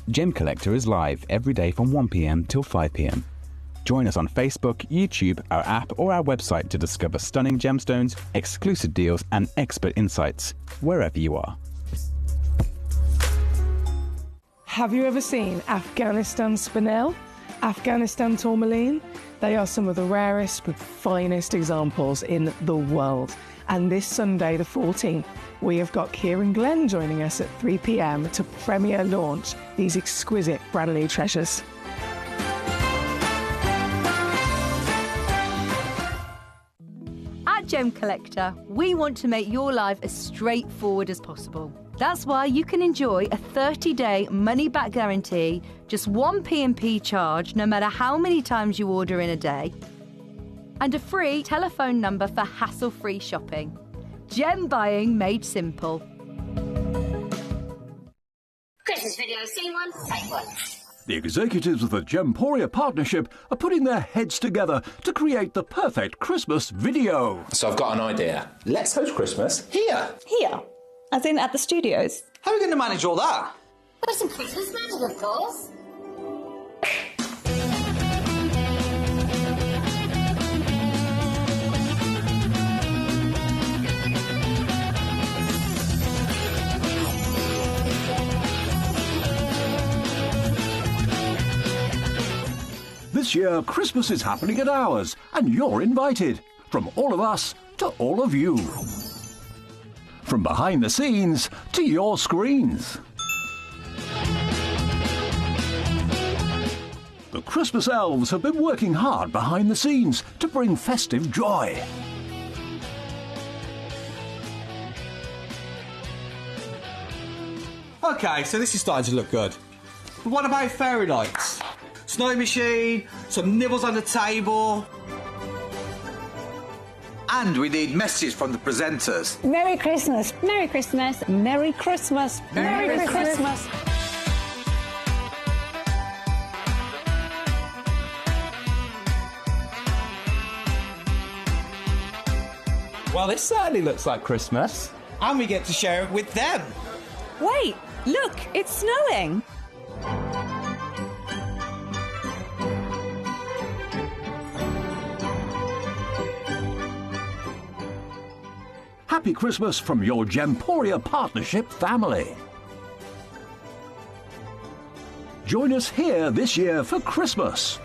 Gemcollector is live every day from 1 p.m. till 5 p.m. Join us on Facebook, YouTube, our app or our website to discover stunning gemstones, exclusive deals and expert insights wherever you are. Have you ever seen Afghanistan spinel, Afghanistan tourmaline? They are some of the rarest but finest examples in the world. And this Sunday, the 14th, we have got Kieran Glenn joining us at 3 p.m. to premiere launch these exquisite brand new treasures. At Gemcollector, we want to make your life as straightforward as possible. That's why you can enjoy a 30-day money-back guarantee, just one P&P charge no matter how many times you order in a day, and a free telephone number for hassle-free shopping. Gem buying made simple. Christmas video, scene one, take one. The executives of the Gemporia partnership are putting their heads together to create the perfect Christmas video. So I've got an idea. Let's host Christmas here. Here? As in at the studios? How are we going to manage all that? With some Christmas magic, of course. This year, Christmas is happening at ours, and you're invited. From all of us to all of you. From behind the scenes to your screens. The Christmas elves have been working hard behind the scenes to bring festive joy. Okay, so this is starting to look good. But what about fairy lights? Snow machine, some nibbles on the table. And we need messages from the presenters. Merry Christmas. Merry Christmas. Merry Christmas. Merry Christmas. Well, this certainly looks like Christmas. And we get to share it with them. Wait, look, it's snowing. Happy Christmas from your Gemporia partnership family. Join us here this year for Christmas.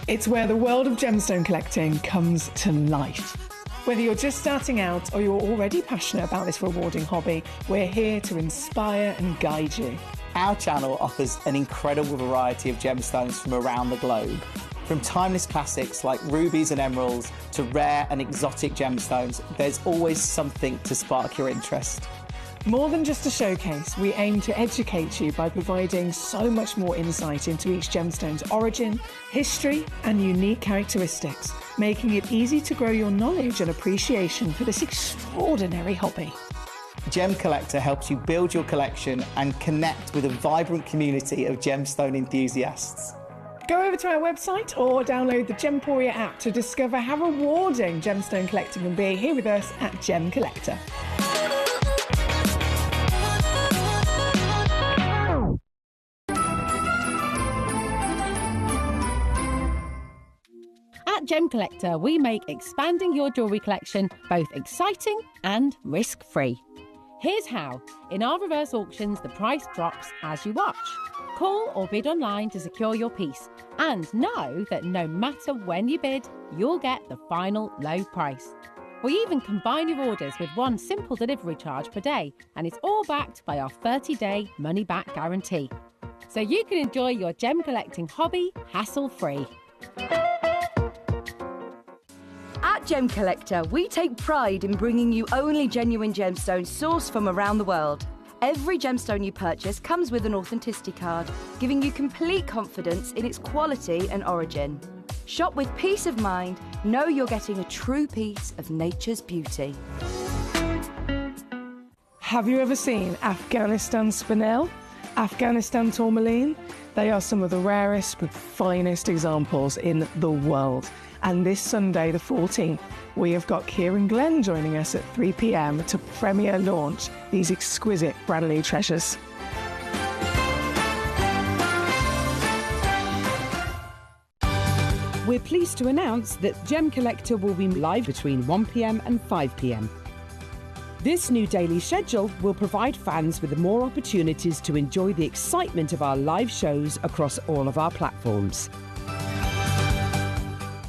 It's where the world of gemstone collecting comes to life. Whether you're just starting out or you're already passionate about this rewarding hobby, we're here to inspire and guide you. Our channel offers an incredible variety of gemstones from around the globe. From timeless classics like rubies and emeralds to rare and exotic gemstones, there's always something to spark your interest. More than just a showcase, we aim to educate you by providing so much more insight into each gemstone's origin, history, and unique characteristics, making it easy to grow your knowledge and appreciation for this extraordinary hobby. Gemcollector helps you build your collection and connect with a vibrant community of gemstone enthusiasts. Go over to our website or download the Gemporia app to discover how rewarding gemstone collecting can be here with us at Gemcollector. At Gemcollector, we make expanding your jewellery collection both exciting and risk-free. Here's how. In our reverse auctions, the price drops as you watch. Call or bid online to secure your piece, and know that no matter when you bid, you'll get the final low price. We even combine your orders with one simple delivery charge per day, and it's all backed by our 30-day money-back guarantee. So you can enjoy your gem collecting hobby hassle-free. At Gemcollector, we take pride in bringing you only genuine gemstones sourced from around the world. Every gemstone you purchase comes with an authenticity card, giving you complete confidence in its quality and origin. Shop with peace of mind, know you're getting a true piece of nature's beauty. Have you ever seen Afghanistan spinel, Afghanistan tourmaline, they are some of the rarest but finest examples in the world. And this Sunday, the 14th, we have got Kieran Glenn joining us at 3 p.m. to premiere launch these exquisite brand new treasures. We're pleased to announce that Gemcollector will be live between 1 p.m. and 5 p.m. This new daily schedule will provide fans with more opportunities to enjoy the excitement of our live shows across all of our platforms.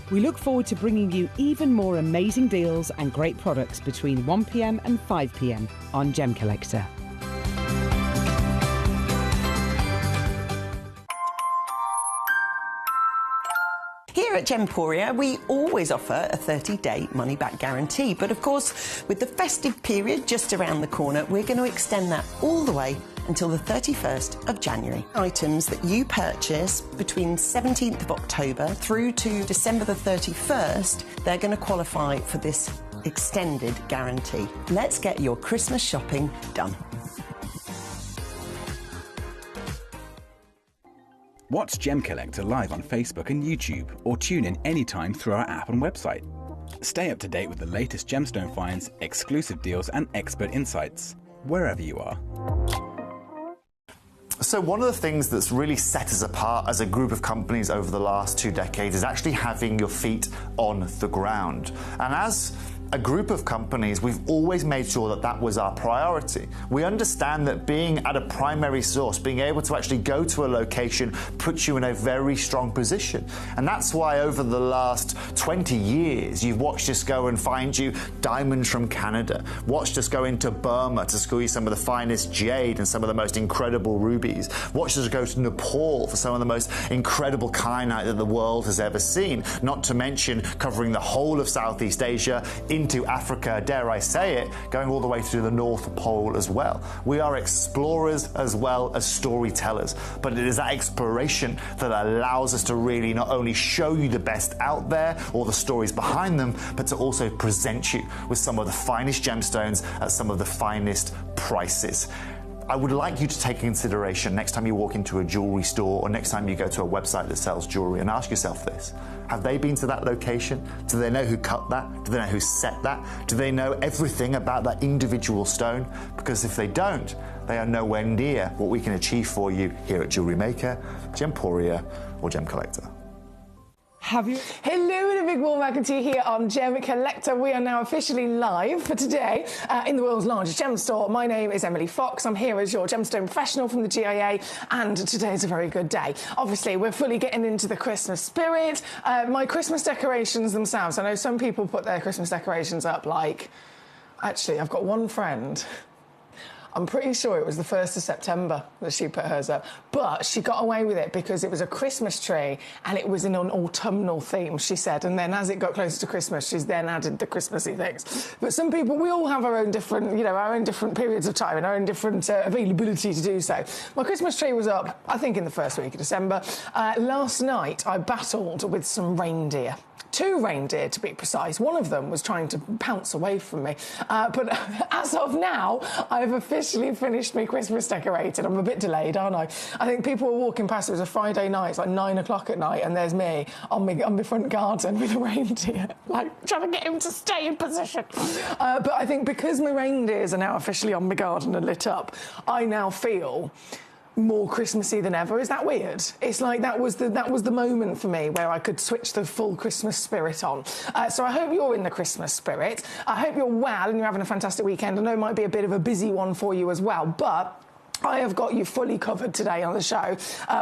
We look forward to bringing you even more amazing deals and great products between 1 p.m. and 5 p.m. on Gemcollector. Here at Gemporia, we always offer a 30-day money-back guarantee. But of course, with the festive period just around the corner, we're going to extend that all the way until the 31st of January. Items that you purchase between 17th of October through to December the 31st, they're going to qualify for this extended guarantee. Let's get your Christmas shopping done. Watch Gemcollector live on Facebook and YouTube, or tune in anytime through our app and website. Stay up to date with the latest gemstone finds, exclusive deals and expert insights, wherever you are. So one of the things that's really set us apart as a group of companies over the last 2 decades is actually having your feet on the ground. And as a group of companies, we've always made sure that that was our priority. We understand that being at a primary source, being able to actually go to a location, puts you in a very strong position. And that's why over the last 20 years, you've watched us go and find you diamonds from Canada, watched us go into Burma to squeeze some of the finest jade and some of the most incredible rubies, watched us go to Nepal for some of the most incredible kyanite that the world has ever seen, not to mention covering the whole of Southeast Asia, into Africa, dare I say it, going all the way to the North Pole as well. We are explorers as well as storytellers, but it is that exploration that allows us to really not only show you the best out there or the stories behind them, but to also present you with some of the finest gemstones at some of the finest prices. I would like you to take consideration next time you walk into a jewellery store or next time you go to a website that sells jewellery and ask yourself this. Have they been to that location? Do they know who cut that? Do they know who set that? Do they know everything about that individual stone? Because if they don't, they are nowhere near what we can achieve for you here at Jewellery Maker, Gemporia or Gemcollector. Have you? Hello and a big warm welcome to you here on Gemcollector. We are now officially live for today in the world's largest gem store. My name is Emily Fox. I'm here as your gemstone professional from the GIA, and today is a very good day. Obviously, we're fully getting into the Christmas spirit. My Christmas decorations themselves, I know some people put their Christmas decorations up like... Actually, I've got one friend... I'm pretty sure it was the 1st of September that she put hers up. But she got away with it because it was a Christmas tree and it was in an autumnal theme, she said. And then as it got closer to Christmas, she's then added the Christmassy things. But some people, we all have our own different, our own different periods of time and our own different availability to do so. My Christmas tree was up, I think, in the first week of December. Last night, I battled with some reindeer. 2 reindeer, to be precise. One of them was trying to pounce away from me. But as of now, I've officially finished my Christmas decorating. I'm a bit delayed, aren't I? I think people were walking past. It was a Friday night. It's like 9 o'clock at night, and there's me on my front garden with a reindeer, like trying to get him to stay in position. But I think because my reindeers are now officially on my garden and lit up, I now feel more Christmassy than ever. Is that weird? It's like that was the moment for me where I could switch the full Christmas spirit on. So I hope you're in the Christmas spirit. I hope you're well and you're having a fantastic weekend. I know it might be a bit of a busy one for you as well, but I have got you fully covered today on the show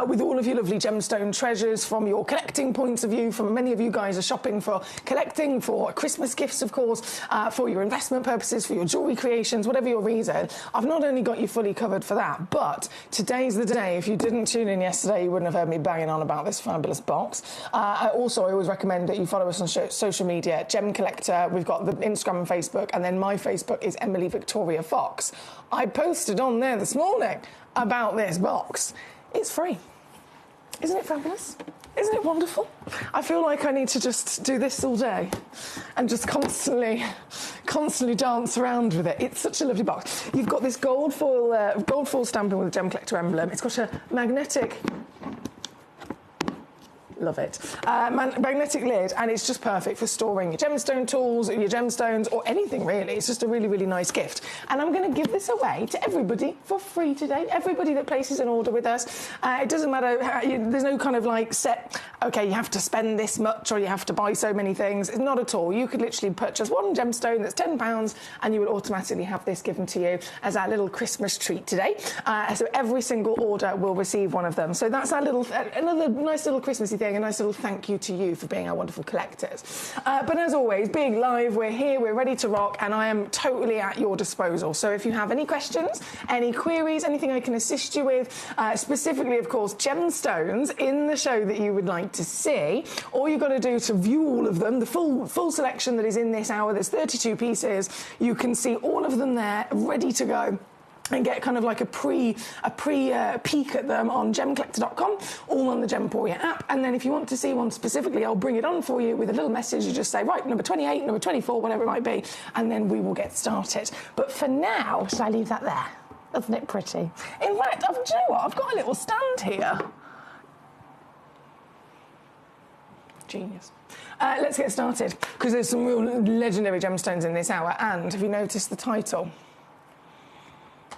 with all of your lovely gemstone treasures from your collecting points of view. From many of you guys are shopping for collecting, for Christmas gifts, of course, for your investment purposes, for your jewellery creations, whatever your reason. I've not only got you fully covered for that, but today's the day. If you didn't tune in yesterday, you wouldn't have heard me banging on about this fabulous box. I always recommend that you follow us on social media, Gemcollector. We've got the Instagram and Facebook, and then my Facebook is Emily Victoria Fox. I posted on there this morning about this box. It's free. Isn't it fabulous? Isn't it wonderful? I feel like I need to just do this all day and just constantly dance around with it. It's such a lovely box. You've got this gold foil stamping with a Gemcollector emblem. It's got a magnetic... Love it. Magnetic lid, and it's just perfect for storing your gemstone tools, your gemstones, or anything really. It's just a really, really nice gift. And I'm going to give this away to everybody for free today. Everybody that places an order with us. It doesn't matter. There's no kind of like set, okay, you have to spend this much or you have to buy so many things. It's not at all. You could literally purchase one gemstone that's £10 and you would automatically have this given to you as our little Christmas treat today. So every single order will receive one of them. So that's our little, another nice little Christmassy thing. A nice little thank you to you for being our wonderful collectors. But as always, being live, we're here, we're ready to rock, and I am totally at your disposal. So if you have any questions, any queries, anything I can assist you with, specifically, of course, gemstones in the show that you would like to see, all you've got to do to view all of them, the full selection that is in this hour, there's 32 pieces, you can see all of them there, ready to go, and get kind of like a pre peek at them on gemcollector.com, all on the Gemporia app. And then if you want to see one specifically, I'll bring it on for you with a little message. You just say, right, number 28, number 24, whatever it might be, and then we will get started. But for now, should I leave that there? Isn't it pretty? In fact, do you know what? I've got a little stand here. Genius. Let's get started, because there's some real legendary gemstones in this hour. And have you noticed the title?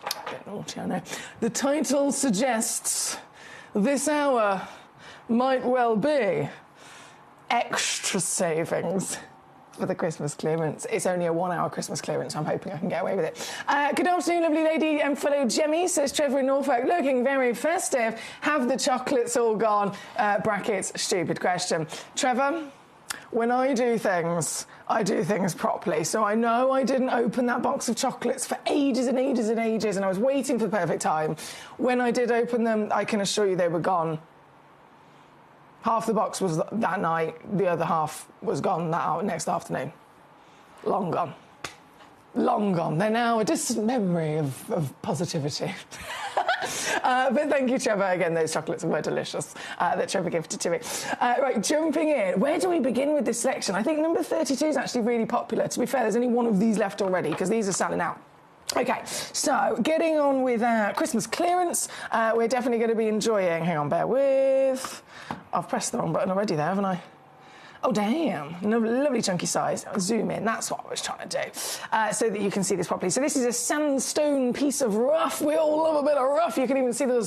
A bit naughty, I know. The title suggests this hour might well be extra savings for the Christmas clearance. It's only a 1 hour Christmas clearance, so I'm hoping I can get away with it. Good afternoon, lovely lady and fellow Jemmy, says Trevor in Norfolk, looking very festive. Have the chocolates all gone? Brackets, stupid question. Trevor, when I do things properly. So I know I didn't open that box of chocolates for ages and ages and ages, and I was waiting for the perfect time. When I did open them, I can assure you they were gone. Half the box was that night, the other half was gone that next afternoon. Long gone. Long gone. They're now a distant memory of positivity. But thank you, Trevor. Again, those chocolates were delicious that Trevor gifted to me. Right, jumping in. Where do we begin with this selection? I think number 32 is actually really popular. To be fair, there's only one of these left already because these are selling out. Okay, so getting on with our Christmas clearance, we're definitely going to be enjoying... Hang on, bear with... I've pressed the wrong button already there, haven't I? Oh, damn. Lovely chunky size. Zoom in. That's what I was trying to do. So that you can see this properly. So this is a sandstone piece of rough. We all love a bit of rough. You can even see the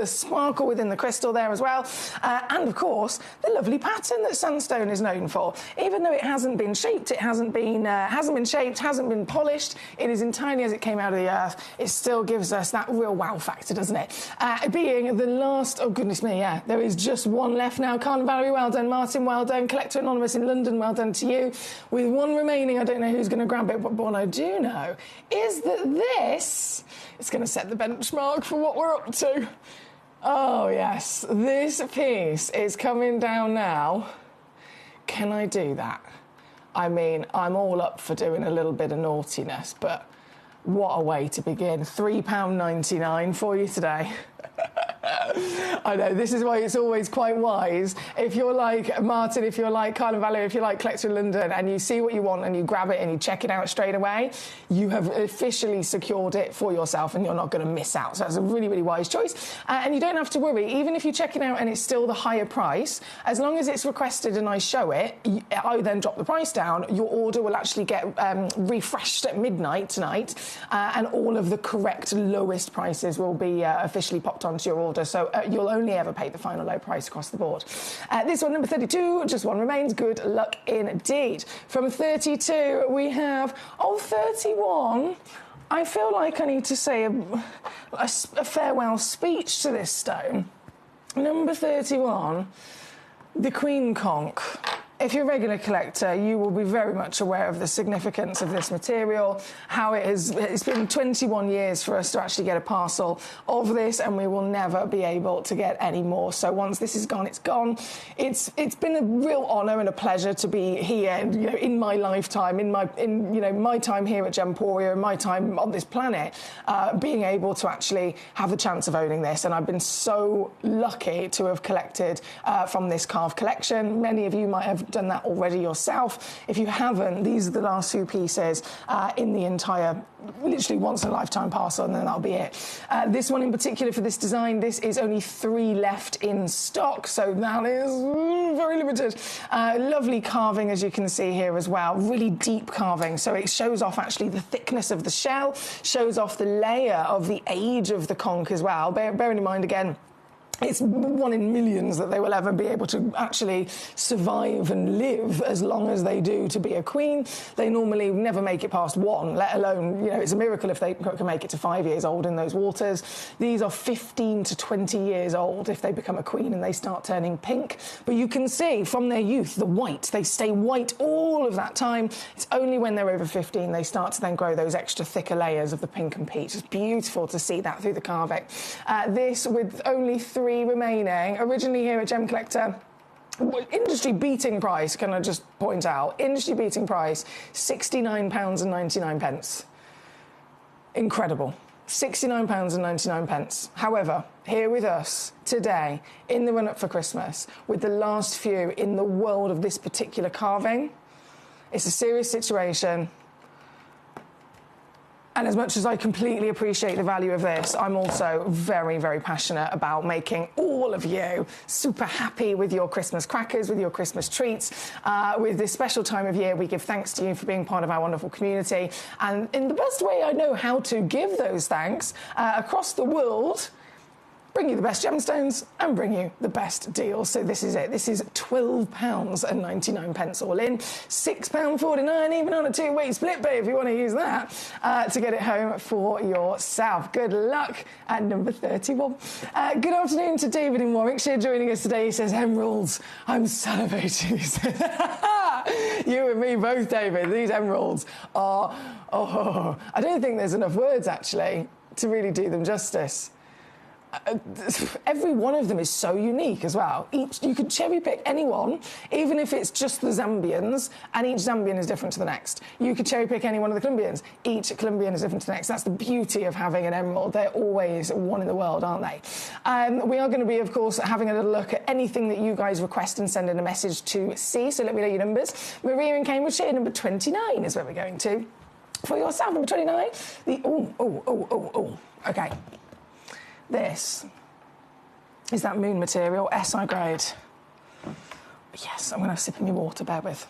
sparkle within the crystal there as well. And, of course, the lovely pattern that sandstone is known for. Even though it hasn't been shaped, it hasn't been shaped, hasn't been polished, it is entirely as it came out of the earth. It still gives us that real wow factor, doesn't it? Being the last... Oh, goodness me, yeah. There is just one left now. Carl and Valerie, well done. Martin, well done. Collector Anonymous in London, well done to you. With one remaining, I don't know who's going to grab it, but what I do know is that this is going to set the benchmark for what we're up to. Oh, yes. This piece is coming down now. Can I do that? I mean, I'm all up for doing a little bit of naughtiness, but what a way to begin. £3.99 for you today. I know, this is why it's always quite wise. If you're like Martin, if you're like Carl and Valerie, if you're like Collector in London, and you see what you want and you grab it and you check it out straight away, you have officially secured it for yourself and you're not going to miss out. So that's a really, really wise choice. And you don't have to worry, even if you check it out and it's still the higher price, as long as it's requested and I show it, I then drop the price down, your order will actually get refreshed at midnight tonight, and all of the correct lowest prices will be officially popped onto your order. So you'll only ever pay the final low price across the board. This one, number 32, just one remains. Good luck indeed. From 32, we have, 31. I feel like I need to say a farewell speech to this stone. Number 31, the Queen Conch. if you're a regular collector, you will be very much aware of the significance of this material, how it's been 21 years for us to actually get a parcel of this, and we will never be able to get any more. So once this is gone, it's gone. It's been a real honour and a pleasure to be here, in my lifetime, in my time here at Gemporia, and my time on this planet, being able to actually have the chance of owning this. And I've been so lucky to have collected from this carved collection. Many of you might have done that already yourself. If you haven't, these are the last few pieces in the entire, literally once in a lifetime parcel, and then that'll be it. This one in particular for this design, this is only 3 left in stock, so that is very limited. Lovely carving, as you can see here as well, really deep carving, so it shows off actually the thickness of the shell, shows off the layer of the age of the conch as well. Bearing in mind again, it's 1 in millions that they will ever be able to actually survive and live as long as they do to be a queen. They normally never make it past 1, let alone, it's a miracle if they can make it to 5 years old in those waters. These are 15 to 20 years old if they become a queen and they start turning pink. But you can see from their youth, the white, they stay white all of that time. It's only when they're over 15 they start to then grow those extra thicker layers of the pink and peach. It's beautiful to see that through the carving. This, with only 3 remaining, originally here at Gemcollector, industry beating price, can I just point out, industry beating price, £69.99. Incredible. £69.99. However, here with us today, in the run-up for Christmas, with the last few in the world of this particular carving, it's a serious situation. And as much as I completely appreciate the value of this, I'm also very, very passionate about making all of you super happy with your Christmas crackers, with your Christmas treats. With this special time of year, we give thanks to you for being part of our wonderful community. And in the best way I know how to give those thanks across the world, bring you the best gemstones and bring you the best deals. So this is it. This is £12.99 all in, £6.49 even on a 2-week split pay if you want to use that to get it home for yourself. Good luck at number 31. Good afternoon to David in Warwickshire joining us today. He says, emeralds, I'm salivating. He said, you and me both, David. These emeralds are, I don't think there's enough words actually to really do them justice. Every one of them is so unique as well. You could cherry pick anyone, even if it's just the Zambians, and each Zambian is different to the next. You could cherry pick any one of the Colombians. Each Colombian is different to the next. That's the beauty of having an emerald. They're always one in the world, aren't they? We are going to be, of course, having a little look at anything that you guys request and send in a message to C, so let me know your numbers. Maria in Cambridgeshire, number 29 is where we're going to. For yourself, number 29, okay. This is that moon material, SI grade. Yes, I'm going to have a sip of my water, bear with.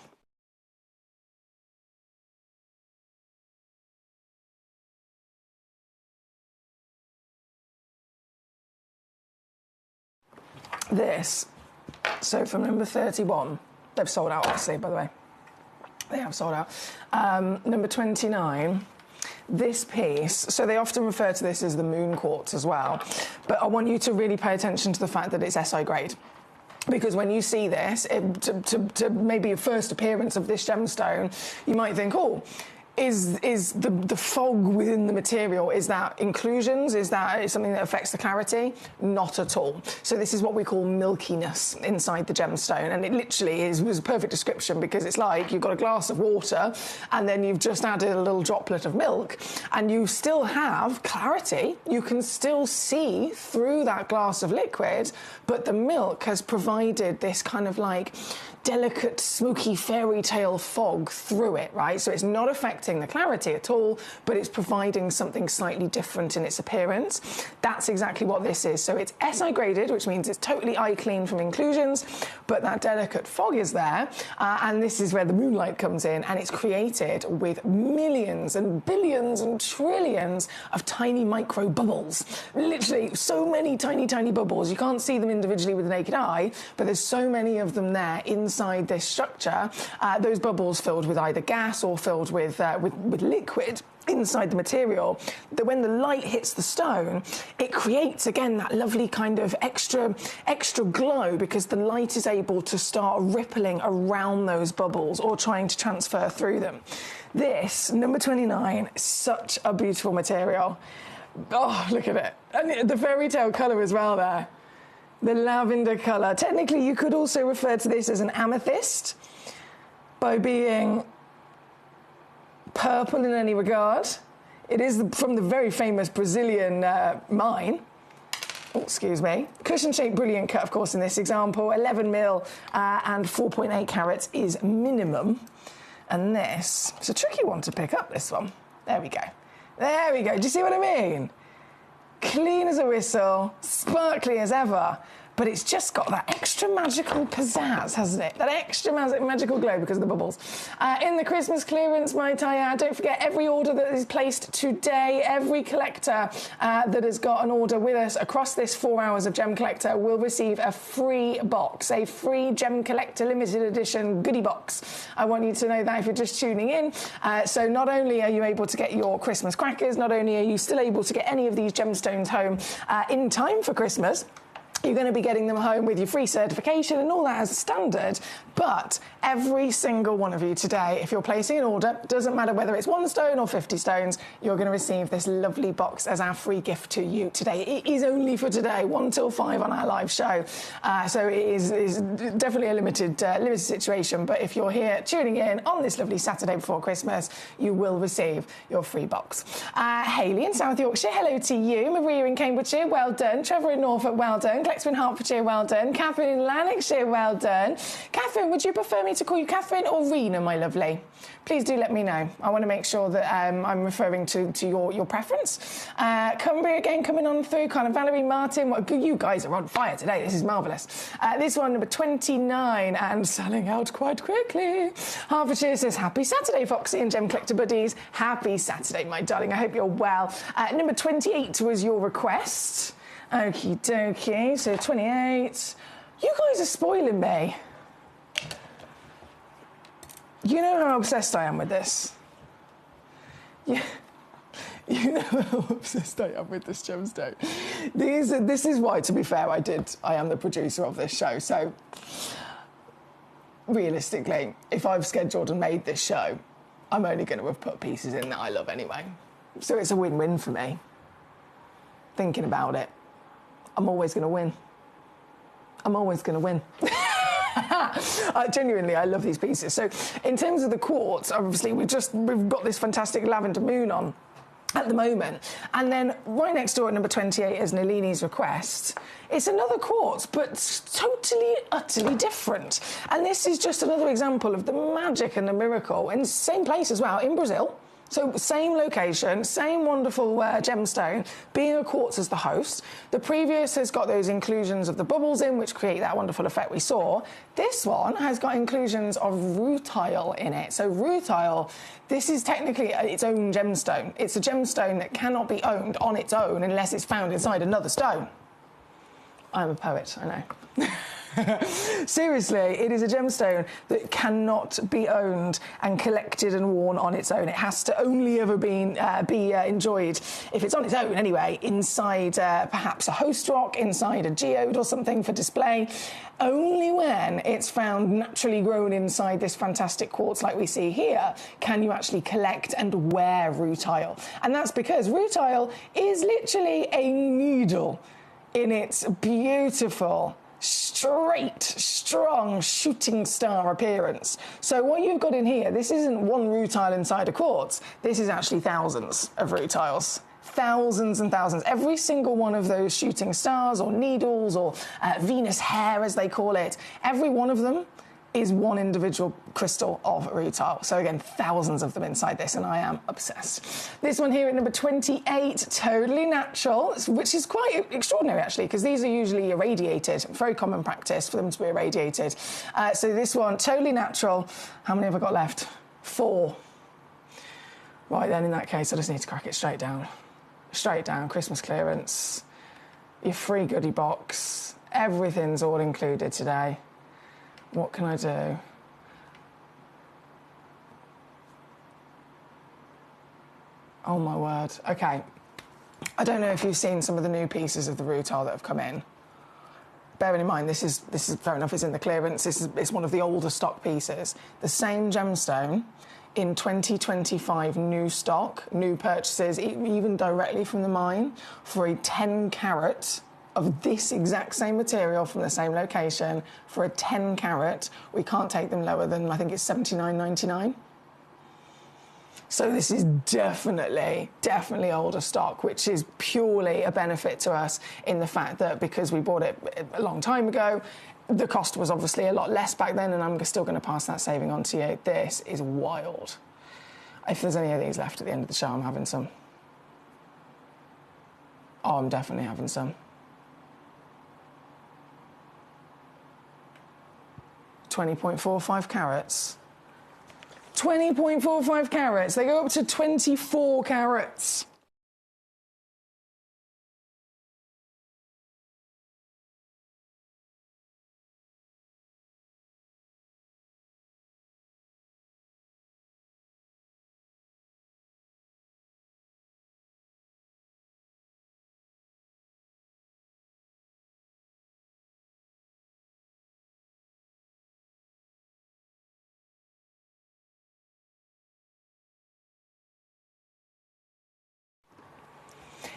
This, so from number 31, they've sold out, obviously, by the way. They have sold out. Number 29, this piece, so they often refer to this as the moon quartz as well, but I want you to really pay attention to the fact that it's SI grade. Because when you see this, to maybe a first appearance of this gemstone, you might think, oh, is the fog within the material, is that inclusions? Is that something that affects the clarity? Not at all. So this is what we call milkiness inside the gemstone, and it literally was a perfect description, because it's like you've got a glass of water and then you've just added a little droplet of milk and you still have clarity. You can still see through that glass of liquid, but the milk has provided this kind of like delicate, smoky fairy tale fog through it, right? So it's not affecting the clarity at all, but it's providing something slightly different in its appearance. That's exactly what this is. So it's SI graded, which means it's totally eye clean from inclusions, but that delicate fog is there, and this is where the moonlight comes in, and it's created with millions and billions and trillions of tiny micro bubbles. Literally so many tiny, tiny bubbles. You can't see them individually with the naked eye, but there's so many of them there inside this structure. Those bubbles filled with either gas or filled with liquid inside the material, that when the light hits the stone, it creates, again, that lovely kind of extra glow, because the light is able to start rippling around those bubbles or trying to transfer through them. This, number 29, is such a beautiful material. Oh, look at it. And the fairy tale colour as well there. The lavender colour. Technically, you could also refer to this as an amethyst by being purple in any regard. It is from the very famous Brazilian mine. Oh, excuse me. Cushion-shaped brilliant cut, of course, in this example. 11 mil and 4.8 carats is minimum. And this, it's a tricky one to pick up, this one. There we go. There we go. Do you see what I mean? Clean as a whistle, sparkly as ever, but it's just got that extra magical pizzazz, hasn't it? That extra magical glow because of the bubbles. In the Christmas clearance, might I add, don't forget every order that is placed today, every collector that has got an order with us across this 4 hours of Gem Collector will receive a free box, a free Gem Collector limited edition goodie box. I want you to know that if you're just tuning in. So not only are you able to get your Christmas crackers, not only are you still able to get any of these gemstones home in time for Christmas, you're going to be getting them home with your free certification and all that as standard. But every single one of you today, if you're placing an order, doesn't matter whether it's 1 stone or 50 stones, you're going to receive this lovely box as our free gift to you today. It is only for today, 1 till 5 on our live show. So it is definitely a limited situation. But if you're here tuning in on this lovely Saturday before Christmas, you will receive your free box. Hayley in South Yorkshire, hello to you. Maria in Cambridgeshire, well done. Trevor in Norfolk, well done. Collector in Hertfordshire, well done. Catherine in Lanarkshire, well done. Catherine, would you prefer me to call you Catherine or Rena, my lovely? Please do let me know. I want to make sure that I'm referring to your preference. Cumbria again coming on through. Kind of Valerie Martin. You guys are on fire today. This is marvellous. This one, number 29, and selling out quite quickly. Hertfordshire says, happy Saturday, Foxy and Gem Collector buddies. Happy Saturday, my darling. I hope you're well. Number 28 was your request. Okie dokie, so 28. You guys are spoiling me. You know how obsessed I am with this. Yeah. You know how obsessed I am with this gemstone. This is why, to be fair, I am the producer of this show. So, realistically, if I've scheduled and made this show, I'm only going to have put pieces in that I love anyway. So it's a win-win for me. Thinking about it. I'm always going to win. I'm always going to win. Genuinely, I love these pieces. So in terms of the quartz, obviously, we've got this fantastic lavender moon on at the moment. And then right next door at number 28 is Nalini's request. It's another quartz, but totally, utterly different. And this is just another example of the magic and the miracle in the same place as well, in Brazil. So same location, same wonderful gemstone, being a quartz as the host. The previous has got those inclusions of the bubbles in, which create that wonderful effect we saw. This one has got inclusions of rutile in it. So rutile, this is technically its own gemstone. It's a gemstone that cannot be owned on its own unless it's found inside another stone. I'm a poet, I know. Seriously, it is a gemstone that cannot be owned and collected and worn on its own. It has to only ever be enjoyed, if it's on its own anyway, inside perhaps a host rock, inside a geode or something for display. Only when it's found naturally grown inside this fantastic quartz like we see here can you actually collect and wear rutile. And that's because rutile is literally a needle in its beautiful, straight, strong shooting star appearance. So what you've got in here, this isn't one rutile inside a quartz. This is actually thousands of rutiles. Thousands and thousands. Every single one of those shooting stars or needles or Venus hair, as they call it, every one of them is one individual crystal of rutile. So again, thousands of them inside this, and I am obsessed. This one here at number 28, totally natural, which is quite extraordinary actually, because these are usually irradiated. Very common practice for them to be irradiated. So this one, totally natural. How many have I got left? 4. Right then, in that case, I just need to crack it straight down. Straight down, Christmas clearance, your free goodie box. Everything's all included today. What can I do? Oh my word. Okay. I don't know if you've seen some of the new pieces of the rutile that have come in. Bearing in mind, this is fair enough, it's in the clearance, it's one of the older stock pieces. The same gemstone in 2025 new stock, new purchases, even directly from the mine, for a 10 carat of this exact same material from the same location, for a 10 carat, we can't take them lower than, I think it's $79.99. So this is definitely older stock, which is purely a benefit to us in the fact that because we bought it a long time ago, the cost was obviously a lot less back then, and I'm still going to pass that saving on to you. This is wild. If there's any of these left at the end of the show, I'm having some. Oh, I'm definitely having some. 20.45 carats. 20.45 carats. They go up to 24 carats.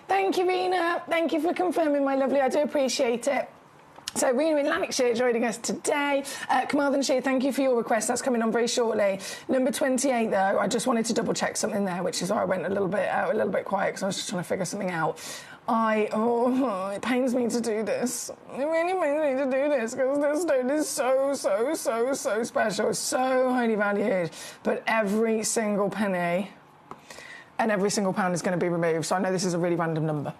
Thank you, Rena. Thank you for confirming, my lovely. I do appreciate it. So, Rena in Lanarkshire joining us today. Carmarthenshire, thank you for your request. That's coming on very shortly. Number 28, though, I just wanted to double check something there, which is why I went a little bit quiet because I was just trying to figure something out. It pains me to do this. It really pains me to do this because this stone is so special. It's so highly valued. But every single penny and every single pound is going to be removed. So I know this is a really random number.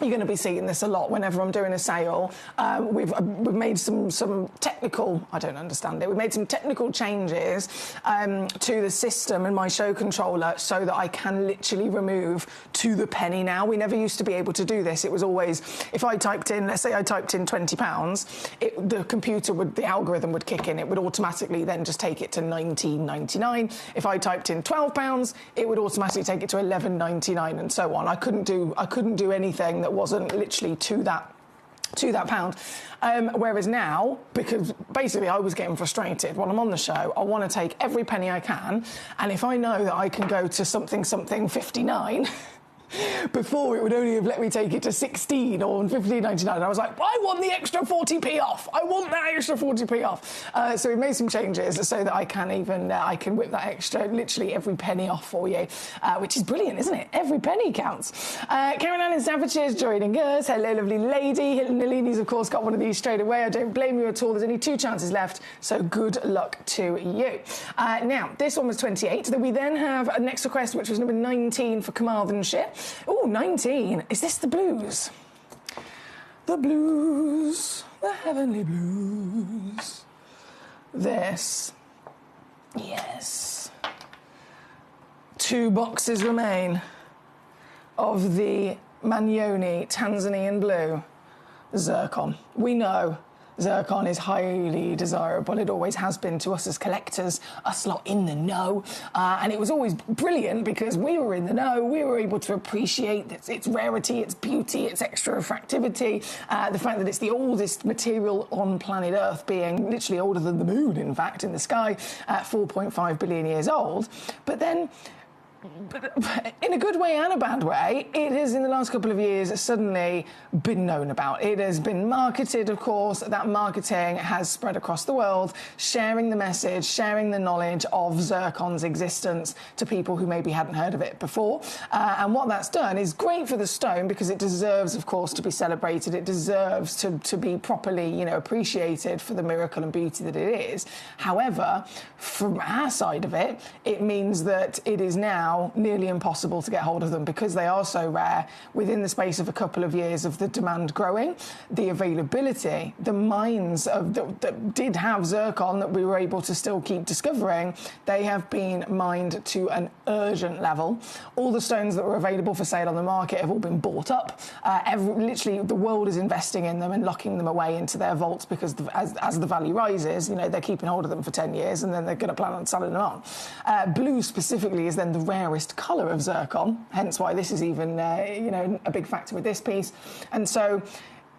You're going to be seeing this a lot whenever I'm doing a sale. We've made some technical, I don't understand it, we've made some technical changes to the system and my show controller so that I can literally remove to the penny now. We never used to be able to do this. It was always, if I typed in, let's say I typed in £20, the computer the algorithm would kick in. It would automatically then just take it to £19.99. If I typed in £12, it would automatically take it to £11.99 and so on. I couldn't do anything that wasn't literally to that pound. Whereas now, because basically I was getting frustrated when I'm on the show, I want to take every penny I can, and if I know that I can go to something 59 before, it would only have let me take it to 16 or 15.99, and I was like, I want the extra 40p off. I want that extra 40p off. So we made some changes so that I can even I can whip that extra, literally every penny off for you, which is brilliant, isn't it? Every penny counts. Karen Ann in Staffordshire is joining us. Hello, lovely lady. Nalini's, of course, got one of these straight away. I don't blame you at all. There's only 2 chances left, so good luck to you. Now, this one was 28. We then have a next request, which was number 19 for Carmarthenshire. Oh, 19. Is this the blues? The blues. The heavenly blues. This. Yes. 2 boxes remain of the Magnoni Tanzanian blue zircon. We know zircon is highly desirable. It always has been to us as collectors, us lot in the know. And it was always brilliant because we were in the know. We were able to appreciate its rarity, its beauty, its extra refractivity, the fact that it's the oldest material on planet Earth, being literally older than the moon, in fact, in the sky, 4.5 billion years old. But then, in a good way and a bad way, it has in the last couple of years suddenly been known about. It has been marketed, of course. That marketing has spread across the world, sharing the message, sharing the knowledge of zircon's existence to people who maybe hadn't heard of it before. And what that's done is great for the stone because it deserves, of course, to be celebrated. It deserves to be properly, appreciated for the miracle and beauty that it is. However, from our side of it, it means that it is now nearly impossible to get hold of them because they are so rare. Within the space of a couple of years of the demand growing, the availability, the mines that did have zircon that we were able to still keep discovering, they have been mined to an urgent level. All the stones that were available for sale on the market have all been bought up. Literally, the world is investing in them and locking them away into their vaults because as the value rises, they're keeping hold of them for 10 years and then they're going to plan on selling them on. Blue specifically is then the rare rarest colour of zircon, hence why this is even, a big factor with this piece. And so,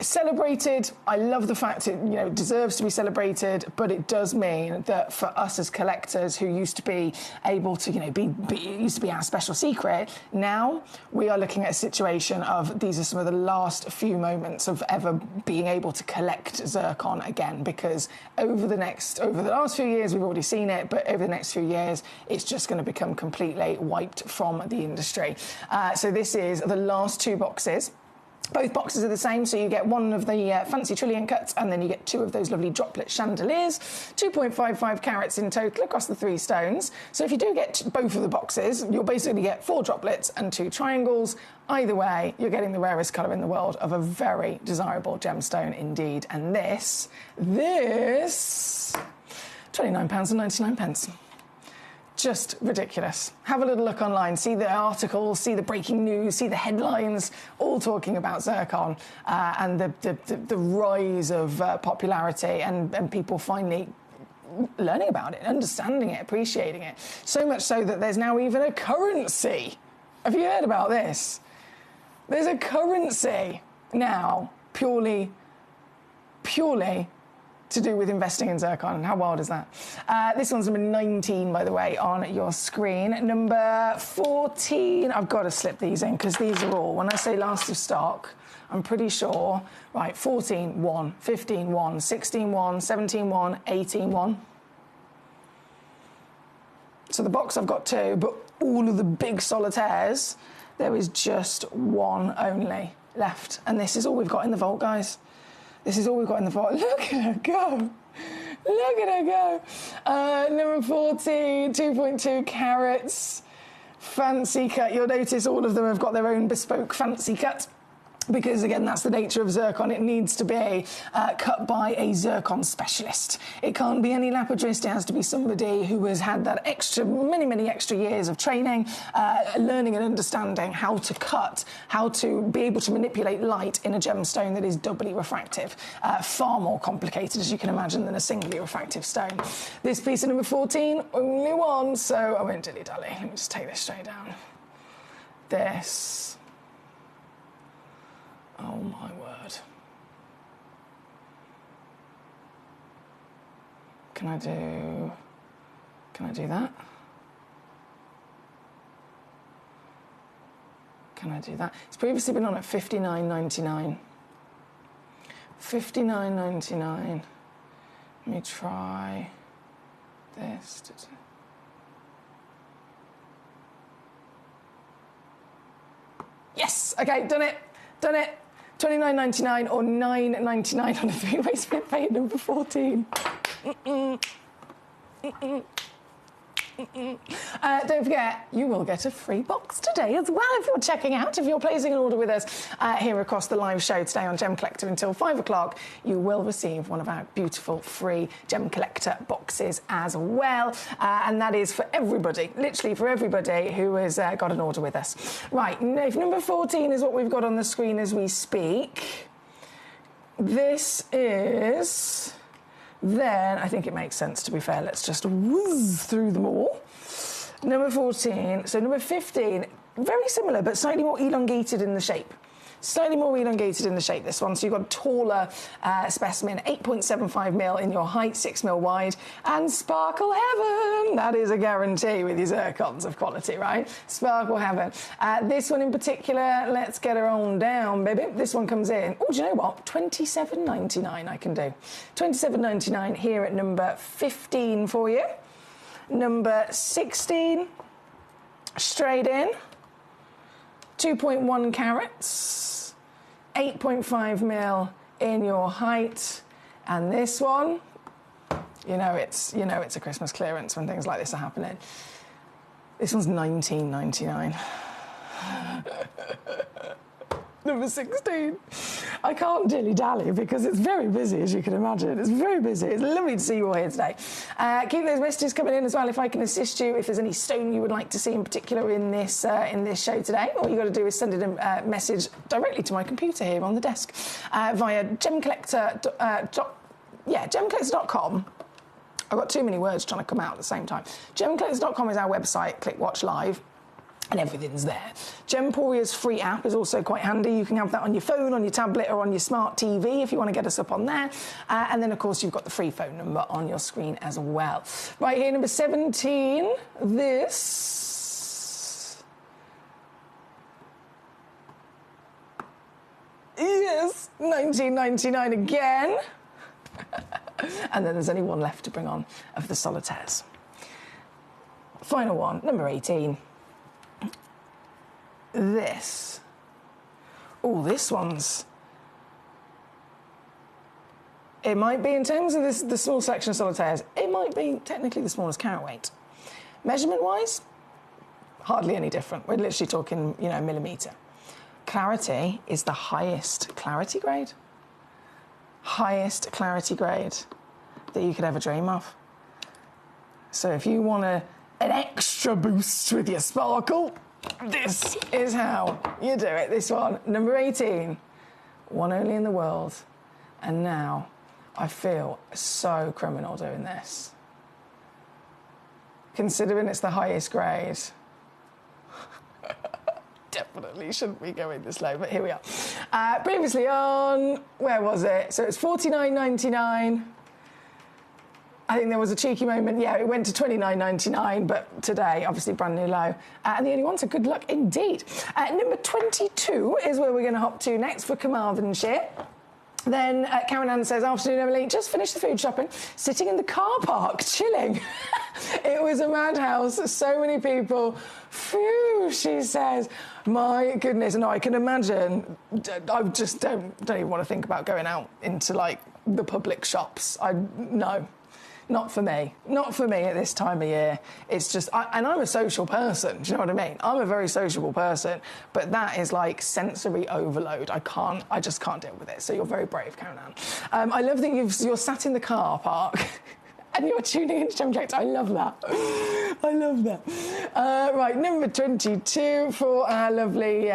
celebrated. I love the fact it deserves to be celebrated, but it does mean that for us as collectors who used to be able to used to be our special secret, now we are looking at a situation of these are some of the last few moments of ever being able to collect zircon again, because over the last few years we've already seen it, but over the next few years it's just going to become completely wiped from the industry. So this is the last two boxes. Both boxes are the same, so you get one of the fancy trillion cuts, and then you get two of those lovely droplet chandeliers, 2.55 carats in total across the three stones. So if you do get both of the boxes, you'll basically get 4 droplets and 2 triangles. Either way, you're getting the rarest colour in the world of a very desirable gemstone indeed. And this, £29.99. Just ridiculous. Have a little look online, see the articles, see the breaking news, see the headlines, all talking about zircon and the rise of popularity and people finally learning about it, understanding it, appreciating it. So much so that there's now even a currency. Have you heard about this? There's a currency now purely to do with investing in zircon. How wild is that? This one's number 19, by the way, on your screen. Number 14, I've got to slip these in because these are all, when I say last of stock, I'm pretty sure, right, 14, 1, 15, 1, 16, 1, 17, 1, 18, 1. So the box I've got 2, but all of the big solitaires, there is just 1 only left. And this is all we've got in the vault, guys. This is all we've got in the vault. Look at her go. Look at her go. Number 14, 2.2 carats. Fancy cut. You'll notice all of them have got their own bespoke fancy cut. Because, again, that's the nature of zircon. It needs to be cut by a zircon specialist. It can't be any lapidrist. It has to be somebody who has had that many extra years of training, learning and understanding how to cut, how to be able to manipulate light in a gemstone that is doubly refractive. Far more complicated, as you can imagine, than a singly refractive stone. This piece of number 14, only 1, so I won't dilly-dally. Let me just take this straight down. This... Oh, my word. Can I do that? Can I do that? It's previously been on at $59.99. $59.99. Let me try this. Yes! Okay, done it. Done it. $29.99 or $9.99 on a 3-way split pay at number 14. Don't forget, you will get a free box today as well if you're checking out. If you're placing an order with us here across the live show today on Gem Collector until 5 o'clock, you will receive one of our beautiful free Gem Collector boxes as well. And that is for everybody, literally for everybody who has got an order with us. Right, if number 14 is what we've got on the screen as we speak, this is... Then I think it makes sense, to be fair. Let's just whiz through them all. Number 14. So number 15, very similar, but slightly more elongated in the shape. Slightly more elongated in the shape, this one. So you've got a taller specimen, 8.75 mil in your height, 6 mil wide, and sparkle heaven. That is a guarantee with your zircons of quality, right? Sparkle heaven. This one in particular, let's get her on down, baby. This one comes in. Oh, do you know what? $27.99 I can do. $27.99 here at number 15 for you. Number 16, straight in. 2.1 carats, 8.5 mil in your height, and this one, you know it's a Christmas clearance when things like this are happening. This one's $19.99. Number 16. I can't dilly-dally because it's very busy, as you can imagine. It's very busy. It's lovely to see you all here today. Keep those messages coming in as well if I can assist you. If there's any stone you would like to see in particular in this show today, all you got to do is send in a message directly to my computer here on the desk via gemcollector.com. I've got too many words trying to come out at the same time. Gemcollector.com is our website. Click Watch Live. and everything's there. Gemporia's free app is also quite handy. You can have that on your phone, on your tablet, or on your smart TV if you want to get us up on there. And then, of course, you've got the free phone number on your screen as well. Right here, number 17. This. Yes, 19.99 again. And then there's only one left to bring on of the solitaires. Final one, number 18. This. Oh, this one's... It might be, in terms of this, the small section of solitaires, it might be technically the smallest carat weight. Measurement-wise, hardly any different. We're literally talking, you know, millimetre. Clarity is the highest clarity grade. Highest clarity grade that you could ever dream of. So if you want an extra boost with your sparkle, this is how you do it. This one, number 18, one only in the world. And now I feel so criminal doing this. Considering it's the highest grade, definitely shouldn't be going this low, but here we are. Previously on, where was it? So it's $49.99. I think there was a cheeky moment. Yeah, it went to $29.99, but today, obviously, brand new low. And the only one, so good luck indeed. Number 22 is where we're going to hop to next for Carmarthenshire. Then Karen Ann says, afternoon, Emily, just finished the food shopping, sitting in the car park, chilling. It was a madhouse, so many people. Phew, she says. My goodness, no, I can imagine. I just don't even want to think about going out into, like, the public shops. No. Not for me. Not for me at this time of year. It's just... and I'm a social person, do you know what I mean? I'm a very sociable person, but that is like sensory overload. I just can't deal with it. So you're very brave, Karen Ann. I love that you're sat in the car park and you're tuning into Gemcollector. I love that. I love that. Right, number 22 for our lovely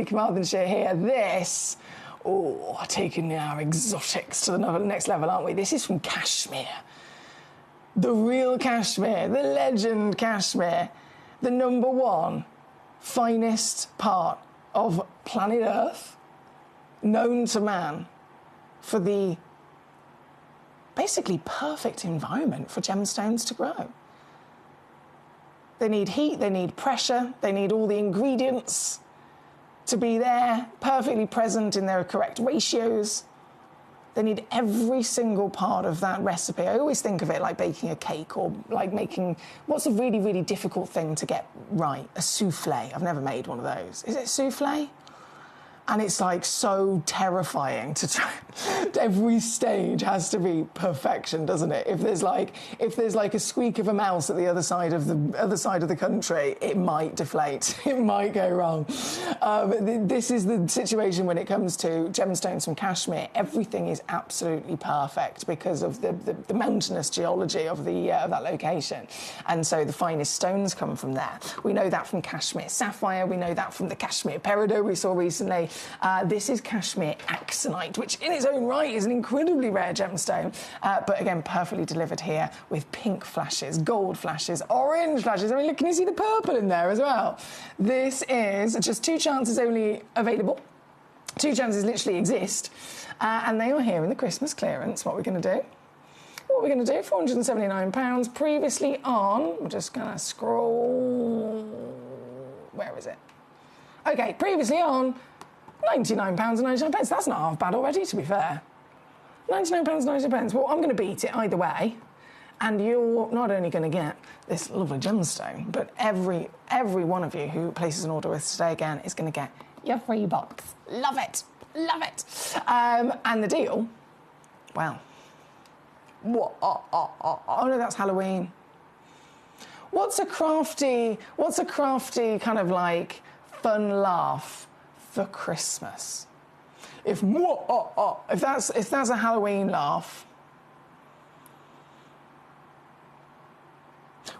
Carmarthenshire here. This... Oh, taking our exotics to the next level, aren't we? This is from Kashmir. The real Kashmir, the legend Kashmir, the number one finest part of planet Earth, known to man for the basically perfect environment for gemstones to grow. They need heat, they need pressure, they need all the ingredients to be there, perfectly present in their correct ratios. They need every single part of that recipe. I always think of it like baking a cake or like making... What's a really, really difficult thing to get right? A souffle. I've never made one of those. Is it souffle? And it's like so terrifying to try. Every stage has to be perfection, doesn't it? If there's like a squeak of a mouse at the other side of the country, it might deflate. It might go wrong. This is the situation when it comes to gemstones from Kashmir. Everything is absolutely perfect because of the mountainous geology of that location, and so the finest stones come from there. We know that from Kashmir sapphire. We know that from the Kashmir peridot we saw recently. This is Kashmir axonite, which in its own right is an incredibly rare gemstone, but again, perfectly delivered here with pink flashes, gold flashes, orange flashes. I mean, look, can you see the purple in there as well? This is just 2 chances only available. 2 chances literally exist, and they are here in the Christmas clearance. What we're going to do? What we're going to do, £479, previously on... I'm just going to scroll... Where is it? OK, previously on... £99.99. That's not half bad already, to be fair. £99.99. Well, I'm going to beat it either way. And you're not only going to get this lovely gemstone, but every one of you who places an order with us today again is going to get your free box. Love it. Love it. And the deal, well... Oh, no, that's Halloween. What's a crafty kind of, like, fun laugh for Christmas? If that's a Halloween laugh,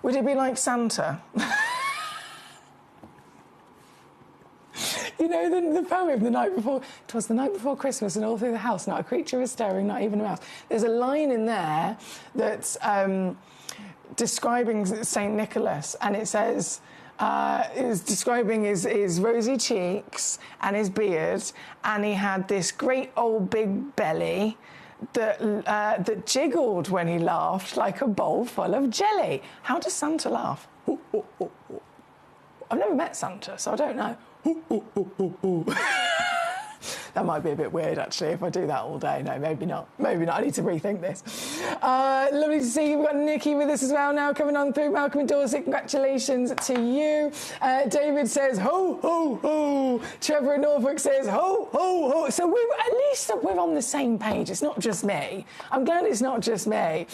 would it be like Santa? You know the poem, the night before, 'twas the night before Christmas, and all through the house not a creature was stirring, not even a mouse. There's a line in there that's describing St. Nicholas, and it says, is describing his rosy cheeks and his beard, and he had this great old big belly that jiggled when he laughed like a bowl full of jelly. How does Santa laugh? Ooh, ooh, ooh, ooh. I've never met Santa, so I don't know. Ooh, ooh, ooh, ooh, ooh. That might be a bit weird, actually, if I do that all day. No, maybe not. Maybe not. I need to rethink this. Lovely to see you. We've got Nikki with us as well now, coming on through. Malcolm and Dorset, congratulations to you. David says, ho, ho, ho. Trevor in Norfolk says, ho, ho, ho. So at least we're on the same page. It's not just me. I'm glad it's not just me.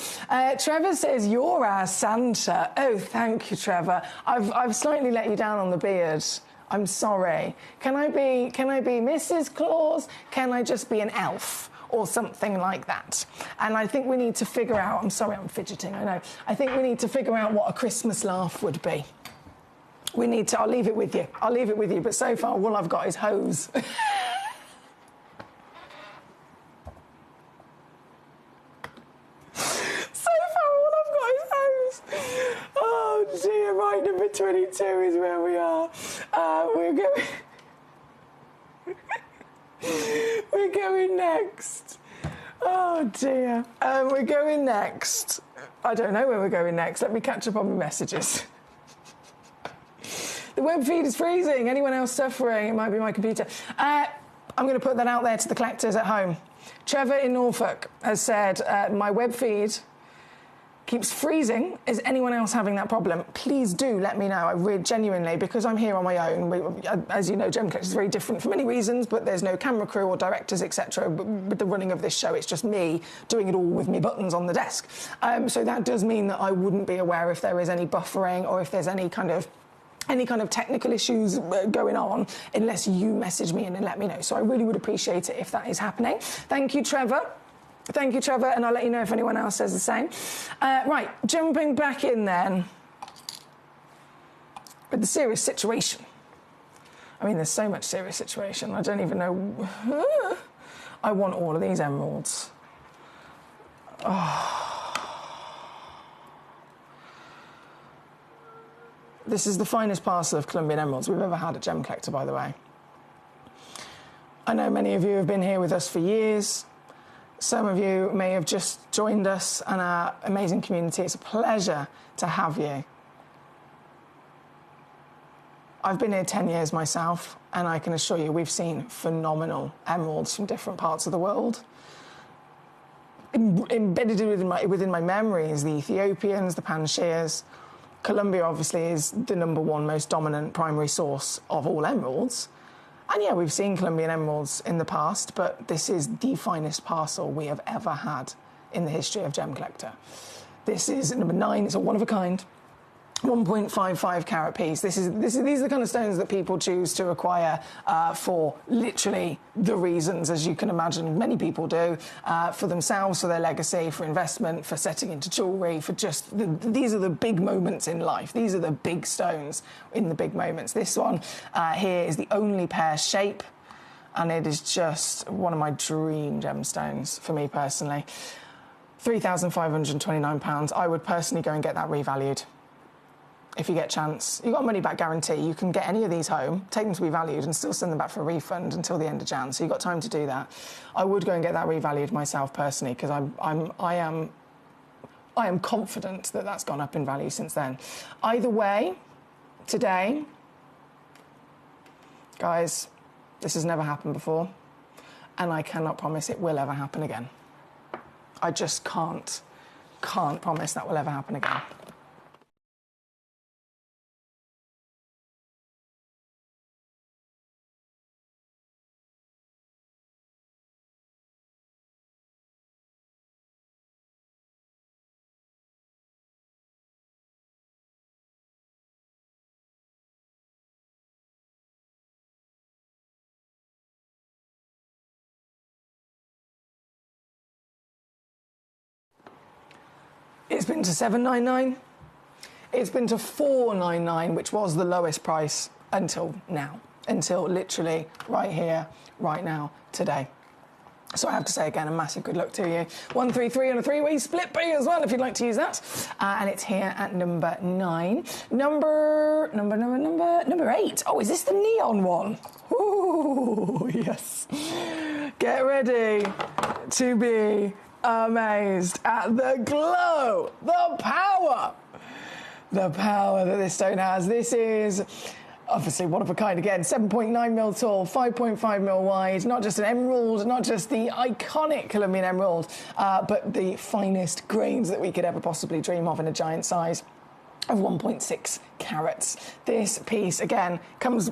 Trevor says, you're our Santa. Oh, thank you, Trevor. I've slightly let you down on the beard. I'm sorry. Can I be Mrs. Claus? Can I just be an elf or something like that? And I think we need to figure out, I'm sorry, I'm fidgeting, I know. I think we need to figure out what a Christmas laugh would be. We need to, I'll leave it with you. I'll leave it with you. But so far, all I've got is hose. Oh dear, right, number 22 is where we are. We're going next. Oh dear. We're going next. I don't know where we're going next. Let me catch up on my messages. The web feed is freezing. Anyone else suffering? It might be my computer. I'm going to put that out there to the collectors at home. Trevor in Norfolk has said, my web feed keeps freezing. Is anyone else having that problem? Please do let me know. I really genuinely, because I'm here on my own. As you know, Gemcollector is very different for many reasons, but there's no camera crew or directors, etc. With the running of this show, it's just me doing it all with me buttons on the desk. So that does mean that I wouldn't be aware if there is any buffering or if there's any kind of technical issues going on unless you message me in and let me know. So I really would appreciate it if that is happening. Thank you, Trevor. Thank you, Trevor, and I'll let you know if anyone else says the same. Right, jumping back in then with the serious situation. I mean, there's so much serious situation. I don't even know. I want all of these emeralds. Oh. This is the finest parcel of Colombian emeralds we've ever had at Gemcollector, by the way. I know many of you have been here with us for years. Some of you may have just joined us and our amazing community. It's a pleasure to have you. I've been here 10 years myself, and I can assure you we've seen phenomenal emeralds from different parts of the world. Embedded within my memory is the Ethiopians, the Pangaeas. Colombia obviously is the #1 most dominant primary source of all emeralds. And yeah, we've seen Colombian emeralds in the past, but this is the finest parcel we have ever had in the history of Gemcollector. This is number 9. It's a one-of-a-kind, 1.55 carat piece. These are the kind of stones that people choose to acquire for literally the reasons, as you can imagine, many people do, for themselves, for their legacy, for investment, for setting into jewellery, for just these are the big moments in life. These are the big stones in the big moments. This one here is the only pear shape, and it is just one of my dream gemstones for me personally. £3,529. I would personally go and get that revalued. If you get a chance, you've got a money-back guarantee. You can get any of these home, take them to be valued, and still send them back for a refund until the end of Jan. So you've got time to do that. I would go and get that revalued myself personally, because I am confident that that's gone up in value since then. Either way, today, guys, this has never happened before, and I cannot promise it will ever happen again. I just can't promise that will ever happen again. It's been to $799. It's been to $499, which was the lowest price until now, until literally right here, right now, today. So I have to say again, a massive good luck to you. 133 on a three-way split pay as well, if you'd like to use that. And it's here at number 9. Number 8. Oh, is this the neon one? Ooh, yes. Get ready to be amazed at the glow, the power that this stone has. This is obviously one of a kind again, 7.9 mil tall, 5.5 mil wide, not just an emerald, not just the iconic Colombian emerald, but the finest grains that we could ever possibly dream of in a giant size of 1.6 carats. This piece, again,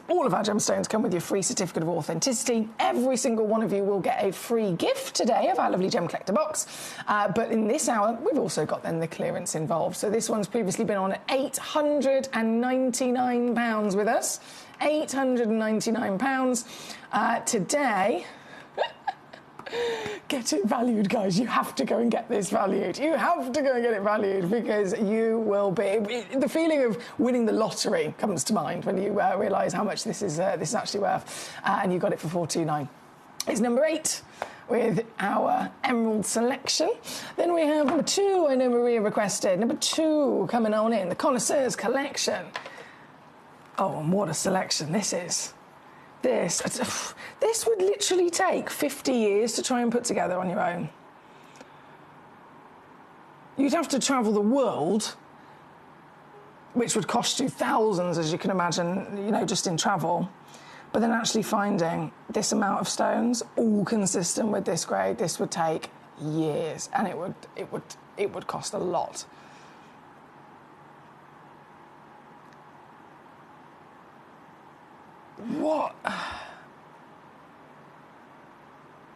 all of our gemstones come with your free certificate of authenticity. Every single one of you will get a free gift today of our lovely Gemcollector box. But in this hour, we've also got then the clearance involved. So this one's previously been on £899 with us. £899. Today... Get it valued, guys. You have to go and get this valued. You have to go and get it valued because you will be... The feeling of winning the lottery comes to mind when you realise how much this is actually worth. And you got it for $429. It's number 8 with our emerald selection. Then we have number 2, I know Maria requested. Number 2 coming on in, the Connoisseurs Collection. Oh, and what a selection this is. This would literally take 50 years to try and put together on your own. You'd have to travel the world, which would cost you thousands, as you can imagine, you know, just in travel. But then actually finding this amount of stones, all consistent with this grade, this would take years, and it would cost a lot.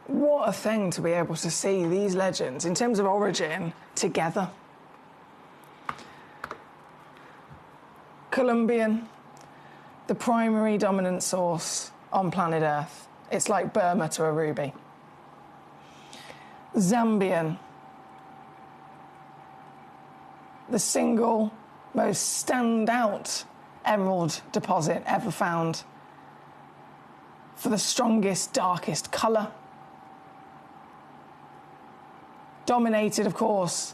What a thing to be able to see these legends, in terms of origin, together. Colombian, the primary dominant source on planet Earth. It's like Burma to a ruby. Zambian, the single most standout emerald deposit ever found, for the strongest, darkest colour. Dominated, of course,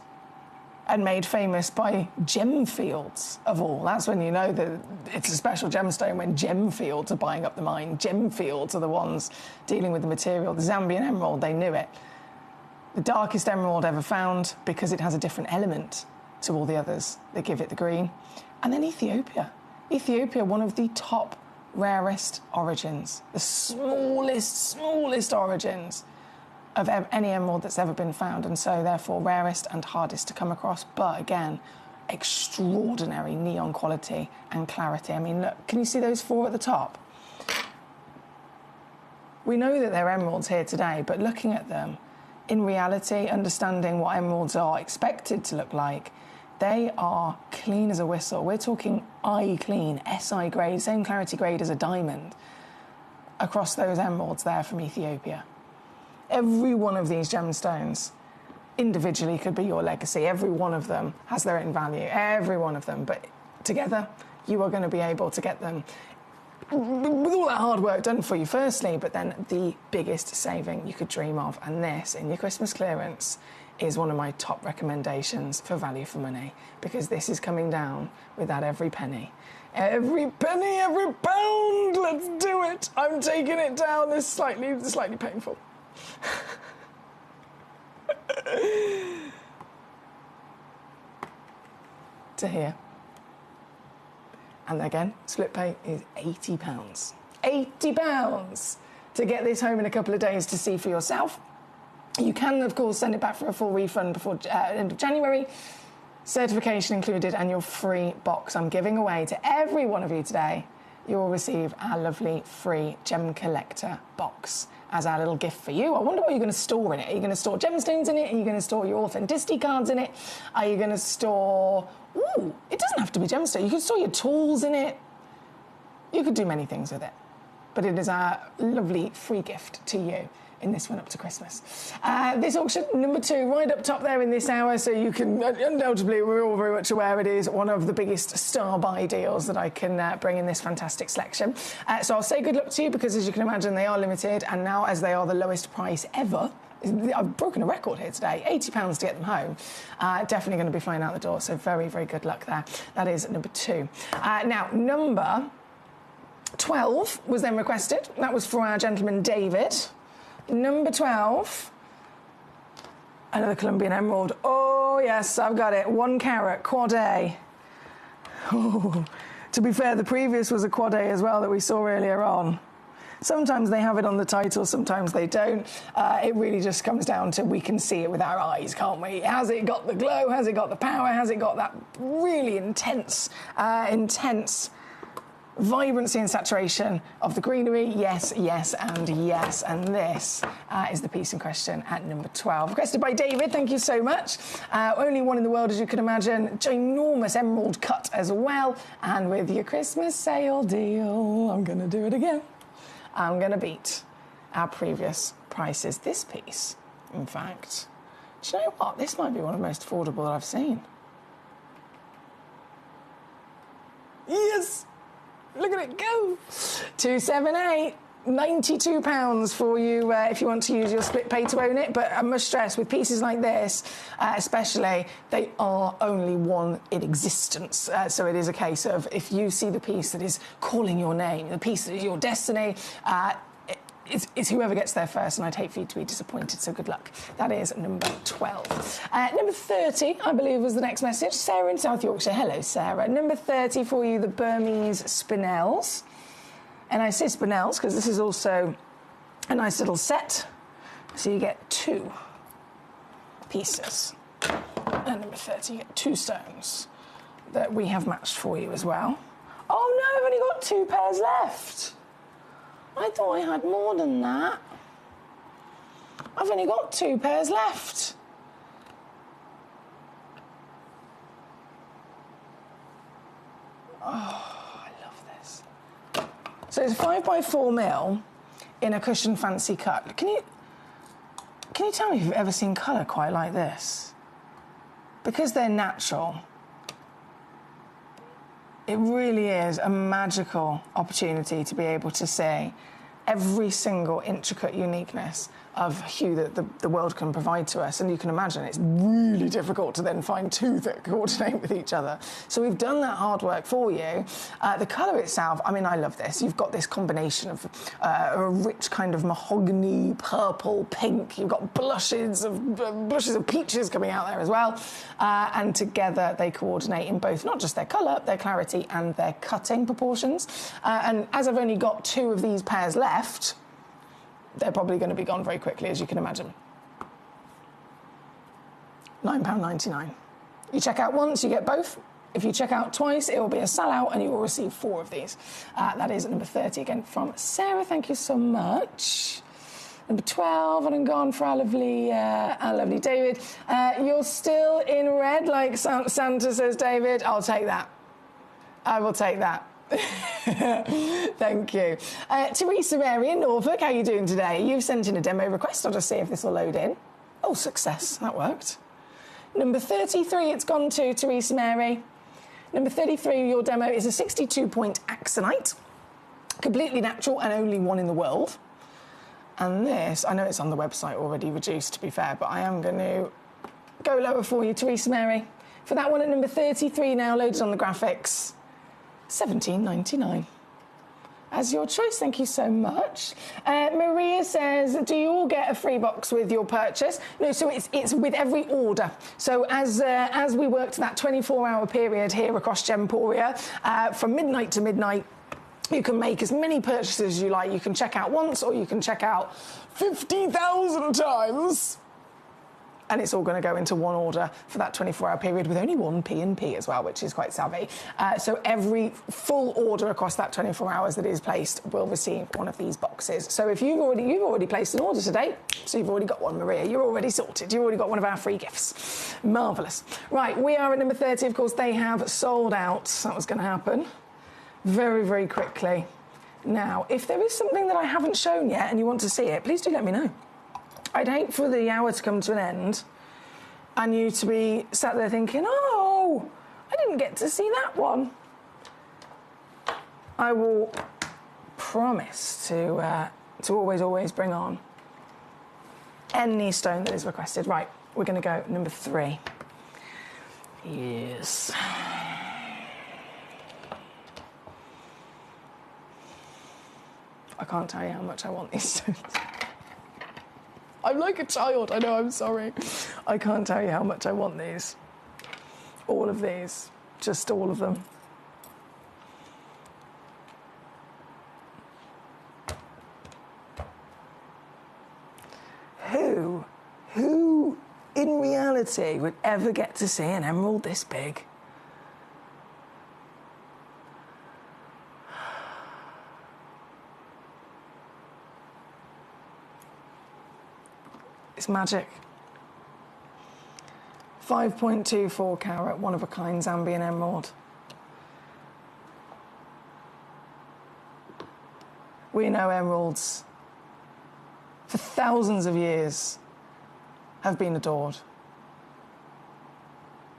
and made famous by gem fields of all. That's when you know that it's a special gemstone, when gem fields are buying up the mine. Gem fields are the ones dealing with the material. The Zambian emerald, they knew it. The darkest emerald ever found because it has a different element to all the others that give it the green. And then Ethiopia. Ethiopia, one of the top rarest origins, the smallest origins of any emerald that's ever been found, and so therefore rarest and hardest to come across, but again, extraordinary neon quality and clarity. I mean, look, can you see those 4 at the top? We know that they're emeralds here today, but looking at them, in reality, understanding what emeralds are expected to look like, they are clean as a whistle. We're talking eye clean, SI grade, same clarity grade as a diamond across those emeralds there from Ethiopia. Every one of these gemstones individually could be your legacy. Every one of them has their own value, every one of them. But together, you are going to be able to get them with all that hard work done for you, firstly, but then the biggest saving you could dream of. And this, in your Christmas clearance, is one of my top recommendations for value for money, because this is coming down without every penny. Every penny, every pound, let's do it. I'm taking it down. This is slightly painful. To here. And again, split pay is £80. £80 to get this home in a couple of days to see for yourself. You can, of course, send it back for a full refund before end of January. Certification included and your free box. I'm giving away to every one of you today. You will receive our lovely free Gemcollector box as our little gift for you. I wonder what you're going to store in it. Are you going to store gemstones in it? Are you going to store your authenticity cards in it? Are you going to store... Ooh, it doesn't have to be gemstone. You could store your tools in it. You could do many things with it. but it is our lovely free gift to you in this one up to Christmas. This auction, number 2, right up top there in this hour, so you can, undoubtedly, we're all very much aware it is one of the biggest star buy deals that I can bring in this fantastic selection. So I'll say good luck to you, because as you can imagine, they are limited, and now as they are the lowest price ever, I've broken a record here today, £80 to get them home. Definitely going to be flying out the door, so very, very good luck there. That is number 2. Now, number 12 was then requested. That was for our gentleman David. Number 12, another Colombian emerald. Oh, yes, I've got it. 1 carat, quad A. Oh, to be fair, the previous was a quad A as well that we saw earlier on. Sometimes they have it on the title, sometimes they don't. It really just comes down to we can see it with our eyes, can't we? Has it got the glow? Has it got the power? Has it got that really intense vibrancy and saturation of the greenery? Yes, yes, and yes. And this is the piece in question at number 12. Requested by David, thank you so much. Only one in the world, as you can imagine. Ginormous emerald cut as well. And with your Christmas sale deal, I'm going to do it again. I'm going to beat our previous prices. This piece, in fact, do you know what? This might be one of the most affordable that I've seen. Yes! Look at it go. 278, £92 for you if you want to use your split pay to own it. But I must stress, with pieces like this, especially, they are only one in existence. So it is a case of if you see the piece that is calling your name, the piece that is your destiny, it's whoever gets there first, and I'd hate for you to be disappointed, so good luck. That is number 12. Number 30, I believe, was the next message. Sarah in South Yorkshire. Hello, Sarah. Number 30 for you, the Burmese spinels. And I say spinels because this is also a nice little set. So you get 2 pieces. And number 30, you get 2 stones that we have matched for you as well. Oh, no, I've only got 2 pairs left. I thought I had more than that. I've only got 2 pairs left. Oh, I love this. So it's 5x4 mil in a cushion fancy cut. Can you tell me if you've ever seen colour quite like this? Because they're natural, it really is a magical opportunity to be able to see every single intricate uniqueness of hue that the world can provide to us. And you can imagine it's really difficult to then find 2 that coordinate with each other. So we've done that hard work for you. The colour itself, I mean, I love this. You've got this combination of a rich kind of mahogany, purple, pink. You've got blushes of peaches coming out there as well. And together they coordinate in both, not just their colour, their clarity and their cutting proportions. And as I've only got 2 of these pairs left, they're probably going to be gone very quickly, as you can imagine. £9.99. You check out once, you get both. If you check out twice, it will be a sellout, and you will receive 4 of these. That is number 30, again, from Sarah. Thank you so much. Number 12, and I'm gone for our lovely David. You're still in red, like Santa says, David. I'll take that. I will take that. Thank you. Teresa Mary in Norfolk, how are you doing today? You've sent in a demo request. I'll just see if this will load in. Oh, success. That worked. Number 33, it's gone to Teresa Mary. Number 33, your demo is a 62-point Axonite. Completely natural and only one in the world. And this, I know it's on the website already reduced, to be fair, but I am going to go lower for you, Teresa Mary. For that one at number 33 now, loaded on the graphics. £17.99. As your choice, thank you so much. Maria says, do you all get a free box with your purchase? No, so it's with every order. So as we work to that 24-hour period here across Gemporia, from midnight to midnight, you can make as many purchases as you like. You can check out once, or you can check out 50,000 times. And it's all going to go into one order for that 24-hour period with only 1 P&P as well, which is quite savvy. So every full order across that 24 hours that is placed will receive one of these boxes. So if you've already placed an order today, so you've already got one, Maria, you're already sorted. You've already got one of our free gifts. Marvellous. Right, we are at number 30. Of course, they have sold out. That was going to happen very, very quickly. Now, if there is something that I haven't shown yet and you want to see it, please do let me know. I'd hate for the hour to come to an end and you to be sat there thinking, oh, I didn't get to see that one. I will promise to always bring on any stone that is requested. Right, we're going to go number 3. Yes. I can't tell you how much I want these stones. I'm like a child, I know, I'm sorry. I can't tell you how much I want these. All of these. Just all of them. Who in reality would ever get to see an emerald this big? It's magic. 5.24 carat, one-of-a-kind Zambian emerald. We know emeralds for thousands of years have been adored.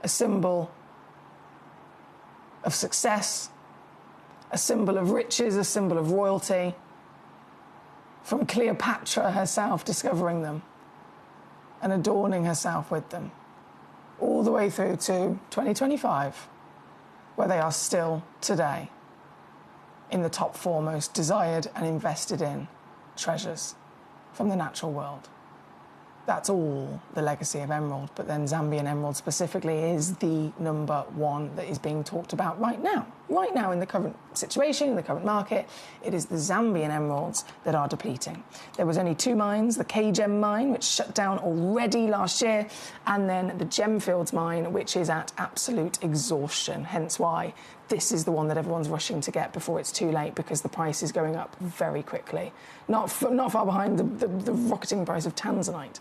A symbol of success, a symbol of riches, a symbol of royalty, from Cleopatra herself discovering them and adorning herself with them, all the way through to 2025, where they are still today in the top 4 most desired and invested in treasures from the natural world. That's all the legacy of emerald, but then Zambian emerald specifically is the number 1 that is being talked about right now. Right now in the current situation, in the current market, it is the Zambian emeralds that are depleting. There was only 2 mines, the K-Gem mine, which shut down already last year, and then the Gemfields mine, which is at absolute exhaustion, hence why this is the one that everyone's rushing to get before it's too late, because the price is going up very quickly. Not far behind the rocketing price of tanzanite.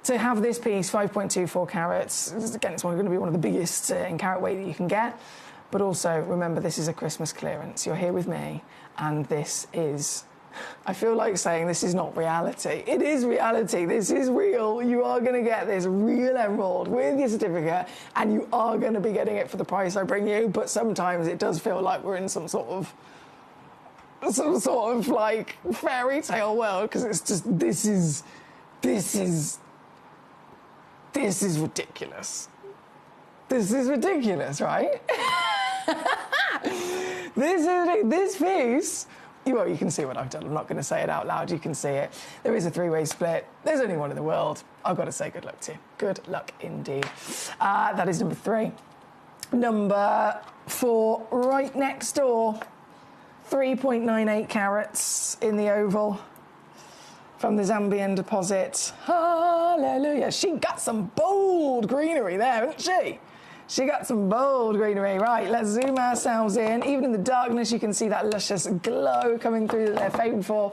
To have this piece, 5.24 carats, again, it's going to be one of the biggest in carat weight that you can get. But also, remember, this is a Christmas clearance. You're here with me, and this is... I feel like saying this is not reality. It is reality. This is real. You are going to get this real emerald with your certificate, and you are going to be getting it for the price I bring you. But sometimes it does feel like we're in some sort of like fairy tale world, because it's just this is ridiculous. This is ridiculous, right? This piece. Well, you can see what I've done. I'm not going to say it out loud. You can see it. There is a 3-way split. There's only one in the world. I've got to say good luck to you. Good luck indeed. That is number 3. Number 4, right next door. 3.98 carats in the oval from the Zambian deposit. Hallelujah. She got some bold greenery there, hasn't she? She got some bold greenery. Right, let's zoom ourselves in. Even in the darkness, you can see that luscious glow coming through that they're famed for.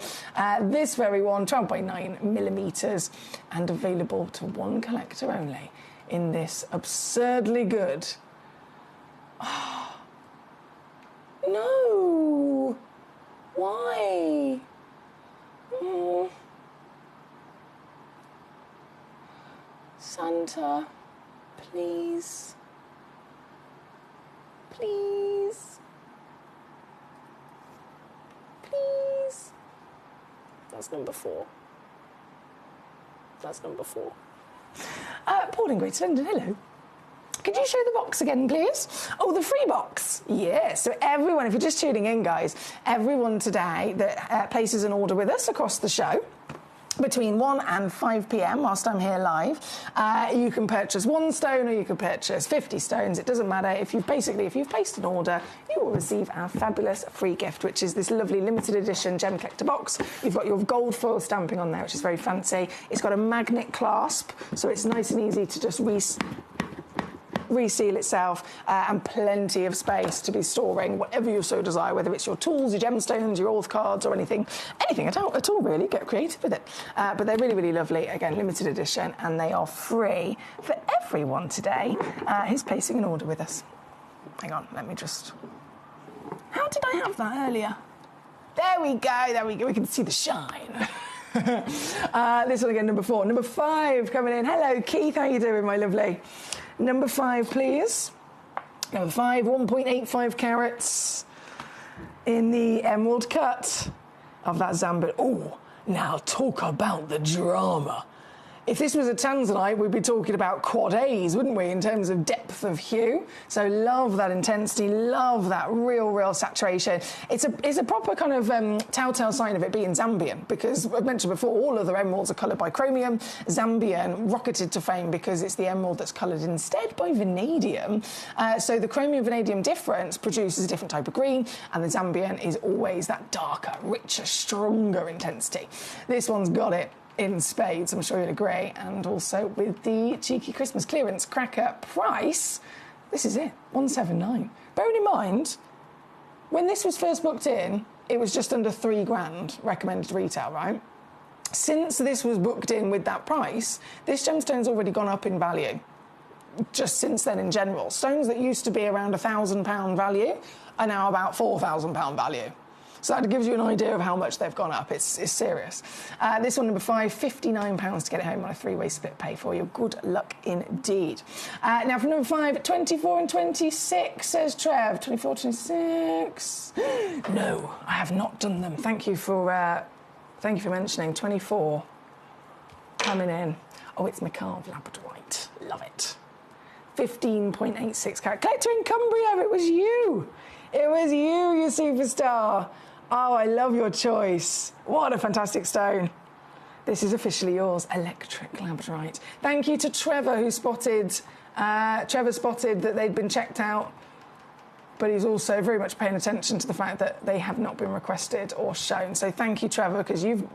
This very one, 12.9 millimetres, and available to one collector only in this absurdly good... Oh, no! Why? Santa, please. Please. Please. That's number 4. That's number 4. Paul in Great London, hello. Could you show the box again, please? Oh, the free box. Yeah, so everyone, if you're just tuning in, guys, everyone today that places an order with us across the show, between 1 and 5 p.m. whilst I'm here live, you can purchase 1 stone or you can purchase 50 stones. It doesn't matter. If you've placed an order, you will receive our fabulous free gift, which is this lovely limited edition Gemcollector box. You've got your gold foil stamping on there, which is very fancy. It's got a magnet clasp, so it's nice and easy to just reseal itself, and plenty of space to be storing whatever you so desire, whether it's your tools, your gemstones, your auth cards, or anything at all really. Get creative with it. But they're really, really lovely. Again, limited edition, and they are free for everyone today who's placing an order with us. Hang on, let me just... How did I have that earlier? There we go. We can see the shine. This one again, number 4. Number 5 coming in. Hello, Keith. How you doing, my lovely? Number 5, please. Number 5, 1.85 carats in the emerald cut of that Zambia. Oh, now talk about the drama. If this was a tanzanite, we'd be talking about quad A's, wouldn't we, in terms of depth of hue? So love that intensity, love that real saturation. It's a proper kind of telltale sign of it being Zambian, because I've mentioned before, all other emeralds are coloured by chromium. Zambian rocketed to fame because it's the emerald that's coloured instead by vanadium. So the chromium-vanadium difference produces a different type of green, and the Zambian is always that darker, richer, stronger intensity. This one's got it in spades, I'm sure you'll agree, and also with the cheeky Christmas clearance cracker price, this is it, 179. Bearing in mind, when this was first booked in, it was just under £3,000 recommended retail, right? Since this was booked in with that price, this gemstone's already gone up in value, just since then in general. Stones that used to be around £1,000 value are now about £4,000 value. So that gives you an idea of how much they've gone up. It's serious. This one, number 5, £59 to get it home on a 3-way split pay for you. Good luck indeed. Now from number 5, 24 and 26, says Trev. 24, 26. No, I have not done them. Thank you for mentioning 24 coming in. Oh, it's Macabre Labradorite. Love it. 15.86 carat. Collector in Cumbria, it was you. It was you superstar. Oh, I love your choice. What a fantastic stone. This is officially yours, Electric Labradorite. Thank you to Trevor, who spotted that they'd been checked out, but he's also very much paying attention to the fact that they have not been requested or shown. So thank you, Trevor, because you,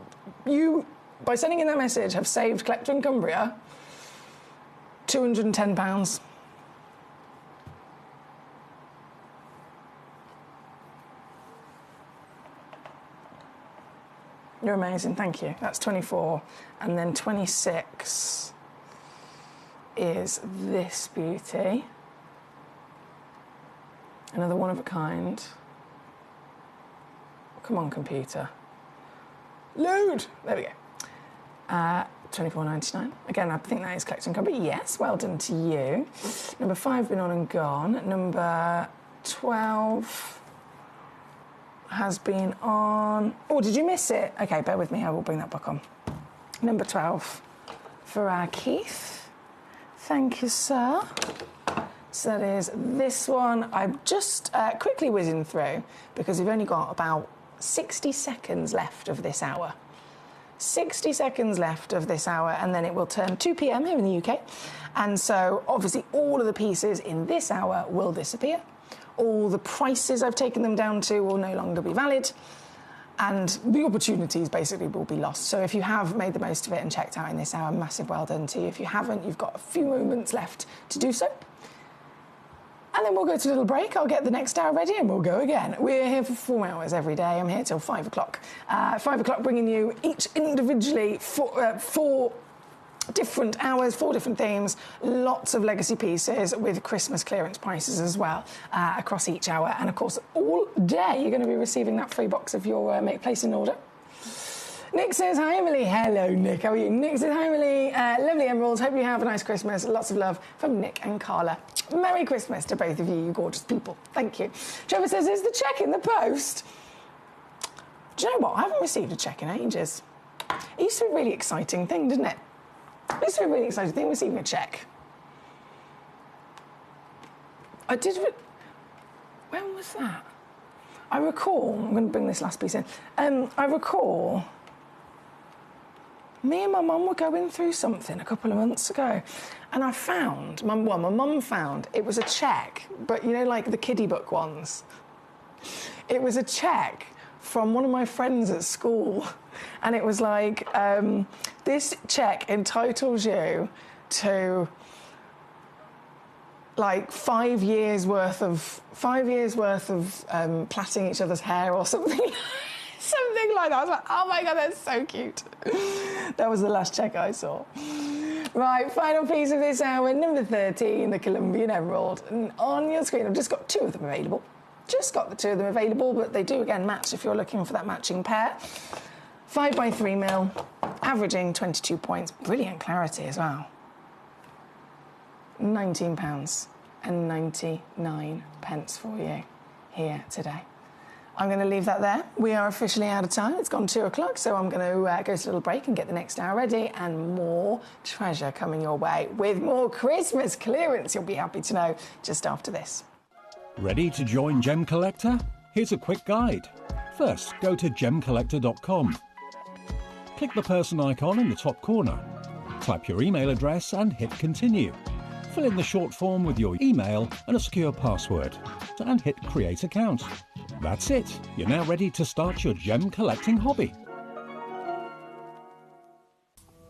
by sending in that message, have saved Collector in Cumbria £210. You're amazing, thank you. That's 24. And then 26 is this beauty. Another one of a kind. Come on, computer. Load! There we go. £24.99. Again, I think that is Collector in Cumbria. Yes, well done to you. Number 5, been on and gone. Number 12... has been on... Oh, did you miss it? OK, bear with me, I will bring that back on. Number 12 for our Keith. Thank you, sir. So that is this one. I'm just quickly whizzing through because we've only got about 60 seconds left of this hour. 60 seconds left of this hour, and then it will turn 2 p.m. here in the UK. And so, obviously, all of the pieces in this hour will disappear. All the prices I've taken them down to will no longer be valid, and the opportunities basically will be lost. So if you have made the most of it and checked out in this hour, massive well done to you. If you haven't, you've got a few moments left to do so. And then we'll go to a little break. I'll get the next hour ready and we'll go again. We're here for 4 hours every day. I'm here till 5 o'clock. 5 o'clock bringing you each individually four different hours, 4 different themes, lots of legacy pieces with Christmas clearance prices as well across each hour. And of course, all day you're going to be receiving that free box of your place in order. Nick says, hi Emily. Hello Nick, how are you? Nick says, hi Emily. Lovely emeralds, hope you have a nice Christmas. Lots of love from Nick and Carla. Merry Christmas to both of you, you gorgeous people. Thank you. Trevor says, is the cheque in the post? Do you know what? I haven't received a cheque in ages. It used to be a really exciting thing, didn't it? It used to be a really exciting thing, receiving a cheque. I did... When was that? I recall... I'm going to bring this last piece in. I recall... Me and my mum were going through something a couple of months ago, and I found... my mum found... It was a cheque, but, you know, like the kiddie book ones. It was a cheque from one of my friends at school, and it was like, this cheque entitles you to like 5 years worth of plaiting each other's hair or something. Something like that. I was like, oh my God, that's so cute. That was the last cheque I saw. Right, final piece of this hour, number 13, the Colombian Emerald. And on your screen, I've just got 2 of them available. just got the two of them available, but they do again match if you're looking for that matching pair. 5x3mm, averaging 22 points. Brilliant clarity as well. £19.99 for you here today. I'm going to leave that there. We are officially out of time. It's gone 2 o'clock, so I'm going to go to a little break and get the next hour ready, and more treasure coming your way with more Christmas clearance, you'll be happy to know, just after this. Ready to join Gemcollector? Here's a quick guide. First, go to gemcollector.com. Click the person icon in the top corner. Type your email address and hit continue. Fill in the short form with your email and a secure password, and hit create account. That's it. You're now ready to start your gem collecting hobby.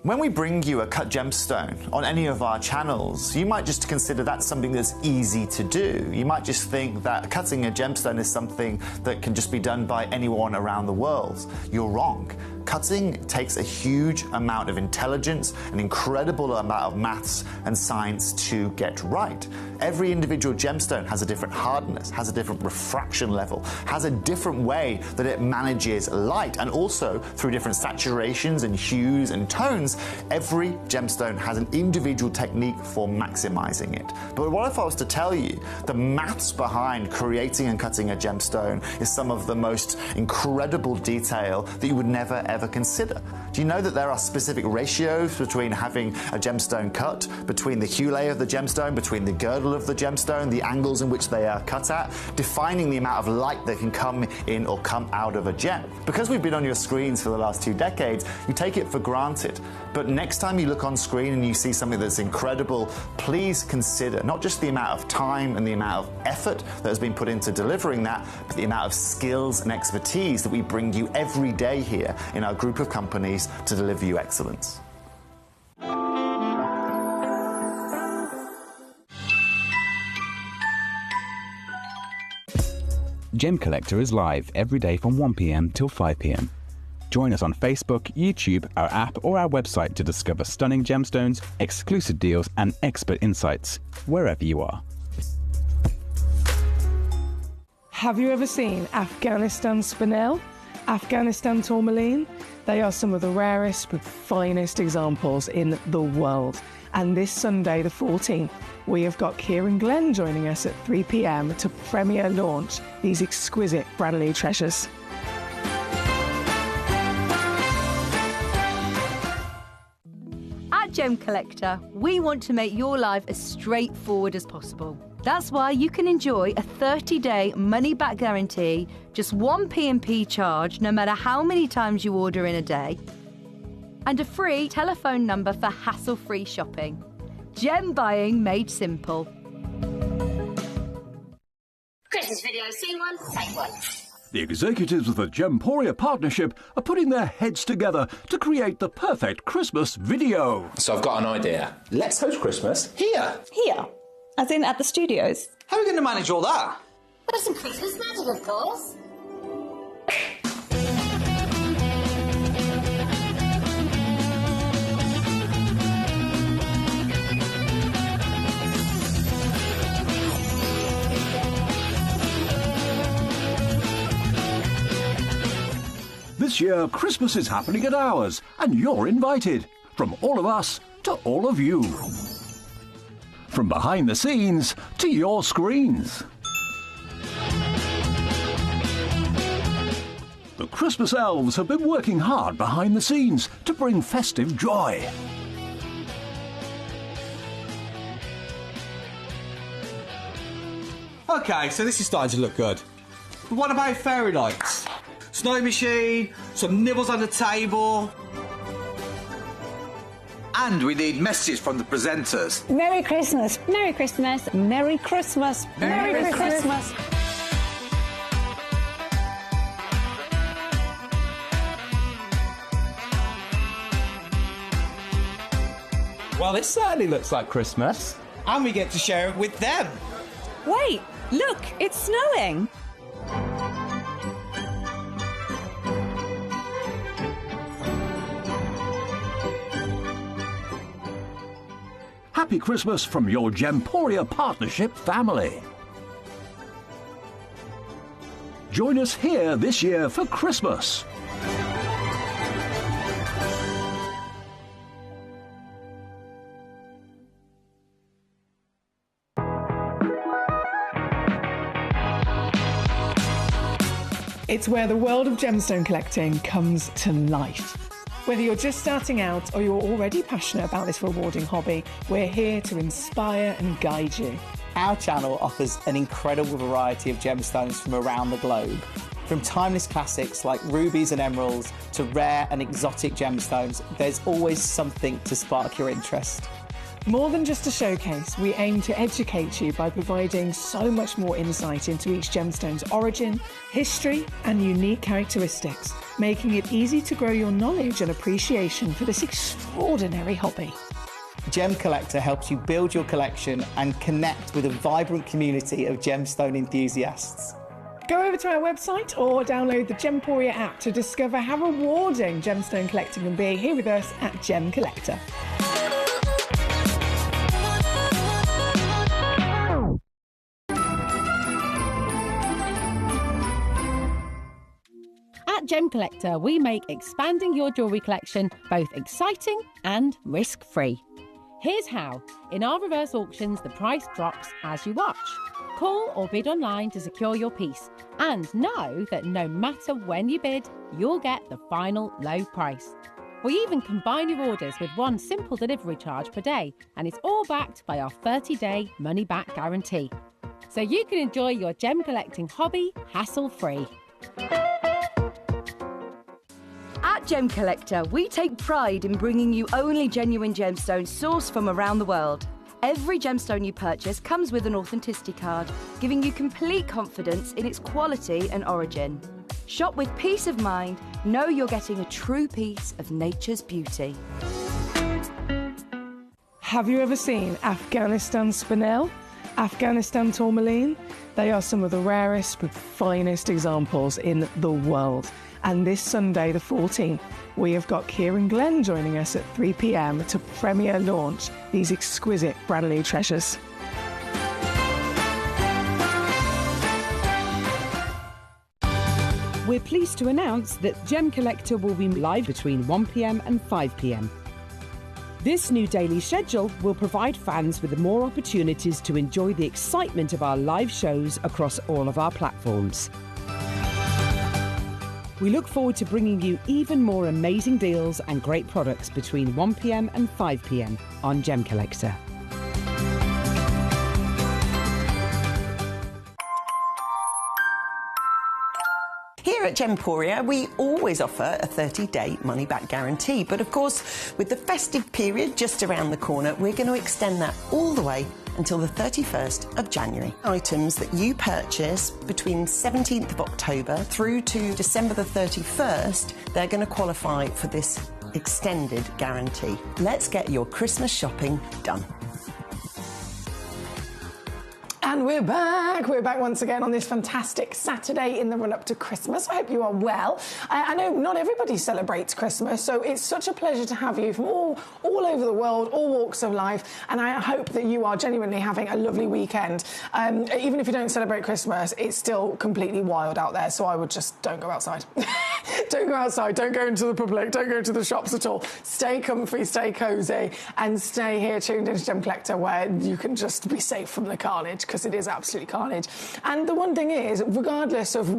When we bring you a cut gemstone on any of our channels, you might just consider that something that's easy to do. You might just think that cutting a gemstone is something that can just be done by anyone around the world. You're wrong. Cutting takes a huge amount of intelligence, an incredible amount of maths and science to get right. Every individual gemstone has a different hardness, has a different refraction level, has a different way that it manages light, and also through different saturations and hues and tones, every gemstone has an individual technique for maximizing it. But what if I was to tell you the maths behind creating and cutting a gemstone is some of the most incredible detail that you would never ever consider? Do you know that there are specific ratios between having a gemstone cut, between the hue layer of the gemstone, between the girdle of the gemstone, the angles in which they are cut at, defining the amount of light that can come in or come out of a gem? Because we've been on your screens for the last 2 decades, you take it for granted. But next time you look on screen and you see something that's incredible, please consider not just the amount of time and the amount of effort that has been put into delivering that, but the amount of skills and expertise that we bring you every day here in our group of companies to deliver you excellence. Gemcollector is live every day from 1 p.m. till 5 p.m. Join us on Facebook, YouTube, our app, or our website to discover stunning gemstones, exclusive deals, and expert insights wherever you are. Have you ever seen Afghanistan spinel? Afghanistan tourmaline? They are some of the rarest but finest examples in the world. And this Sunday, the 14th, we have got Kieran Glenn joining us at 3 p.m. to premiere launch these exquisite brand new treasures. At Gemcollector, we want to make your life as straightforward as possible. That's why you can enjoy a 30-day money-back guarantee, just one P&P charge no matter how many times you order in a day, and a free telephone number for hassle-free shopping. Gem buying made simple. Christmas video, seen one, take one. The executives of the Gemporia partnership are putting their heads together to create the perfect Christmas video. So I've got an idea. Let's host Christmas here. Here? As in at the studios? How are we going to manage all that? There's some Christmas magic, of course. This year, Christmas is happening at ours, and you're invited. From all of us to all of you. From behind the scenes to your screens. The Christmas elves have been working hard behind the scenes to bring festive joy. Okay, so this is starting to look good. But what about fairy lights? Snow machine, some nibbles on the table. And we need messages from the presenters. Merry Christmas. Merry Christmas. Merry Christmas. Merry Christmas. Well, this certainly looks like Christmas. And we get to share it with them. Wait, look, it's snowing. Happy Christmas from your Gemporia partnership family. Join us here this year for Christmas. It's where the world of gemstone collecting comes to life. Whether you're just starting out or you're already passionate about this rewarding hobby, we're here to inspire and guide you. Our channel offers an incredible variety of gemstones from around the globe. From timeless classics like rubies and emeralds to rare and exotic gemstones, there's always something to spark your interest. More than just a showcase, we aim to educate you by providing so much more insight into each gemstone's origin, history, and unique characteristics, making it easy to grow your knowledge and appreciation for this extraordinary hobby. Gemcollector helps you build your collection and connect with a vibrant community of gemstone enthusiasts. Go over to our website or download the Gemporia app to discover how rewarding gemstone collecting can be here with us at Gemcollector. At Gemcollector, we make expanding your jewellery collection both exciting and risk-free. Here's how. In our reverse auctions, the price drops as you watch. Call or bid online to secure your piece. And know that no matter when you bid, you'll get the final low price. We even combine your orders with one simple delivery charge per day, and it's all backed by our 30-day money-back guarantee. So you can enjoy your gem collecting hobby hassle-free. At Gemcollector, we take pride in bringing you only genuine gemstones sourced from around the world. Every gemstone you purchase comes with an authenticity card, giving you complete confidence in its quality and origin. Shop with peace of mind, know you're getting a true piece of nature's beauty. Have you ever seen Afghanistan spinel? Afghanistan tourmaline? They are some of the rarest but finest examples in the world. And this Sunday, the 14th, we have got Kieran Glenn joining us at 3 p.m. to premiere launch these exquisite brand new treasures. We're pleased to announce that Gemcollector will be live between 1 p.m. and 5 p.m. This new daily schedule will provide fans with more opportunities to enjoy the excitement of our live shows across all of our platforms. We look forward to bringing you even more amazing deals and great products between 1 p.m. and 5 p.m. on Gemcollector. Here at Gemporia, we always offer a 30-day money-back guarantee. But of course, with the festive period just around the corner, we're going to extend that all the way until the 31st of January. Items that you purchase between 17th of October through to December the 31st, they're going to qualify for this extended guarantee. Let's get your Christmas shopping done. And we're back. We're back once again on this fantastic Saturday in the run-up to Christmas. I hope you are well. I know not everybody celebrates Christmas, so it's such a pleasure to have you from all over the world, all walks of life, and I hope that you are genuinely having a lovely weekend. Even if you don't celebrate Christmas, it's still completely wild out there, so I would just don't go outside. Don't go outside, don't go into the public, don't go to the shops at all. Stay comfy, stay cosy, and stay here tuned into Gemcollector, where you can just be safe from the carnage, because it is absolutely carnage. And the one thing is, regardless of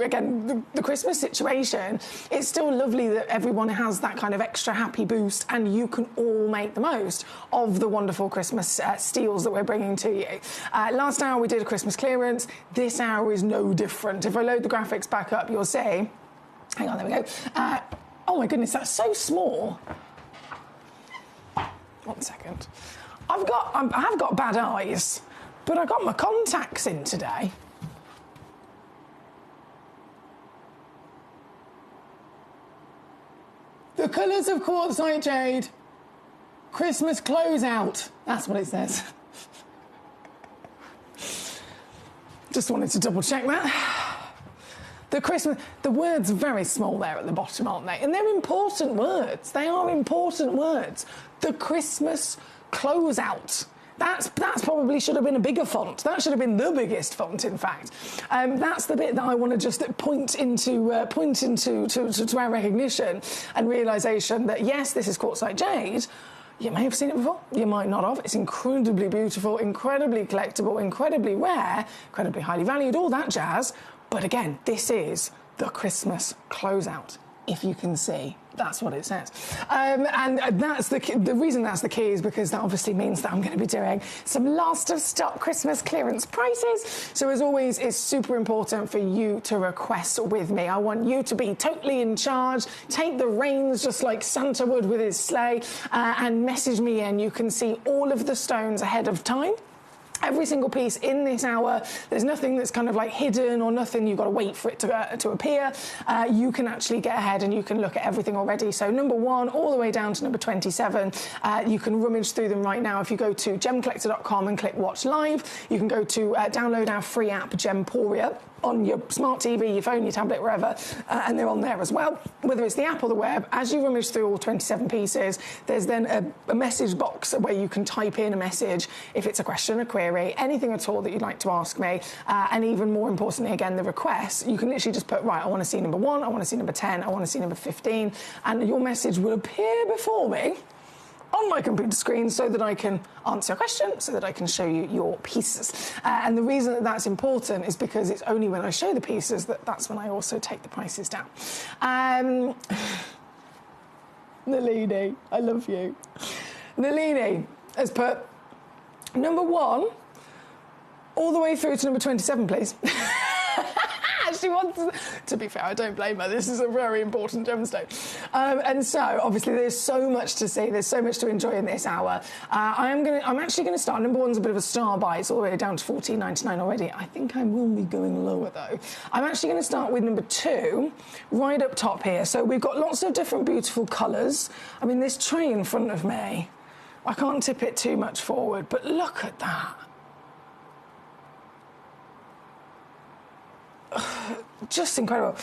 again, the Christmas situation, it's still lovely that everyone has that kind of extra happy boost, and you can all make the most of the wonderful Christmas steals that we're bringing to you. Last hour we did a Christmas clearance. This hour is no different. If I load the graphics back up, you'll see. Hang on, there we go. Oh my goodness, that's so small. 1 second. I have got bad eyes, but I got my contacts in today. The colours of quartzite jade. Christmas closeout. That's what it says. Just wanted to double check that. The words are very small there at the bottom, aren't they? And they're important words. They are important words. The Christmas closeout. That probably should have been a bigger font. That should have been the biggest font, in fact. That's the bit that I want to just point into to our recognition and realisation that, yes, this is quartzite jade. You may have seen it before, you might not have. It's incredibly beautiful, incredibly collectible, incredibly rare, incredibly highly valued, all that jazz. But again, this is the Christmas closeout, if you can see. That's what it says. And that's the reason that's the key is because that obviously means that I'm going to be doing some last of stock Christmas clearance prices. So as always, it's super important for you to request with me. I want you to be totally in charge, take the reins just like Santa would with his sleigh, and message me in. You can see all of the stones ahead of time. Every single piece in this hour, there's nothing that's kind of like hidden or nothing you've got to wait for it to appear. You can actually get ahead and you can look at everything already. So number 1 all the way down to number 27, you can rummage through them right now. If you go to gemcollector.com and click watch live, you can go to download our free app Gemporia on your smart TV, your phone, your tablet, wherever, and they're on there as well. Whether it's the app or the web, as you rummage through all 27 pieces, there's then a message box where you can type in a message if it's a question, a query, anything at all that you'd like to ask me, and even more importantly, again, the requests. You can literally just put, right, I want to see number 1, I want to see number 10, I want to see number 15, and your message will appear before me on my computer screen so that I can answer your question, so that I can show you your pieces. And the reason that that's important is because it's only when I show the pieces that's when I also take the prices down. Nalini, I love you. Nalini has put number 1 all the way through to number 27, please. She wants to be fair, I don't blame her. This is a very important gemstone. And so, obviously, there's so much to see. There's so much to enjoy in this hour. I'm actually going to start. Number 1's a bit of a star buy. It's all the way down to $14.99 already. I think I will be going lower, though. I'm actually going to start with number 2, right up top here. So we've got lots of different beautiful colours. I mean, this tray in front of me, I can't tip it too much forward, but look at that. Just incredible.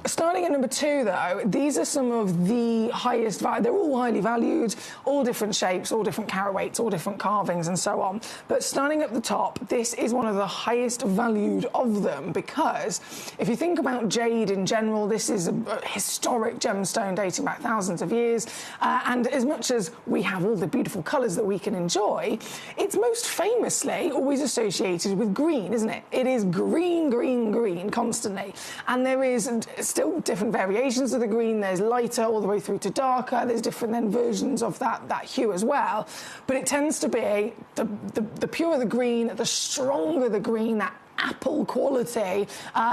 Starting at number 2, though, these are some of the highest value. They're all highly valued, all different shapes, all different carat weights, all different carvings, and so on. But starting at the top, this is one of the highest valued of them because if you think about jade in general, this is a historic gemstone dating back thousands of years. And as much as we have all the beautiful colours that we can enjoy, it's most famously always associated with green, isn't it? It is green, green, green constantly. And there is still different variations of the green. There's lighter all the way through to darker. There's different then versions of that hue as well. But it tends to be the purer the green, the stronger the green, that apple quality,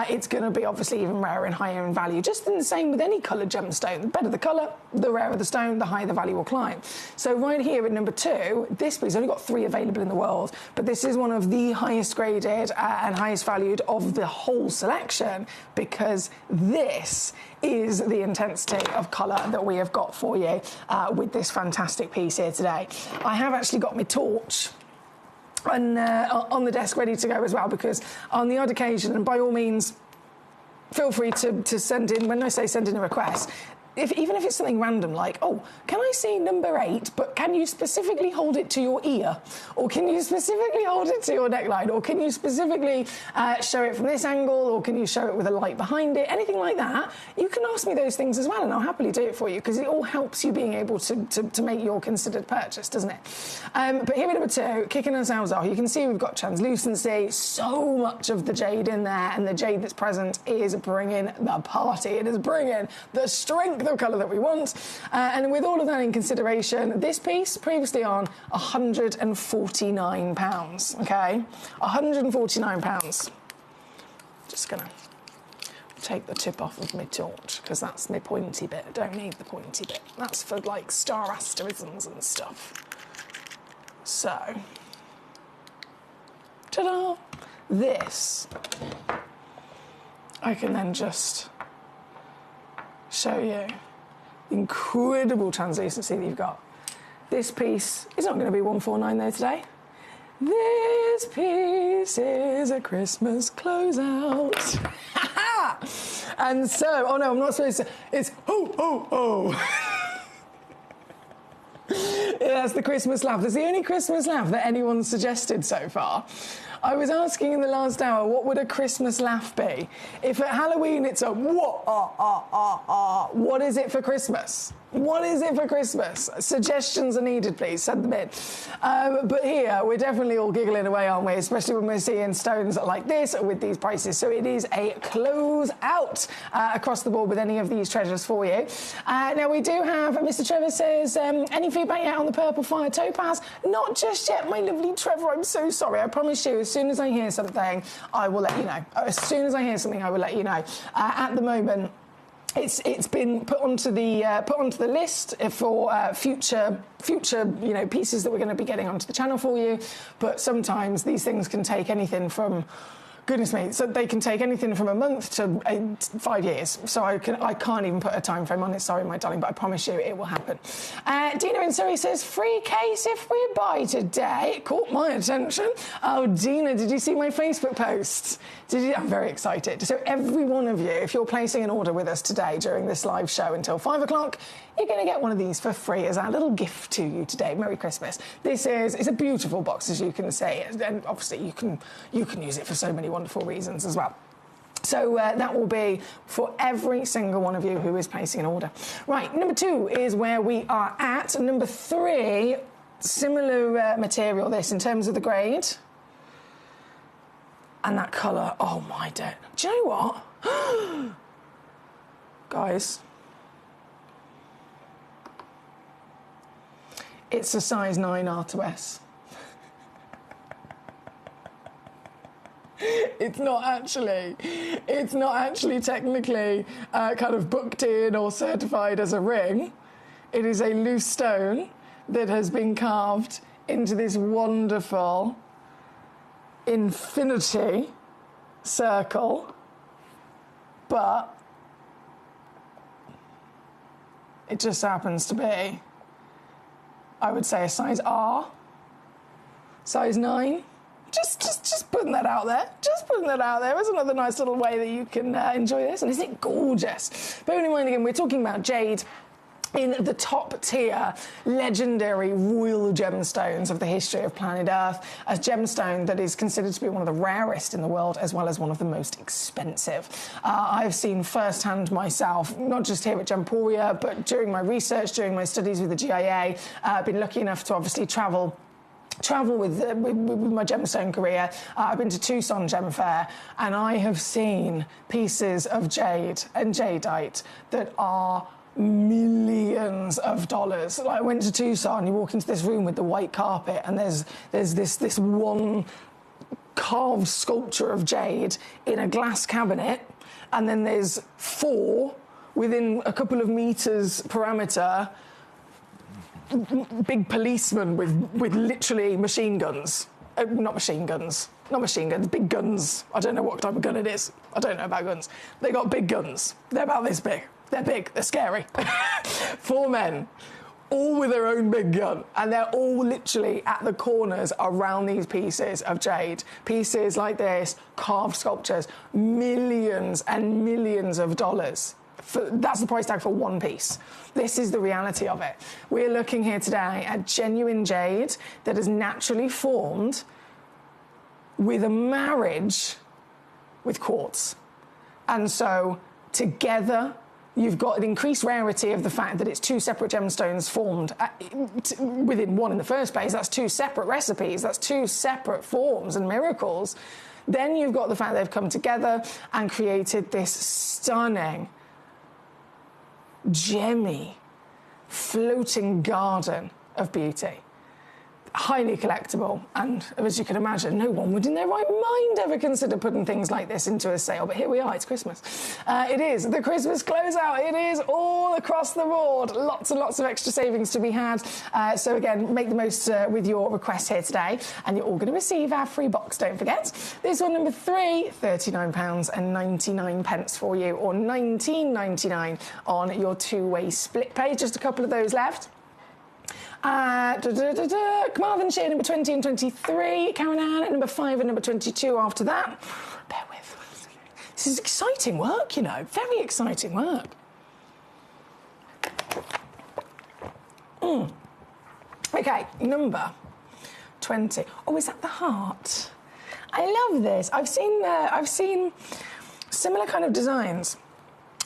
it's going to be obviously even rarer and higher in value. Just in the same with any coloured gemstone. The better the colour, the rarer the stone, the higher the value will climb. So right here at number 2, this piece, only got 3 available in the world, but this is one of the highest graded and highest valued of the whole selection because this is the intensity of colour that we have got for you with this fantastic piece here today. I have actually got my torch on the desk ready to go as well because on the odd occasion, and by all means feel free to send in, when I say send in a request, even if it's something random like, oh, can I see number 8, but can you specifically hold it to your ear? Or can you specifically hold it to your neckline? Or can you specifically show it from this angle? Or can you show it with a light behind it? Anything like that, you can ask me those things as well, and I'll happily do it for you because it all helps you being able to make your considered purchase, doesn't it? But here at number 2, kicking ourselves off, you can see we've got translucency, so much of the jade in there, and the jade that's present is bringing the party. It is bringing the strength the colour that we want, and with all of that in consideration, this piece previously on £149, okay, £149. Just gonna take the tip off of my torch because that's my pointy bit. I don't need the pointy bit. That's for like star asterisms and stuff. So, ta-da! This I can then just show you the incredible translucency that you've got. This piece is not going to be $149 though today. This piece is a Christmas closeout. And so, oh no, I'm not supposed to, it's ho, ho, ho. That's the Christmas laugh. That's the only Christmas laugh that anyone's suggested so far. I was asking in the last hour, what would a Christmas laugh be? If at Halloween it's a what is it for Christmas? What is it for Christmas? Suggestions are needed, please. Send them in. But here, we're definitely all giggling away, aren't we? Especially when we're seeing stones like this with these prices. So it is a close out across the board with any of these treasures for you. Now, we do have, Mr. Trevor says, any feedback yet on the Purple Fire Topaz? Not just yet, my lovely Trevor. I'm so sorry. I promise you, as soon as I hear something, I will let you know. As soon as I hear something, I will let you know. At the moment, it's been put onto the list for future pieces that we're going to be getting onto the channel for you. But sometimes these things can take anything from, goodness me, so they can take anything from a month to 5 years. So I can't even put a time frame on it. Sorry, my darling, but I promise you it will happen. Dina in Surrey says, free case if we buy today. It caught my attention. Oh, Dina, did you see my Facebook posts? I'm very excited. So every one of you, if you're placing an order with us today during this live show until 5 o'clock, you're going to get one of these for free as our little gift to you today. Merry Christmas. It's a beautiful box, as you can see, and obviously you can use it for so many wonderful reasons as well. So that will be for every single one of you who is placing an order. Right, number 2 is where we are at. Number 3, similar material, this, in terms of the grade. And that colour, oh my day. Do you know what? Guys. It's a size 9 R2S. It's not actually technically kind of booked in or certified as a ring. It is a loose stone that has been carved into this wonderful infinity circle, but it just happens to be, I would say, a size R, size 9. Just putting that out there. Just putting that out there. It's another nice little way that you can enjoy this. And isn't it gorgeous? Bearing in mind, again, we're talking about jade in the top tier, legendary royal gemstones of the history of planet Earth, a gemstone that is considered to be one of the rarest in the world, as well as one of the most expensive. I've seen firsthand myself, not just here at Gemporia, but during my research, during my studies with the GIA, I've been lucky enough to obviously travel with my gemstone career. I've been to Tucson Gem Fair, and I have seen pieces of jade and jadeite that are millions of dollars. Like, I went to Tucson, you walk into this room with the white carpet, and there's this one carved sculpture of jade in a glass cabinet, and then there's 4 within a couple of meters parameter, big policemen with literally machine guns. Not machine guns, big guns. I don't know what type of gun it is. I don't know about guns. They got big guns. They're about this big. They're big, they're scary. 4 men, all with their own big gun, and they're all literally at the corners around these pieces of jade. Pieces like this, carved sculptures, millions and millions of dollars. That's the price tag for one piece. This is the reality of it. We're looking here today at genuine jade that is naturally formed with a marriage with quartz. And so together, you've got an increased rarity of the fact that it's 2 separate gemstones formed within one in the first place. That's 2 separate recipes. That's 2 separate forms and miracles. Then you've got the fact they've come together and created this stunning, gemmy, floating garden of beauty. Highly collectible, and as you can imagine, no one would in their right mind ever consider putting things like this into a sale, but here we are, it's Christmas. It is the Christmas closeout. It is all across the board. Lots and lots of extra savings to be had. So again, make the most with your request here today, and you're all going to receive our free box, don't forget. This one, number 3, £39.99 for you, or £19.99 on your 2-way split pay. Just a couple of those left. Carmarthenshire, number 20 and 23. Karen Ann at number 5 and number 22 after that. Bear with. This is exciting work, you know. Very exciting work. Okay, number 20. Oh, is that the heart? I love this. I've seen similar kind of designs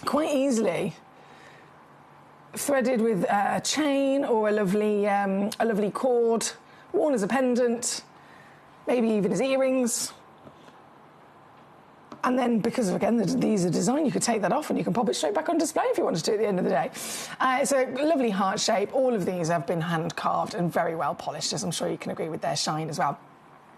quite easily threaded with a chain or a lovely cord, worn as a pendant, maybe even as earrings. And then, because, again, these are designed, you could take that off and you can pop it straight back on display if you wanted to at the end of the day. It's a lovely heart shape. All of these have been hand-carved and very well polished, as I'm sure you can agree with their shine as well.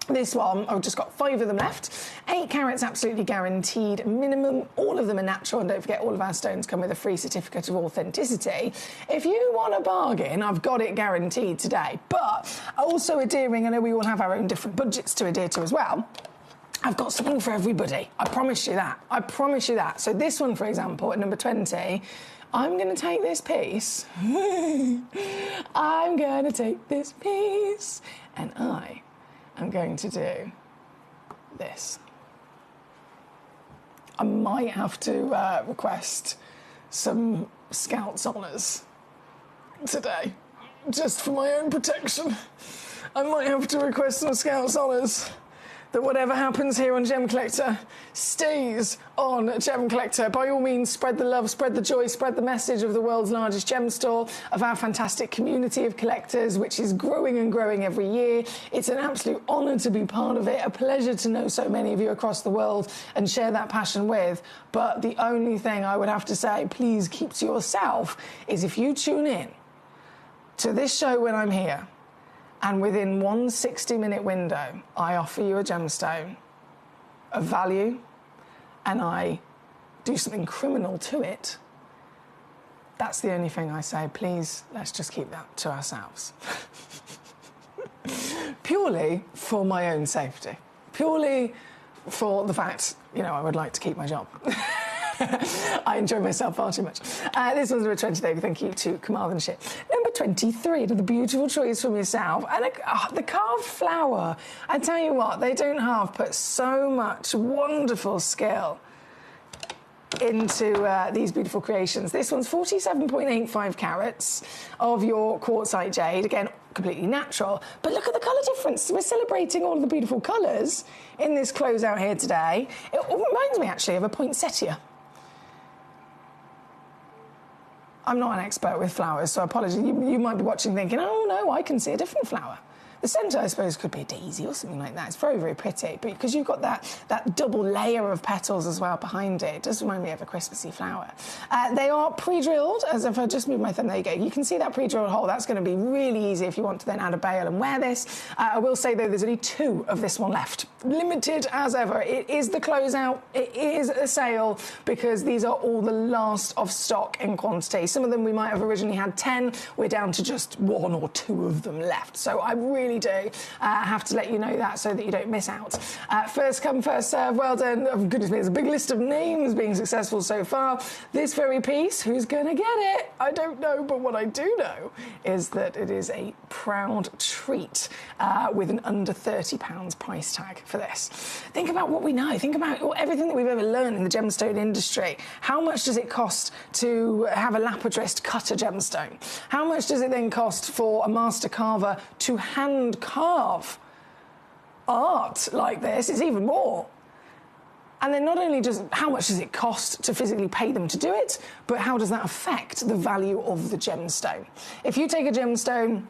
This one, I've just got 5 of them left. 8 carats absolutely guaranteed minimum. All of them are natural, and don't forget, all of our stones come with a free certificate of authenticity. If you want a bargain, I've got it guaranteed today. But also adhering, I know we all have our own different budgets to adhere to as well. I've got something for everybody. I promise you that. I promise you that. So this one, for example, at number 20, I'm going to take this piece. I'm going to take this piece, and I'm going to do this. I might have to request some Scouts honours today, just for my own protection. I might have to request some Scouts honours. That whatever happens here on Gemcollector stays on Gemcollector. By all means, spread the love, spread the joy, spread the message of the world's largest gem store, of our fantastic community of collectors, which is growing and growing every year. It's an absolute honour to be part of it, a pleasure to know so many of you across the world and share that passion with. But the only thing I would have to say, please keep to yourself, is if you tune in to this show when I'm here, and within one 60-minute window, I offer you a gemstone of value, and I do something criminal to it, that's the only thing I say. Please, let's just keep that to ourselves. Purely for my own safety. Purely for the fact, I would like to keep my job. I enjoy myself far too much. This one's number 20, David. Thank you to Kamal and shit. Number 23, another beautiful choice from yourself. And the carved flower. I tell you what, they don't half put so much wonderful skill into these beautiful creations. This one's 47.85 carats of your quartzite jade. Again, completely natural. But look at the colour difference. We're celebrating all of the beautiful colours in this closeout here today. It reminds me, actually, of a poinsettia. I'm not an expert with flowers, so apologies. You might be watching thinking, oh, no, I can see a different flower. The centre, I suppose, could be a daisy or something like that. It's very, very pretty. But because you've got that double layer of petals as well behind it, it does remind me of a Christmassy flower. They are pre-drilled, as if I just moved my thumb, there you go. You can see that pre-drilled hole. That's going to be really easy if you want to then add a bail and wear this. I will say, though, there's only 2 of this one left. Limited as ever. It is the closeout. It is a sale, because these are all the last of stock in quantity. Some of them we might have originally had 10. We're down to just 1 or 2 of them left. So I really do have to let you know that so that you don't miss out. First come, first serve. Well done. Oh, goodness me, there's a big list of names being successful so far. This very piece, who's going to get it? I don't know, but what I do know is that it is a proud treat with an under £30 price tag for this. Think about what we know. Think about everything that we've ever learned in the gemstone industry. How much does it cost to have a lapidrist cut a gemstone? How much does it then cost for a master carver to hand carve art like this? It's even more. And then not only how much does it cost to physically pay them to do it, but how does that affect the value of the gemstone? If you take a gemstone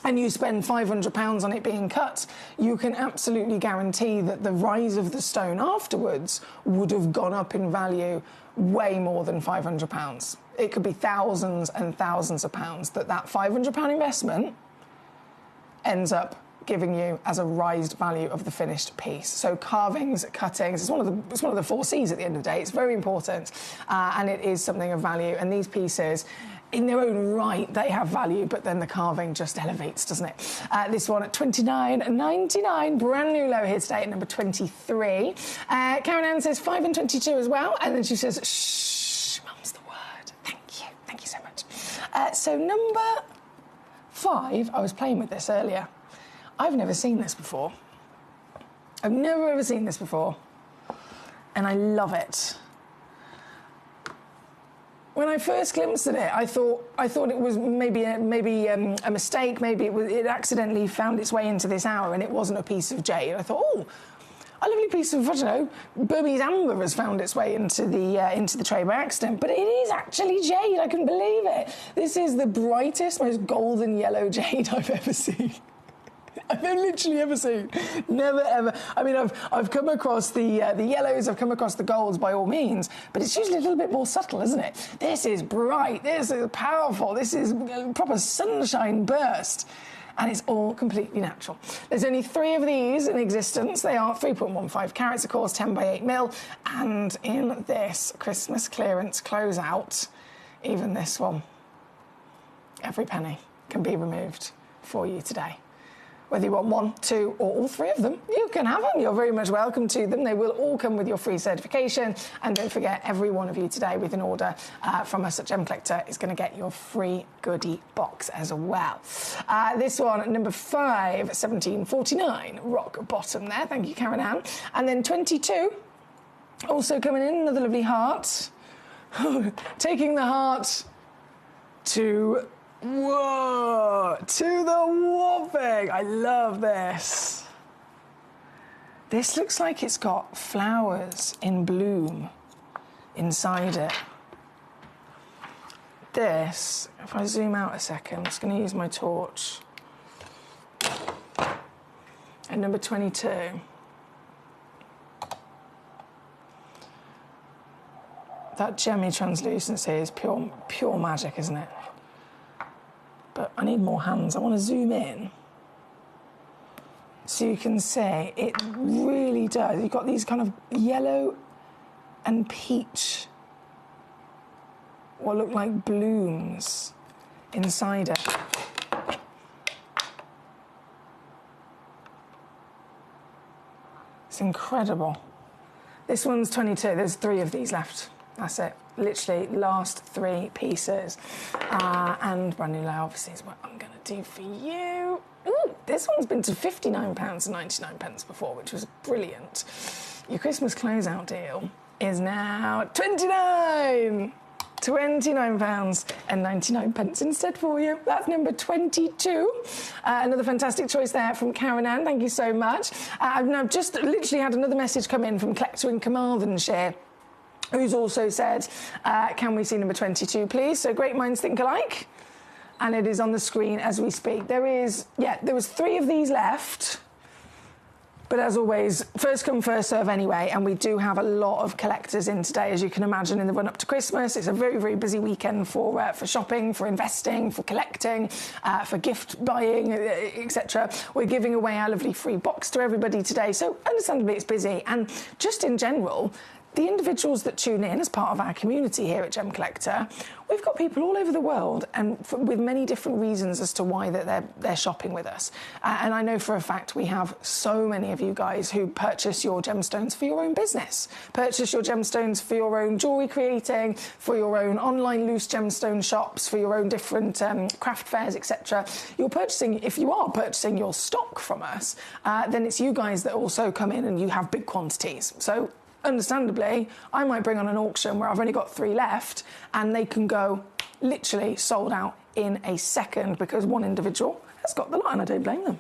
and you spend £500 on it being cut, you can absolutely guarantee that the rise of the stone afterwards would have gone up in value way more than £500. It could be thousands and thousands of pounds that £500 investment ends up giving you as a raised value of the finished piece. So carvings, cuttings, it's one of the 4 C's at the end of the day. It's very important, and it is something of value. And these pieces, in their own right, they have value, but then the carving just elevates, doesn't it? This one at $29.99, brand new low here today at number 23. Karen Ann says 5 and 22 as well, and then she says, shh, mum's the word. Thank you so much. So number 5, I was playing with this earlier. I've never seen this before. I've never ever seen this before. And I love it. When I first glimpsed at it, I thought it was maybe a mistake. Maybe it accidentally found its way into this hour, and it wasn't a piece of jade. I thought, oh, a lovely piece of, I don't know, Burmese amber has found its way into the tray by accident. But it is actually jade. I couldn't believe it. This is the brightest, most golden yellow jade I've ever seen. I've literally ever seen. Never ever. I mean, I've come across the yellows, I've come across the golds by all means, but it's usually a little bit more subtle, isn't it? This is bright. This is powerful. This is a proper sunshine burst. And it's all completely natural. There's only 3 of these in existence. They are 3.15 carats, of course, 10 by 8 mil. And in this Christmas clearance closeout, even this one, every penny can be removed for you today. Whether you want 1, 2, or all 3 of them, you can have them. You're very much welcome to them. They will all come with your free certification. And don't forget, every one of you today with an order from us at Gemcollector is going to get your free goodie box as well. This one, number 5, 1749, rock bottom there. Thank you, Karen Ann. And then 22, also coming in, another lovely heart. Taking the heart to... Whoa! To the whopping! I love this. This looks like it's got flowers in bloom inside it. This, if I zoom out a second, I'm just going to use my torch. And number 22. That gemmy translucency is pure magic, isn't it? But I need more hands. I want to zoom in so you can see it really does. You've got these kind of yellow and peach, what look like blooms inside it. It's incredible. This one's 22. There's 3 of these left. That's it. Literally, last 3 pieces. And brand new layer, obviously, is what I'm going to do for you. Ooh, this one's been to £59.99 before, which was brilliant. Your Christmas closeout deal is now £29.99 instead for you. That's number 22. Another fantastic choice there from Karen Ann. Thank you so much. I've just literally had another message come in from Collector in Carmarthenshire, who's also said, can we see number 22, please? So great minds think alike. And it is on the screen as we speak. There was 3 of these left. But as always, first come, first serve anyway. And we do have a lot of collectors in today, as you can imagine, in the run up to Christmas. It's a very, very busy weekend for shopping, for investing, for collecting, for gift buying, etc. We're giving away our lovely free box to everybody today. So understandably, it's busy. And just in general, the individuals that tune in as part of our community here at Gemcollector, we've got people all over the world and with many different reasons as to why they're shopping with us. And I know for a fact we have so many of you guys who purchase your gemstones for your own business, purchase your gemstones for your own jewellery creating, for your own online loose gemstone shops, for your own different craft fairs, etc. If you are purchasing your stock from us, then it's you guys that also come in and you have big quantities. So understandably, I might bring on an auction where I've only got 3 left and they can go literally sold out in a second because one individual has got the lot, and I don't blame them.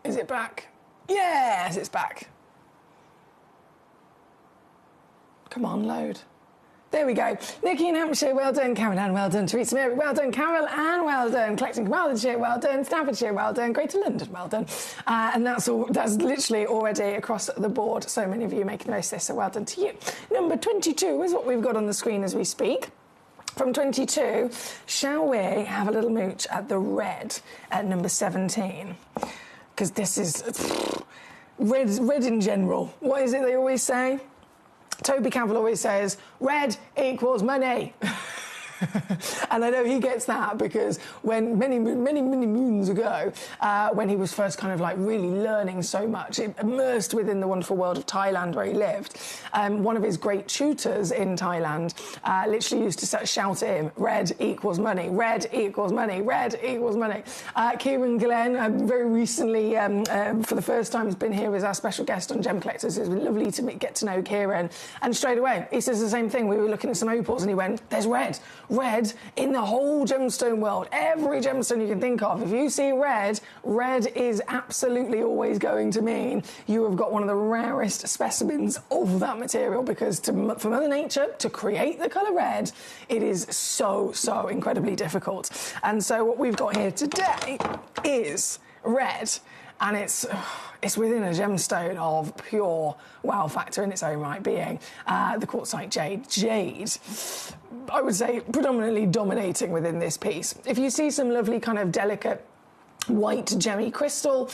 Is it back? Yes, it's back. Come on, load. There we go. Nikki in Hampshire, well done. Karen Ann, well done. Teresa Mary, well done. Carol Ann, well done. Collecting Carmarthenshire, well done. Staffordshire, well done. Greater London, well done. And that's all. That's literally already across the board. So many of you making the most of this, so well done to you. Number 22 is what we've got on the screen as we speak. From 22, shall we have a little mooch at the red at number 17? Because this is red in general. What is it they always say? Toby Campbell always says, red equals money. And I know he gets that because when many moons ago, when he was first kind of like really learning so much, immersed within the wonderful world of Thailand where he lived, one of his great tutors in Thailand literally used to shout at him, red equals money, red equals money, red equals money. Kieran Glenn, very recently, for the first time, has been here as our special guest on Gemcollector. It's been lovely to get to know Kieran. And straight away, he says the same thing. We were looking at some opals and he went, there's red. Red in the whole gemstone world, every gemstone you can think of. If you see red, red is absolutely always going to mean you have got one of the rarest specimens of that material because for Mother Nature to create the colour red, it is so incredibly difficult. And so what we've got here today is red. And it's within a gemstone of pure wow factor in its own right, being the quartzite jade. Jade, I would say, predominantly dominating within this piece. If you see some lovely kind of delicate white gemmy crystal,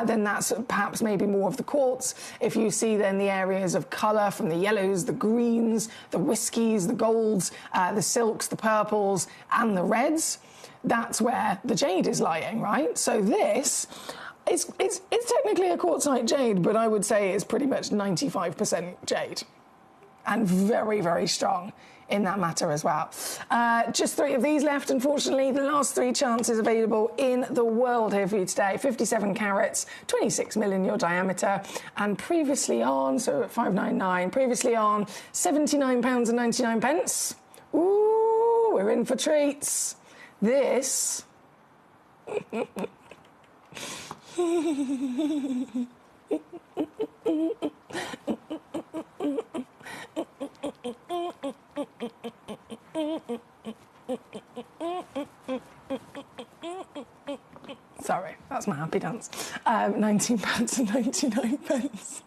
then that's perhaps maybe more of the quartz. If you see then the areas of colour from the yellows, the greens, the whiskies, the golds, the silks, the purples and the reds, that's where the jade is lying, right? So this... It's technically a quartzite jade, but I would say it's pretty much 95% jade. And very strong in that matter as well. Just 3 of these left, unfortunately. The last 3 chances available in the world here for you today. 57 carats, 26 mil in your diameter. And previously on, so at 599, previously on £79.99. Ooh, we're in for treats. This... Sorry, that's my happy dance. £19.99.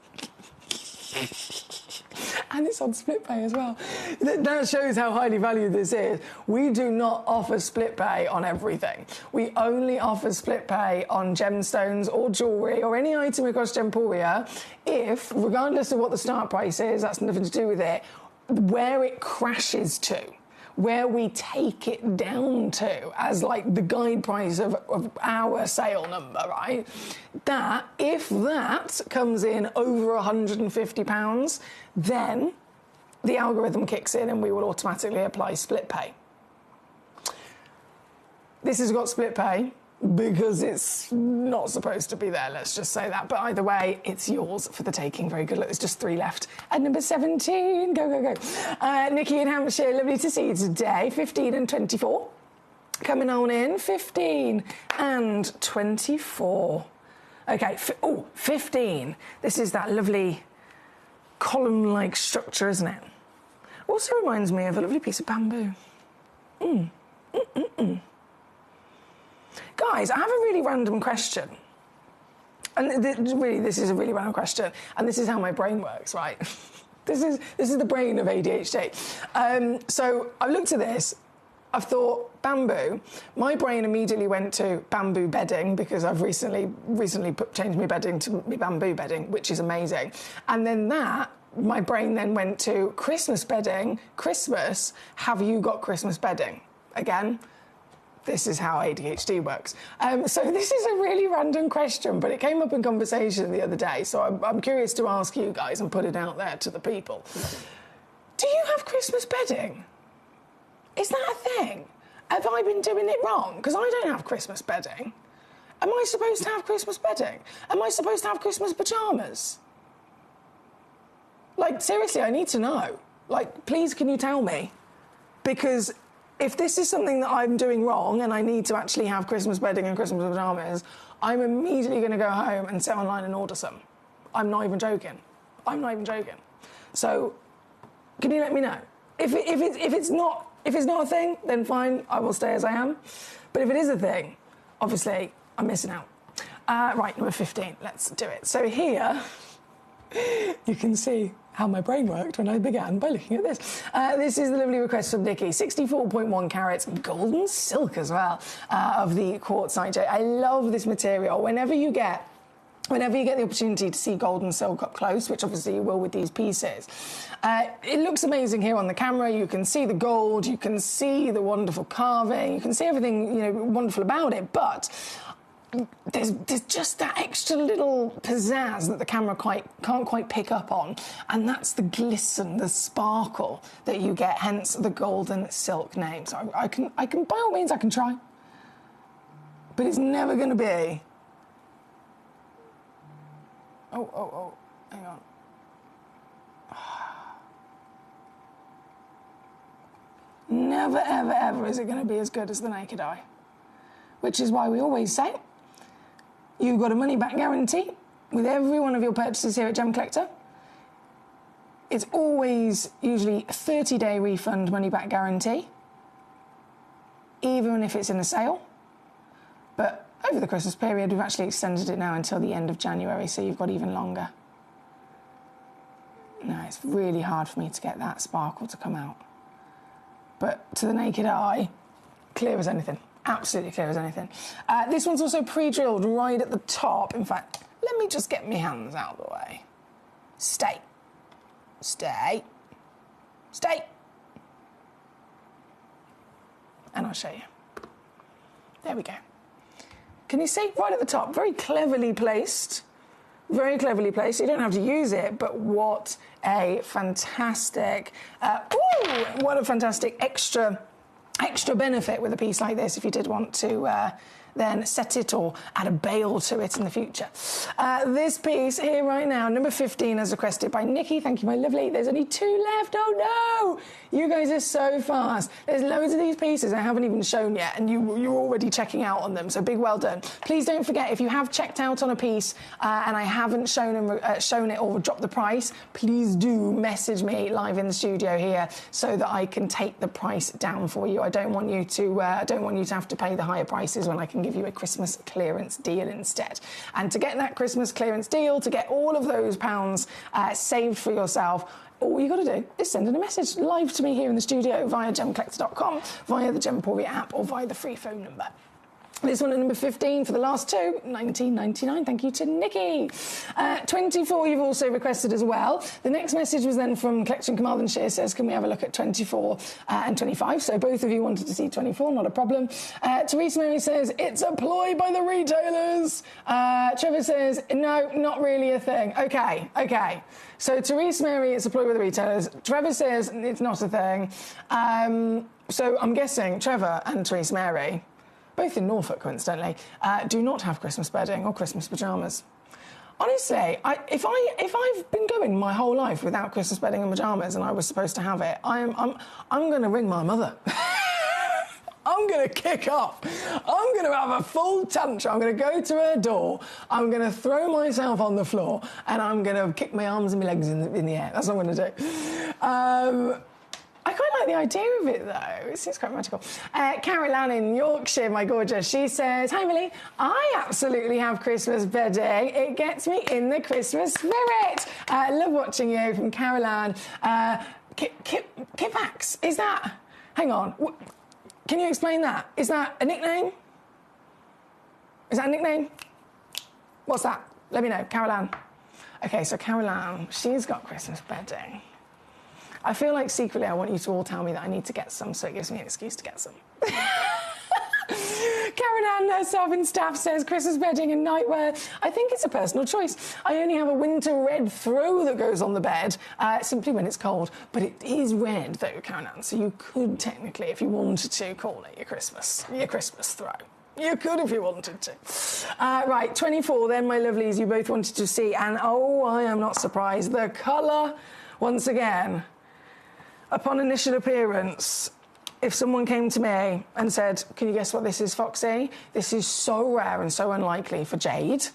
And it's on split pay as well. That shows how highly valued this is. We do not offer split pay on everything. We only offer split pay on gemstones or jewellery or any item across Gemporia if, regardless of what the start price is, that's nothing to do with it, where it crashes to, where we take it down to as like the guide price of our sale number, right? That, if that comes in over £150, then the algorithm kicks in and we will automatically apply split pay. This has got split pay because it's not supposed to be there, let's just say that. But either way, it's yours for the taking. Very good. Look, there's just 3 left. At number 17, go. Nikki in Hampshire, lovely to see you today. 15 and 24. Coming on in, 15 and 24. Okay, 15. This is that lovely column-like structure, isn't it? Also reminds me of a lovely piece of bamboo. Guys, I have a really random question. And this is a really random question. And this is how my brain works, right? This is the brain of ADHD. So I looked at this. I've thought bamboo. My brain immediately went to bamboo bedding because I've recently changed my bedding to my bamboo bedding, which is amazing. And then my brain then went to Christmas bedding. Christmas, have you got Christmas bedding? Again, this is how ADHD works. So this is a really random question, but it came up in conversation the other day. So I'm curious to ask you guys and put it out there to the people. Do you have Christmas bedding? Is that a thing? Have I been doing it wrong? Because I don't have Christmas bedding. Am I supposed to have Christmas bedding? Am I supposed to have Christmas pyjamas? Like, seriously, I need to know. Like, please, can you tell me? Because if this is something that I'm doing wrong and I need to actually have Christmas bedding and Christmas pyjamas, I'm immediately going to go home and sit online and order some. I'm not even joking. I'm not even joking. So, can you let me know? If it's not a thing, then fine, I will stay as I am. But if it is a thing, obviously, I'm missing out. Right, number 15, let's do it. So here, you can see how my brain worked when I began by looking at this. This is the lovely request from Nikki. 64.1 carats, golden silk as well, of the quartzite jade. I love this material. Whenever you get the opportunity to see golden silk up close, which obviously you will with these pieces, it looks amazing here on the camera. You can see the gold, you can see the wonderful carving, you can see everything, you know, wonderful about it, but there's just that extra little pizzazz that the camera can't quite pick up on, and that's the glisten, the sparkle that you get, hence the golden silk name. So I can by all means I can try, but it's never going to be. Oh, hang on. Never, ever, ever is it going to be as good as the naked eye. Which is why we always say, you've got a money-back guarantee with every one of your purchases here at Gemcollector. It's always usually a 30-day refund money-back guarantee, even if it's in a sale. But over the Christmas period, we've actually extended it now until the end of January, so you've got even longer. No, it's really hard for me to get that sparkle to come out. But to the naked eye, clear as anything. Absolutely clear as anything. This one's also pre-drilled right at the top. In fact, let me just get my hands out of the way. Stay. Stay. Stay. And I'll show you. There we go. Can you see? Right at the top. Very cleverly placed. Very cleverly placed. You don't have to use it, but what a fantastic... what a fantastic extra benefit with a piece like this if you did want to then set it or add a bail to it in the future. This piece here right now, number 15, as requested by Nikki. Thank you, my lovely. There's only 2 left. Oh, no! You guys are so fast. There's loads of these pieces I haven't even shown yet, and you're already checking out on them, so big well done. Please don't forget, if you have checked out on a piece and I haven't shown it or dropped the price, please do message me live in the studio here so that I can take the price down for you. I don't want you to have to pay the higher prices when I can give you a Christmas clearance deal instead. And to get that Christmas clearance deal, to get all of those pounds saved for yourself, all you got to do is send in a message live to me here in the studio via gemcollector.com, via the Gemporia app, or via the free phone number. This one at number 15 for the last 2, $19.99. Thank you to Nikki. 24 you've also requested as well. The next message was then from Collection Carmarthenshire, says, can we have a look at 24 and 25? So both of you wanted to see 24, not a problem. Teresa Mary says, it's a ploy by the retailers. Trevor says, no, not really a thing. Okay. So Teresa Mary, it's a ploy by the retailers. Trevor says, it's not a thing. So I'm guessing Trevor and Teresa Mary, both in Norfolk, coincidentally, do not have Christmas bedding or Christmas pyjamas. Honestly, if I've been going my whole life without Christmas bedding and pyjamas and I was supposed to have it, I'm going to ring my mother. I'm going to kick off. I'm going to have a full tantrum. I'm going to go to her door. I'm going to throw myself on the floor and I'm going to kick my arms and my legs in the air. That's what I'm going to do. I quite like the idea of it, though. It seems quite magical. Carol Ann in Yorkshire, my gorgeous, she says, hi, Millie. I absolutely have Christmas bedding. It gets me in the Christmas spirit. Love watching you from Carol Ann. Kipax, is that... Hang on. Can you explain that? Is that a nickname? Is that a nickname? What's that? Let me know. Carol Ann. OK, so Carol Ann, she's got Christmas bedding. I feel like secretly I want you to all tell me that I need to get some, so it gives me an excuse to get some. Karen Ann herself in staff says Christmas bedding and nightwear. I think it's a personal choice. I only have a winter red throw that goes on the bed, simply when it's cold. But it is red, though, Karen Ann, so you could technically, if you wanted to, call it your Christmas throw. You could if you wanted to. Right, 24 then, my lovelies, you both wanted to see. And, oh, I am not surprised. The colour, once again, upon initial appearance, if someone came to me and said, can you guess what this is, Foxy? This is so rare and so unlikely for jade.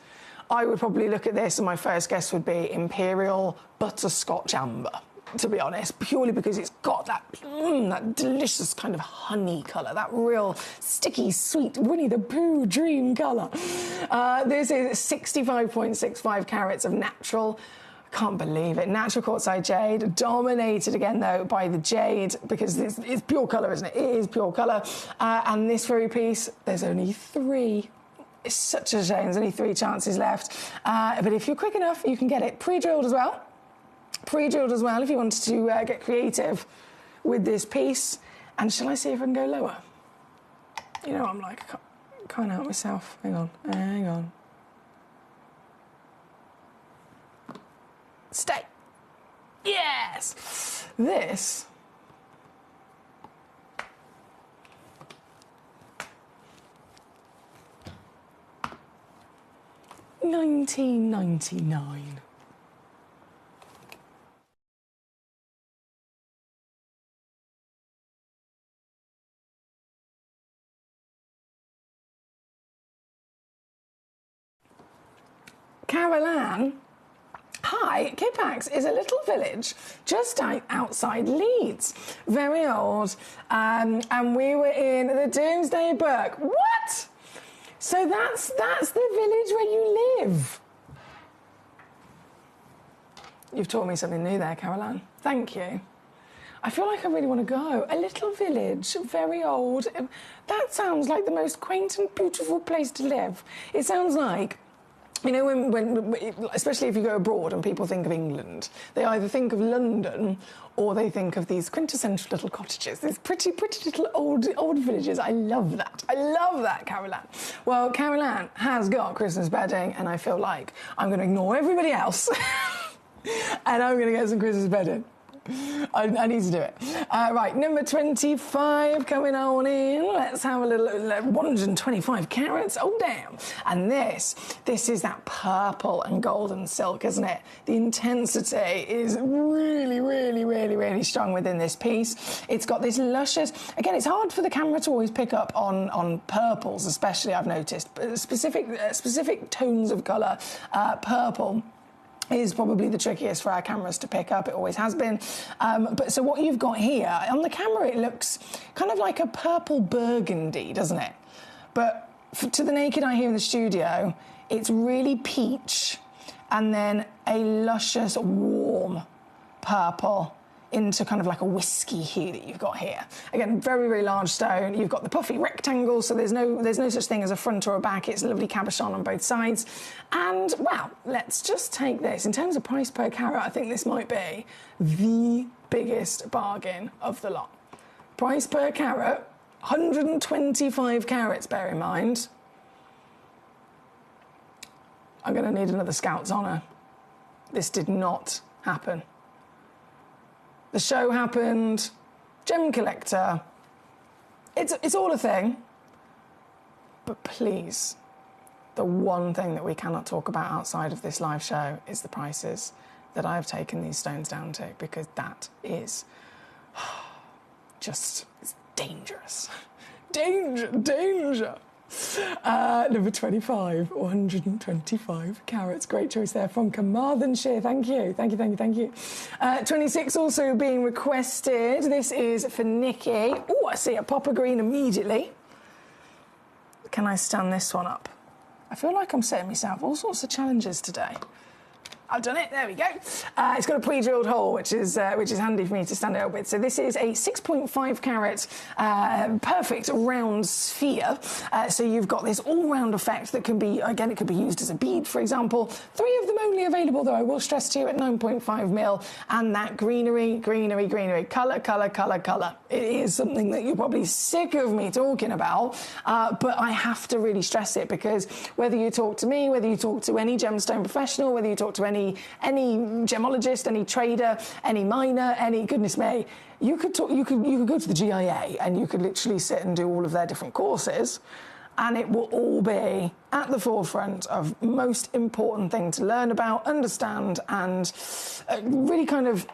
I would probably look at this and my first guess would be Imperial Butterscotch Amber, to be honest, purely because it's got that, that delicious kind of honey colour, that real sticky, sweet Winnie the Pooh dream colour. This is 65.65 carats of natural. Can't believe it. Natural quartzite jade, dominated again though by the jade because it's pure colour, isn't it? It is pure colour. And this very piece, there's only 3. It's such a shame. There's only 3 chances left. But if you're quick enough, you can get it pre-drilled as well. Pre-drilled as well if you wanted to get creative with this piece. And shall I see if I can go lower? You know, I'm like, I can't help myself. Hang on. Stay. Yes. This. $19.99. Caroline. Hi, Kippax is a little village just outside Leeds. Very old. And we were in the Domesday Book. What? So that's the village where you live. You've taught me something new there, Caroline. Thank you. I feel like I really want to go. A little village, very old. That sounds like the most quaint and beautiful place to live. It sounds like, you know, when especially if you go abroad and people think of England, they either think of London or they think of these quintessential little cottages, these pretty little old villages. I love that. I love that, Caroline. Well, Caroline has got Christmas bedding, and I feel like I'm going to ignore everybody else and I'm going to get some Christmas bedding. I need to do it. Right, number 25 coming on in. Let's have a little 125 carats. Oh, damn. And this is that purple and golden silk, isn't it? The intensity is really strong within this piece. It's got this luscious... Again, it's hard for the camera to always pick up on purples, especially, I've noticed. Specific tones of colour. Purple is probably the trickiest for our cameras to pick up. It always has been. But so what you've got here, on the camera it looks kind of like a purple burgundy, doesn't it? But to the naked eye here in the studio, it's really peach and then a luscious, warm purple into kind of like a whiskey hue that you've got here. Again, very large stone. You've got the puffy rectangle, so there's no such thing as a front or a back. It's a lovely cabochon on both sides. And, well, let's just take this. In terms of price per carat, I think this might be the biggest bargain of the lot. Price per carat, 125 carats, bear in mind. I'm going to need another Scout's honour. This did not happen. The show happened, Gemcollector. It's all a thing. But please, the one thing that we cannot talk about outside of this live show is the prices that I've taken these stones down to, because that is just, it's dangerous. Danger. Number 25, 125 carats. Great choice there from Carmarthenshire. Thank you. 26 also being requested. This is for Nikki. Oh, I see a popper green immediately. Can I stand this one up? I feel like I'm setting myself all sorts of challenges today. I've done it. There we go. It's got a pre-drilled hole, which is handy for me to stand it up with. So this is a 6.5 carat perfect round sphere. So you've got this all-round effect that can be, again, it could be used as a bead, for example. 3 of them only available, though, I will stress to you, at 9.5 mil. And that greenery, colour. It is something that you're probably sick of me talking about, but I have to really stress it, because whether you talk to me, whether you talk to any gemstone professional, whether you talk to any gemologist, any trader, any miner, any, goodness me, you could go to the GIA and you could literally sit and do all of their different courses, and it will all be at the forefront of most important thing to learn about, understand, and really kind of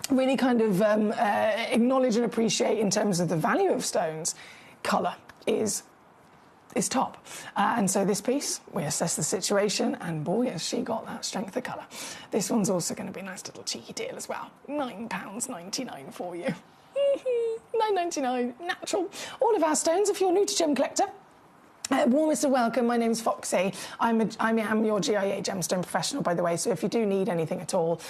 really kind of acknowledge and appreciate in terms of the value of stones, colour is top. And so this piece, we assess the situation, and boy, has she got that strength of colour. This one's also going to be a nice little cheeky deal as well. £9.99 for you. £9.99, natural. All of our stones, if you're new to Gemcollector, warmest of welcome. My name's Foxy. I am your GIA gemstone professional, by the way, so if you do need anything at all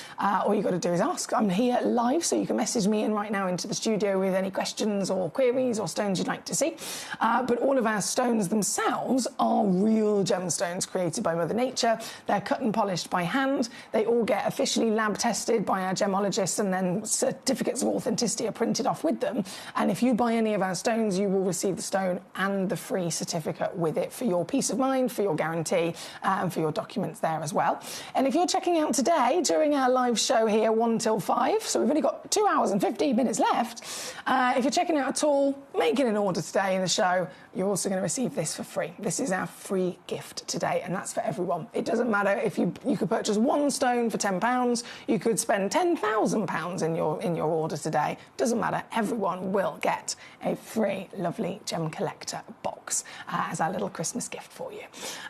you've got to do is ask. I'm here live, so you can message me in right now into the studio with any questions or queries or stones you'd like to see. But all of our stones themselves are real gemstones created by Mother Nature. They're cut and polished by hand. They all get officially lab tested by our gemologists, and then certificates of authenticity are printed off with them. And if you buy any of our stones, you will receive the stone and the free certificate with it for your peace of mind, for your guarantee, and for your documents there as well. And if you're checking out today during our live show here 1 till 5, so we've only got 2 hours and 15 minutes left, if you're checking out at all, making an order today in the show, you're also going to receive this for free. This is our free gift today, and that's for everyone. It doesn't matter if you could purchase one stone for £10, you could spend £10,000 in your order today. Doesn't matter. Everyone will get a free, lovely Gemcollector box as our little Christmas gift for you.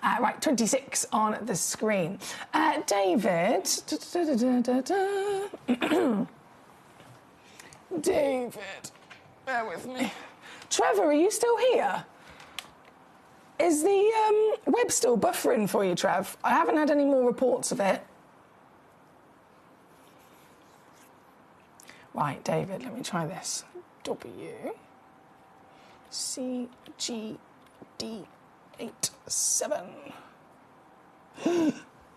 Right, 26 on the screen. David. David, bear with me. Trevor, are you still here? Is the web still buffering for you, Trev? I haven't had any more reports of it. Right, David, let me try this. WCGD87.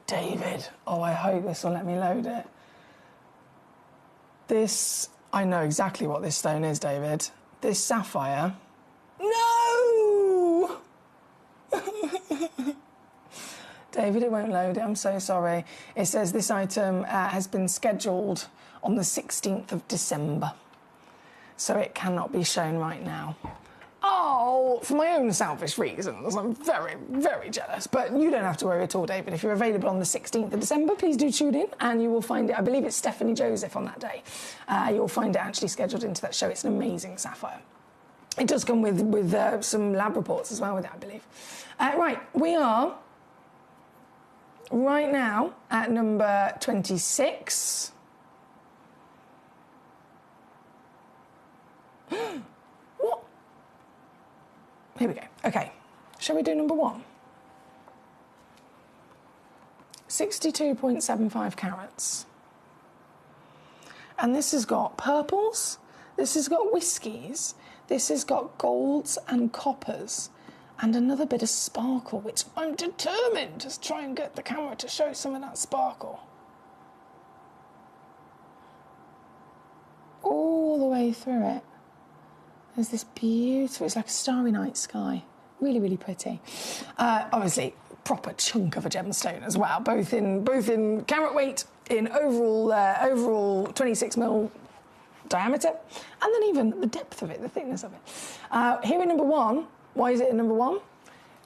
David, oh, I hope this will let me load it. This, I know exactly what this stone is, David. This sapphire. No! David, it won't load it. I'm so sorry. It says this item has been scheduled on the 16th of December. So it cannot be shown right now. Oh, for my own selfish reasons, I'm very, very jealous. But you don't have to worry at all, David. If you're available on the 16th of December, please do tune in and you will find it. I believe it's Stephanie Joseph on that day. You'll find it actually scheduled into that show. It's an amazing sapphire. It does come with some lab reports as well with it, I believe. Right, we are right now at number 26. What? Here we go. Okay, shall we do number 1? 62.75 carats. And this has got purples, this has got whiskies, this has got golds and coppers, and another bit of sparkle, which I'm determined to try and get the camera to show some of that sparkle. All the way through it. There's this beautiful, it's like a starry night sky. Really, really pretty. Obviously, proper chunk of a gemstone as well, both in carat weight, in overall 26mm diameter, and then even the depth of it, the thickness of it. Here in number 1, why is it in number 1?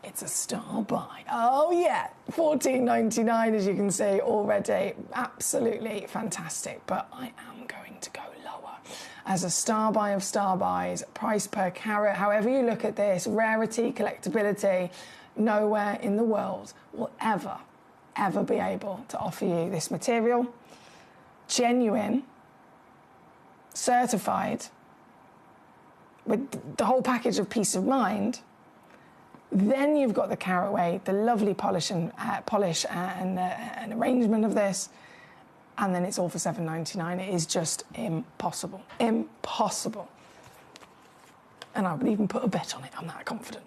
It's a star buy. Oh yeah, $14.99 as you can see already. Absolutely fantastic, but I am going to go lower. As a star buy of star buys, price per carat, however you look at this, rarity, collectability, nowhere in the world will ever be able to offer you this material. Genuine, certified, with the whole package of peace of mind. Then you've got the carat weight, the lovely polish and arrangement of this, and then it's all for $7.99. It is just impossible. Impossible. And I would even put a bet on it. I'm that confident.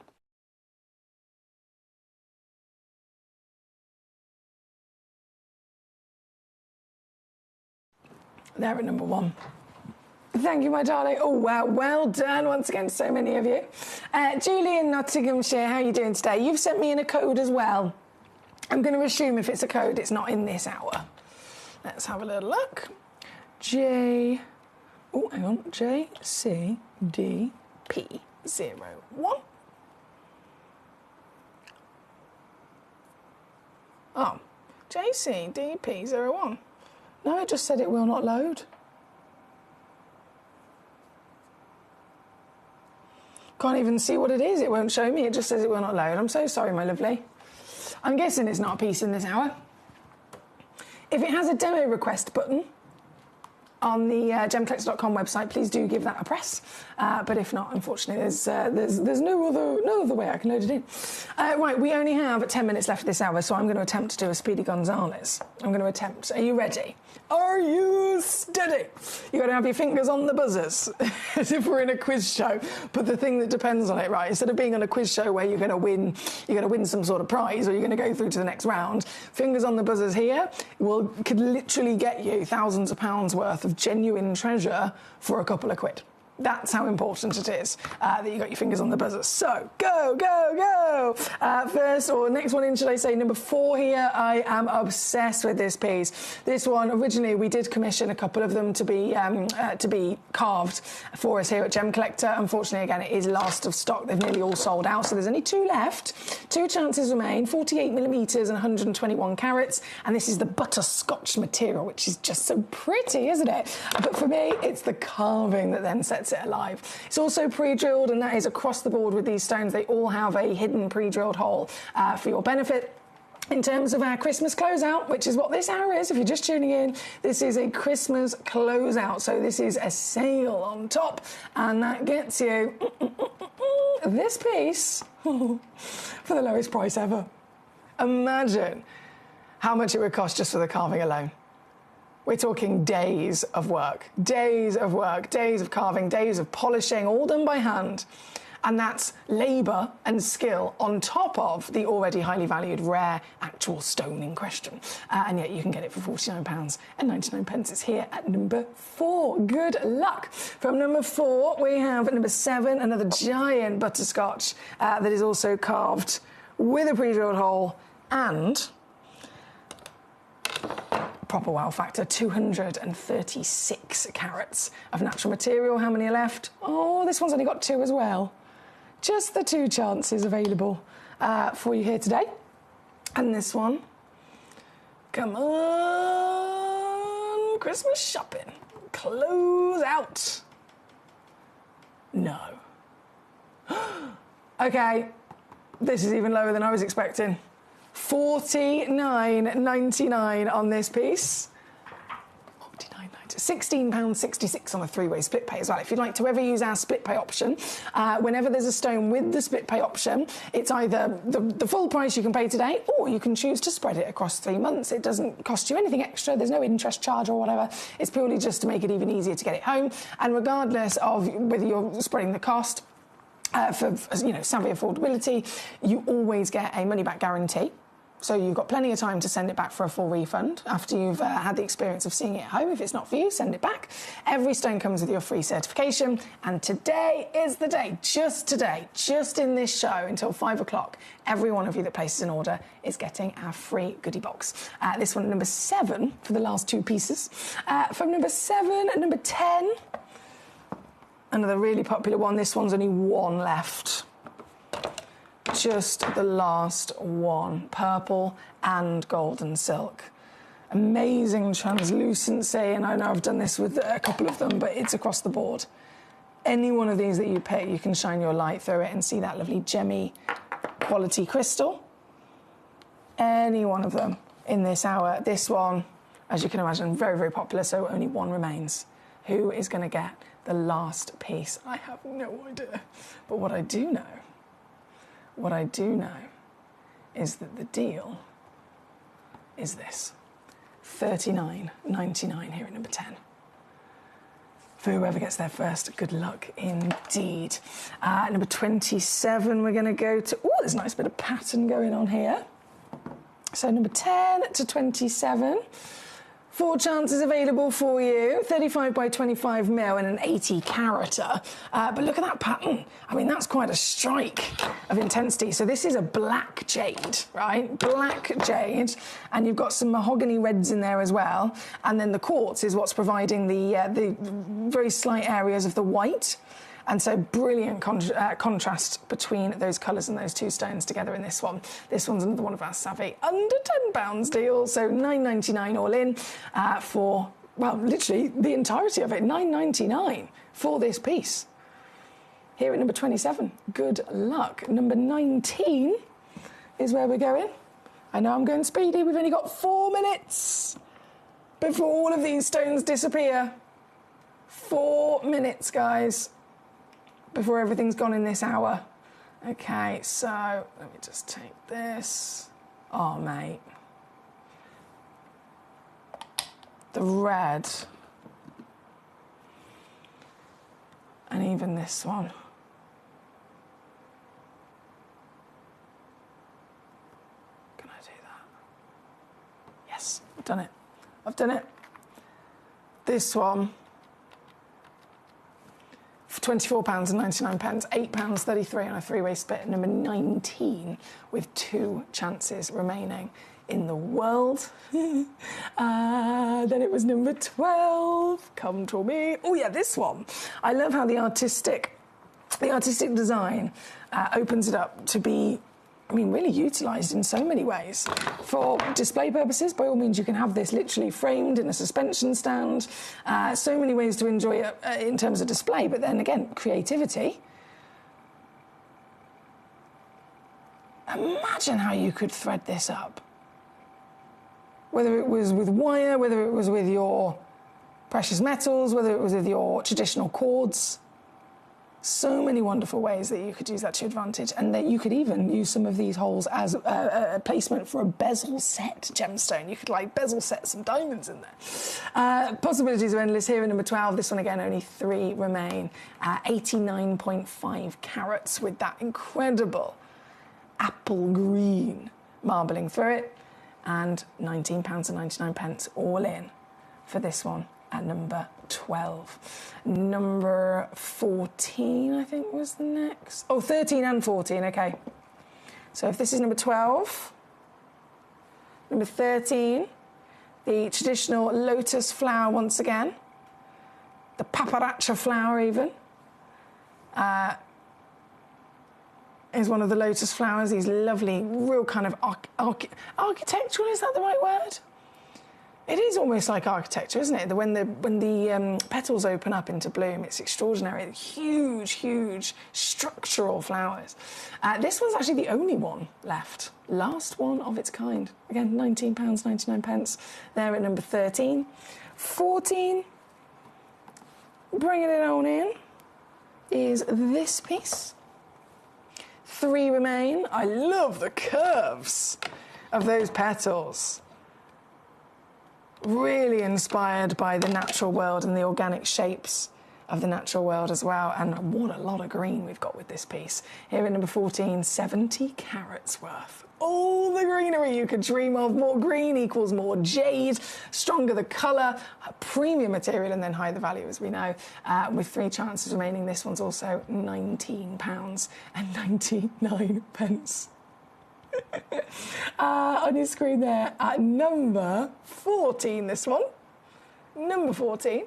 There at number 1. Thank you, my darling. Oh, wow. Well done once again, so many of you. Julie in Nottinghamshire, how are you doing today? You've sent me in a code as well. I'm going to assume if it's a code, it's not in this hour. Let's have a little look. JCDP01. Oh, JCDP01. No, it just said it will not load. Can't even see what it is. It won't show me. It just says it will not load. I'm so sorry, my lovely. I'm guessing it's not a piece in this hour. If it has a demo request button on the gemcollector.com website, please do give that a press. But if not, unfortunately, there's no other way I can load it in. Right, we only have 10 minutes left this hour, so I'm going to attempt to do a Speedy Gonzales. I'm going to attempt. Are you ready? Are you steady? You've got to have your fingers on the buzzers, as if we're in a quiz show. But the thing that depends on it, right, instead of being on a quiz show where you're going to win some sort of prize or you're going to go through to the next round, fingers on the buzzers here could literally get you thousands of pounds worth of genuine treasure for a couple of quid. That's how important it is that you got your fingers on the buzzer. So, go, go, go! First, or next one in, should I say, number 4 here. I am obsessed with this piece. This one, originally, we did commission a couple of them to be carved for us here at Gemcollector. Unfortunately, again, it is last of stock. They've nearly all sold out, so there's only 2 left. 2 chances remain, 48 millimetres and 121 carats. And this is the butterscotch material, which is just so pretty, isn't it? But for me, it's the carving that then sets it alive. It's also pre-drilled, and that is across the board with these stones. They all have a hidden pre-drilled hole for your benefit. In terms of our Christmas closeout, which is what this hour is, if you're just tuning in, this is a Christmas closeout. So this is a sale on top, and that gets you this piece for the lowest price ever. Imagine how much it would cost just for the carving alone. We're talking days of work, days of carving, days of polishing, all done by hand. And that's labour and skill on top of the already highly valued rare actual stone in question. And yet you can get it for £49.99. It's here at number 4. Good luck. From number 4, we have number 7, another giant butterscotch that is also carved with a pre-drilled hole and proper wow factor, 236 carats of natural material. How many are left? Oh, this one's only got 2 as well. Just the 2 chances available for you here today. And this one, come on, Christmas shopping, close out. No. Okay, this is even lower than I was expecting. £49.99 on this piece. £16.66 on a 3-way split pay as well. If you'd like to ever use our split pay option, whenever there's a stone with the split pay option, it's either the full price you can pay today, or you can choose to spread it across 3 months. It doesn't cost you anything extra. There's no interest charge or whatever. It's purely just to make it even easier to get it home. And regardless of whether you're spreading the cost, for savvy affordability, you always get a money-back guarantee. So you've got plenty of time to send it back for a full refund after you've had the experience of seeing it at home. If it's not for you, send it back. Every stone comes with your free certification. And today is the day, just today, just in this show until 5 o'clock, every one of you that places an order is getting our free goodie box. This one, number 7 for the last 2 pieces. From number 7, number 10, another really popular one. This one's only 1 left. Just the last one, purple and golden silk. Amazing translucency, and I know I've done this with a couple of them, but it's across the board. Any one of these that you pick, you can shine your light through it and see that lovely gemmy quality crystal. Any one of them in this hour. This one, as you can imagine, very, very popular, so only 1 remains. Who is going to get the last piece? I have no idea. But what I do know is that the deal is this. £39.99 here at number 10. For whoever gets there first, good luck indeed. Number 27, we're going to go to... Oh, there's a nice bit of pattern going on here. So number 10 to 27. 4 chances available for you, 35 by 25 mil and an 80 carater. But look at that pattern. I mean, that's quite a strike of intensity. So this is a black jade, right? Black jade. And you've got some mahogany reds in there as well. And then the quartz is what's providing the very slight areas of the white. And so brilliant contrast between those colours and those 2 stones together in this one. This one's another one of our savvy under £10 deal, so $9.99 all in for, well, literally the entirety of it, $9.99 for this piece. Here at number 27, good luck. Number 19 is where we're going. I know I'm going speedy. We've only got 4 minutes before all of these stones disappear. 4 minutes, guys, before everything's gone in this hour. Okay, so let me just take this. Oh, mate. The red. And even this one. Can I do that? Yes, I've done it. I've done it. This one, for £24.99, £8.33 on a three-way split, number 19, with 2 chances remaining in the world. Then it was number 12. Come to me. Oh yeah, this one. I love how the artistic design opens it up to be, I mean, really utilised in so many ways. For display purposes, by all means, you can have this literally framed in a suspension stand. So many ways to enjoy it in terms of display, but then again, creativity. Imagine how you could thread this up. Whether it was with wire, whether it was with your precious metals, whether it was with your traditional cords. So many wonderful ways that you could use that to your advantage, and that you could even use some of these holes as a placement for a bezel set gemstone. You could like bezel set some diamonds in there. Possibilities are endless. Here at number 12, this one again, only 3 remain. 89.5 carats with that incredible apple green marbling through it, and £19.99 all in for this one at number 12. Number 14, I think, was the next. Oh, 13 and 14, okay. So if this is number 12, number 13, the traditional lotus flower once again, the paparacha flower even, is one of the lotus flowers, these lovely, real kind of architectural, is that the right word? It is almost like architecture, isn't it? When the petals open up into bloom, it's extraordinary. Huge, huge structural flowers. This one's actually the only one left. Last one of its kind. Again, £19.99 there at number 13. 14, bringing it on in, is this piece. 3 remain. I love the curves of those petals. Really inspired by the natural world and the organic shapes of the natural world as well. And what a lot of green we've got with this piece. Here at number 14, 70 carats worth. All the greenery you could dream of. More green equals more jade. Stronger the colour, a premium material, and then higher the value, as we know. With 3 chances remaining, this one's also £19.99. On your screen there at number 14, this one. Number 14.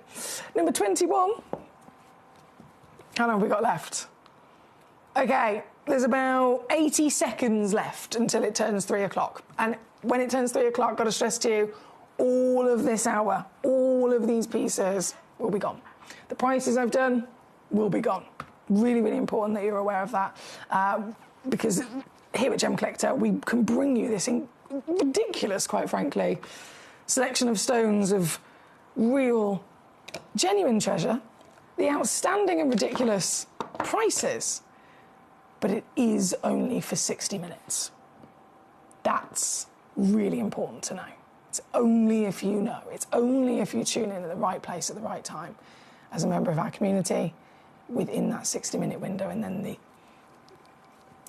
Number 21. How long have we got left? Okay, there's about 80 seconds left until it turns 3 o'clock. And when it turns 3 o'clock, got to stress to you, all of this hour, all of these pieces will be gone. The prices I've done will be gone. Really, really important that you're aware of that. Because here at Gemcollector, we can bring you this ridiculous, quite frankly, selection of stones of real, genuine treasure, the outstanding and ridiculous prices, but it is only for 60 minutes. That's really important to know. It's only if you know. It's only if you tune in at the right place at the right time as a member of our community within that 60-minute window, and then the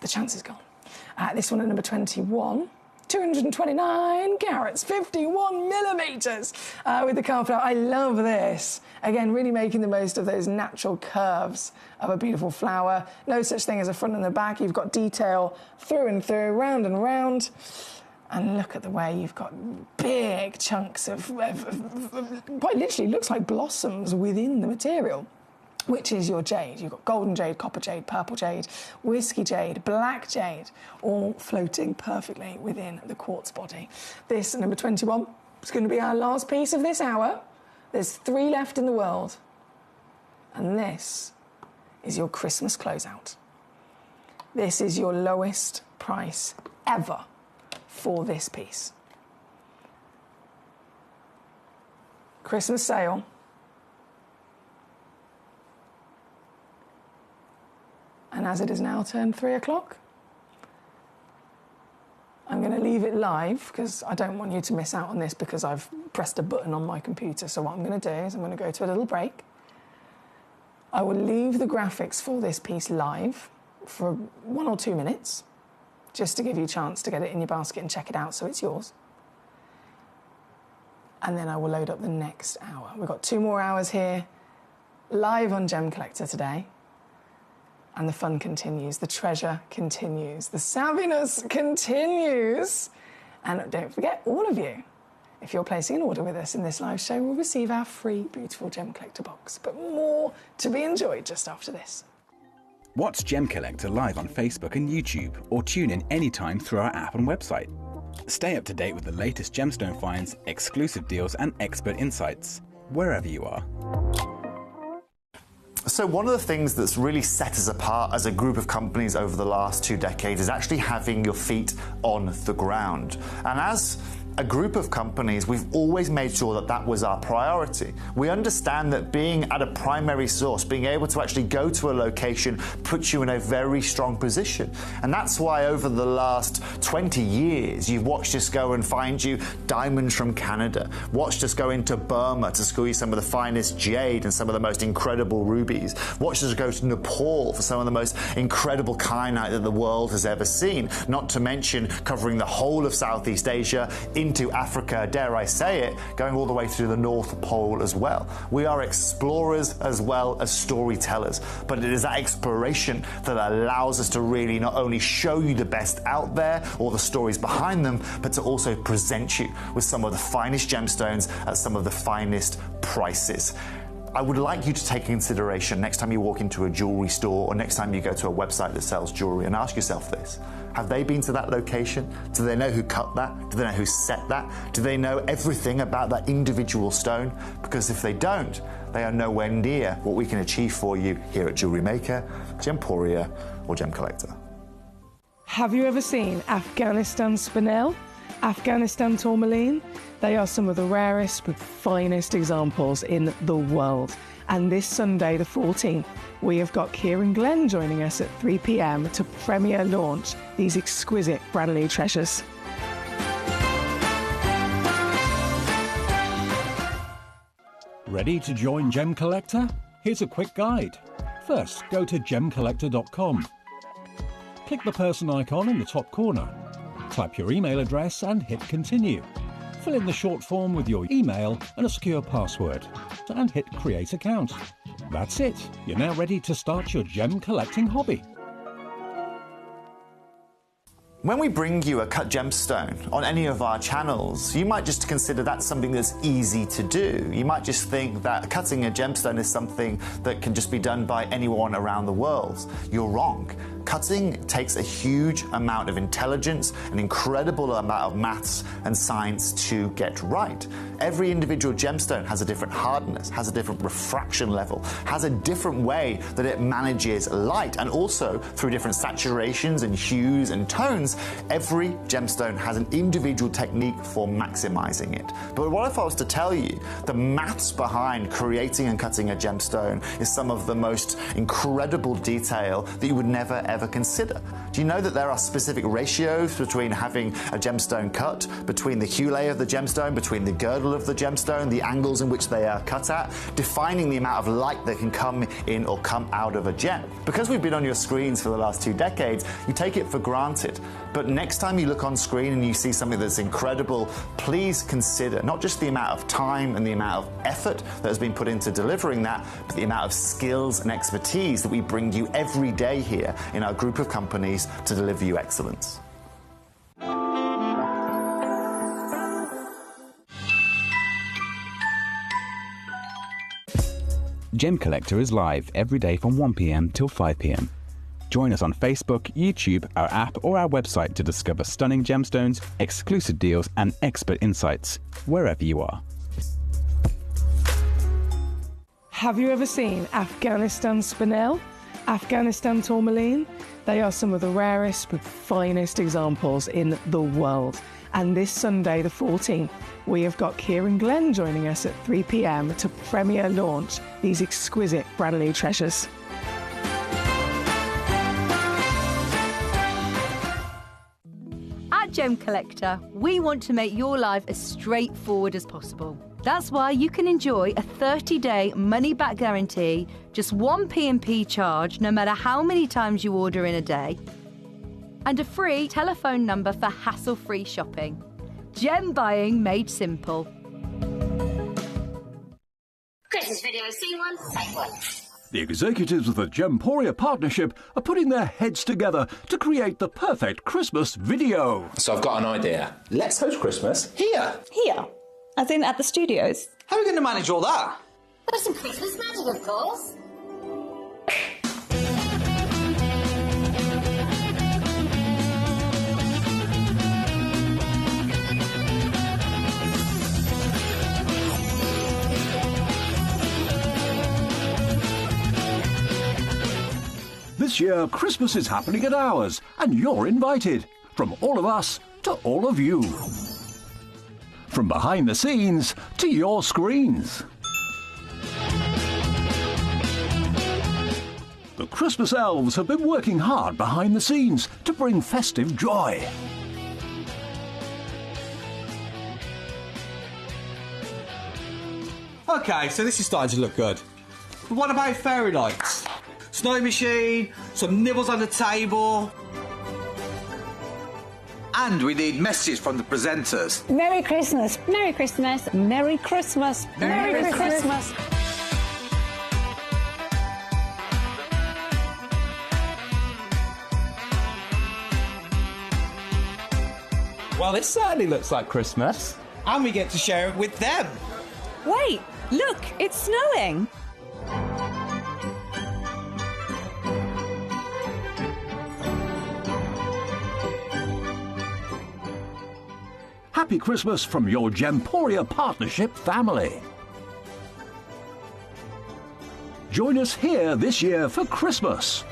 chance is gone. This one at number 21, 229 carats, 51 millimetres with the cauliflower. I love this. Again, really making the most of those natural curves of a beautiful flower. No such thing as a front and the back. You've got detail through and through, round and round. And look at the way you've got big chunks of quite literally looks like blossoms within the material, which is your jade. You've got golden jade, copper jade, purple jade, whiskey jade, black jade, all floating perfectly within the quartz body. This, number 21, is going to be our last piece of this hour. There's 3 left in the world. And this is your Christmas closeout. This is your lowest price ever for this piece. Christmas sale. And as it is now turned 3 o'clock, I'm going to leave it live because I don't want you to miss out on this because I've pressed a button on my computer. So what I'm going to do is I'm going to go to a little break. I will leave the graphics for this piece live for 1 or 2 minutes, just to give you a chance to get it in your basket and check it out so it's yours. And then I will load up the next hour. We've got 2 more hours here, live on Gemcollector today. And the fun continues, the treasure continues, the savviness continues. And don't forget, all of you, if you're placing an order with us in this live show, will receive our free beautiful Gemcollector box. But more to be enjoyed just after this. Watch Gemcollector live on Facebook and YouTube, or tune in anytime through our app and website. Stay up to date with the latest gemstone finds, exclusive deals and expert insights, wherever you are. So one of the things that's really set us apart as a group of companies over the last 2 decades is actually having your feet on the ground. And as a group of companies, we've always made sure that that was our priority. We understand that being at a primary source, being able to actually go to a location, puts you in a very strong position. And that's why over the last 20 years, you've watched us go and find you diamonds from Canada, watched us go into Burma to school you some of the finest jade and some of the most incredible rubies, watched us go to Nepal for some of the most incredible kyanite that the world has ever seen, not to mention covering the whole of Southeast Asia, into Africa, dare I say it, going all the way to the North Pole as well. We are explorers as well as storytellers, but it is that exploration that allows us to really not only show you the best out there or the stories behind them, but to also present you with some of the finest gemstones at some of the finest prices. I would like you to take consideration next time you walk into a jewelry store or next time you go to a website that sells jewelry and ask yourself this. Have they been to that location? Do they know who cut that? Do they know who set that? Do they know everything about that individual stone? Because if they don't, they are nowhere near what we can achieve for you here at Jewelry Maker, Gemporia or Gemcollector. Have you ever seen Afghanistan spinel? Afghanistan tourmaline? They are some of the rarest but finest examples in the world. And this Sunday, the 14th, we have got Kieran Glenn joining us at 3 p.m. to premiere launch these exquisite brand new treasures. Ready to join Gemcollector? Here's a quick guide. First, go to gemcollector.com. Click the person icon in the top corner. Type your email address and hit continue. Fill in the short form with your email and a secure password, and hit create account. That's it. You're now ready to start your gem collecting hobby. When we bring you a cut gemstone on any of our channels, you might just consider that something that's easy to do. You might just think that cutting a gemstone is something that can just be done by anyone around the world. You're wrong. Cutting takes a huge amount of intelligence, an incredible amount of maths and science to get right. Every individual gemstone has a different hardness, has a different refraction level, has a different way that it manages light, and also through different saturations and hues and tones, every gemstone has an individual technique for maximizing it. But what if I was to tell you the maths behind creating and cutting a gemstone is some of the most incredible detail that you would never ever consider? Do you know that there are specific ratios between having a gemstone cut, between the hue layer of the gemstone, between the girdle of the gemstone, the angles in which they are cut at, defining the amount of light that can come in or come out of a gem? Because we've been on your screens for the last 2 decades, you take it for granted. But next time you look on screen and you see something that's incredible, please consider not just the amount of time and the amount of effort that has been put into delivering that, but the amount of skills and expertise that we bring you every day here in our group of companies to deliver you excellence. Gemcollector is live every day from 1 p.m. till 5 p.m. Join us on Facebook, YouTube, our app or our website to discover stunning gemstones, exclusive deals and expert insights, wherever you are. Have you ever seen Afghanistan spinel? Afghanistan tourmaline, they are some of the rarest but finest examples in the world. And this Sunday, the 14th, we have got Kieran Glenn joining us at 3 p.m. to premiere launch these exquisite brand new treasures. At Gemcollector, we want to make your life as straightforward as possible. That's why you can enjoy a 30-day money-back guarantee, just one P&P charge no matter how many times you order in a day, and a free telephone number for hassle-free shopping. Gem buying made simple. Christmas video, see one, take one. The executives of the Gemporia partnership are putting their heads together to create the perfect Christmas video. So I've got an idea. Let's host Christmas here. Here? As in at the studios? How are we going to manage all that? There's some Christmas magic, of course. This year, Christmas is happening at ours, and you're invited. From all of us to all of you. From behind the scenes to your screens. The Christmas elves have been working hard behind the scenes to bring festive joy. OK, so this is starting to look good. But what about fairy lights? Snow machine, some nibbles on the table. And we need messages from the presenters. Merry Christmas. Merry Christmas. Merry Christmas. Merry Christmas. Well, this certainly looks like Christmas. And we get to share it with them. Wait, look, it's snowing. Happy Christmas from your Gemporia partnership family. Join us here this year for Christmas.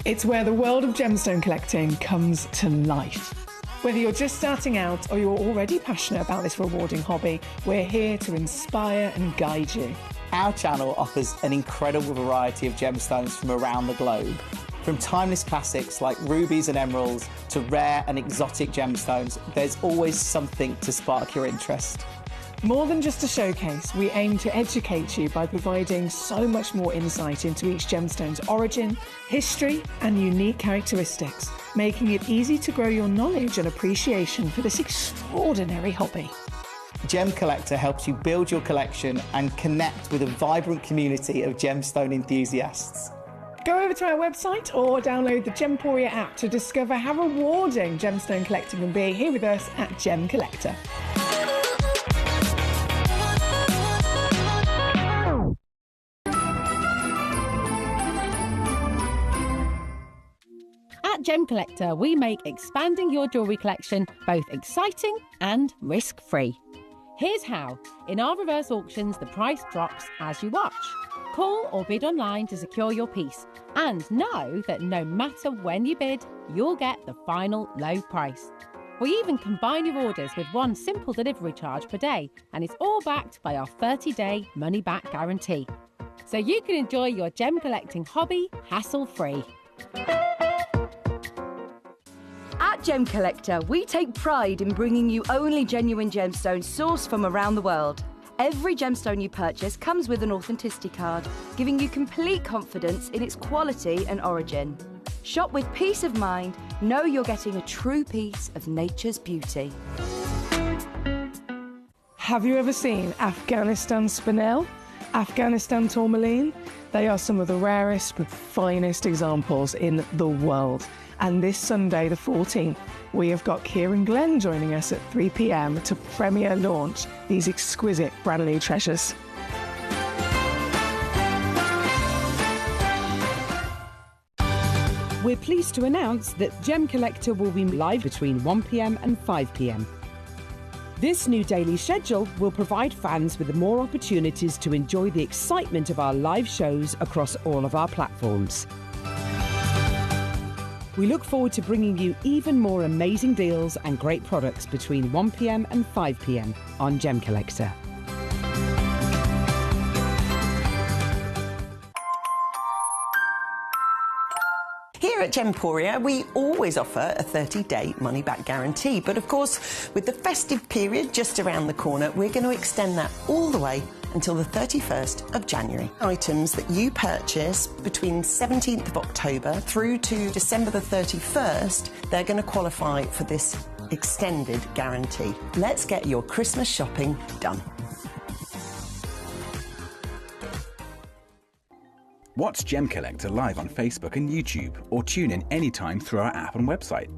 It's where the world of gemstone collecting comes to life. Whether you're just starting out or you're already passionate about this rewarding hobby, we're here to inspire and guide you. Our channel offers an incredible variety of gemstones from around the globe. From timeless classics like rubies and emeralds to rare and exotic gemstones, there's always something to spark your interest. More than just a showcase, we aim to educate you by providing so much more insight into each gemstone's origin, history, and unique characteristics, making it easy to grow your knowledge and appreciation for this extraordinary hobby. Gemcollector helps you build your collection and connect with a vibrant community of gemstone enthusiasts. Go over to our website or download the Gemporia app to discover how rewarding gemstone collecting can be here with us at Gemcollector. At Gemcollector, we make expanding your jewellery collection both exciting and risk-free. Here's how. In our reverse auctions, the price drops as you watch. Call or bid online to secure your piece. And know that no matter when you bid, you'll get the final low price. We even combine your orders with one simple delivery charge per day, and it's all backed by our 30-day money-back guarantee. So you can enjoy your gem collecting hobby hassle-free. At Gemcollector, we take pride in bringing you only genuine gemstones sourced from around the world. Every gemstone you purchase comes with an authenticity card, giving you complete confidence in its quality and origin. Shop with peace of mind, know you're getting a true piece of nature's beauty. Have you ever seen Afghanistan spinel? Afghanistan tourmaline? They are some of the rarest but finest examples in the world. And this Sunday, the 14th, we have got Kieran Glenn joining us at 3 p.m. to premiere launch these exquisite brand new treasures. We're pleased to announce that Gemcollector will be live between 1 p.m. and 5 p.m. This new daily schedule will provide fans with more opportunities to enjoy the excitement of our live shows across all of our platforms. We look forward to bringing you even more amazing deals and great products between 1 p.m. and 5 p.m. on Gemcollector. Here at Gemporia, we always offer a 30-day money-back guarantee. But of course, with the festive period just around the corner, we're going to extend that all the way until the 31st of January. Items that you purchase between 17th of October through to December the 31st, they're going to qualify for this extended guarantee. Let's get your Christmas shopping done. Watch Gemcollector live on Facebook and YouTube, or tune in anytime through our app and website.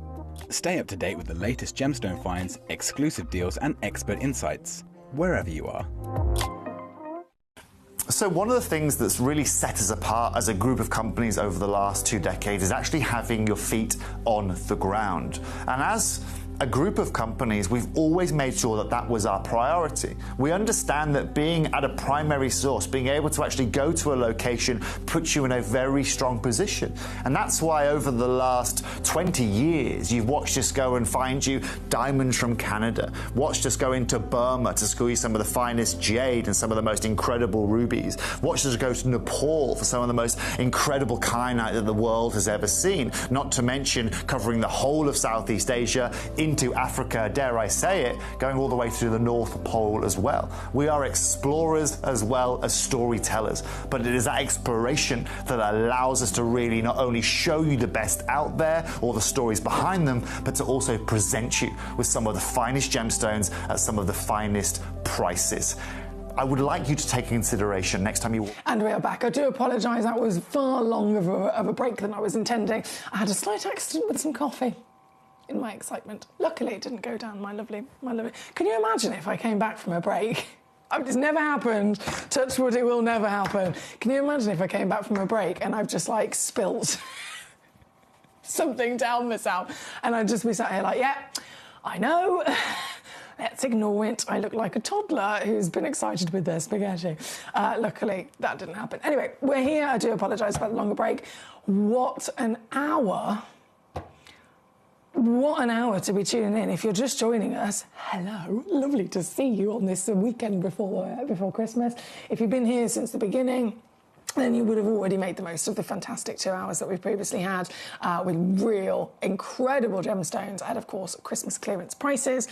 Stay up to date with the latest gemstone finds, exclusive deals and expert insights, wherever you are. So one of the things that's really set us apart as a group of companies over the last 2 decades is actually having your feet on the ground. And as a group of companies, we've always made sure that that was our priority. We understand that being at a primary source, being able to actually go to a location, puts you in a very strong position. And that's why over the last 20 years, you've watched us go and find you diamonds from Canada, watched us go into Burma to squeeze some of the finest jade and some of the most incredible rubies, watched us go to Nepal for some of the most incredible kyanite that the world has ever seen, not to mention covering the whole of Southeast Asia, into Africa, dare I say it, going all the way to the North Pole as well. We are explorers as well as storytellers, but it is that exploration that allows us to really not only show you the best out there or the stories behind them, but to also present you with some of the finest gemstones at some of the finest prices. I would like you to take consideration next time you... And we are back. I do apologise, that was far longer of a break than I was intending. I had a slight accident with some coffee. In my excitement. Luckily, it didn't go down, my lovely. Can you imagine if I came back from a break? It's never happened. Touch wood, it will never happen. Can you imagine if I came back from a break and I've just, like, spilt something down myself, and I'd just be sat here like, yeah, I know. Let's ignore it. I look like a toddler who's been excited with their spaghetti. Luckily, that didn't happen. Anyway, we're here. I do apologise about the longer break. What an hour. What an hour to be tuning in. If you're just joining us, hello. Lovely to see you on this weekend before Christmas. If you've been here since the beginning, then you would have already made the most of the fantastic 2 hours that we've previously had with real, incredible gemstones at, of course, Christmas clearance prices.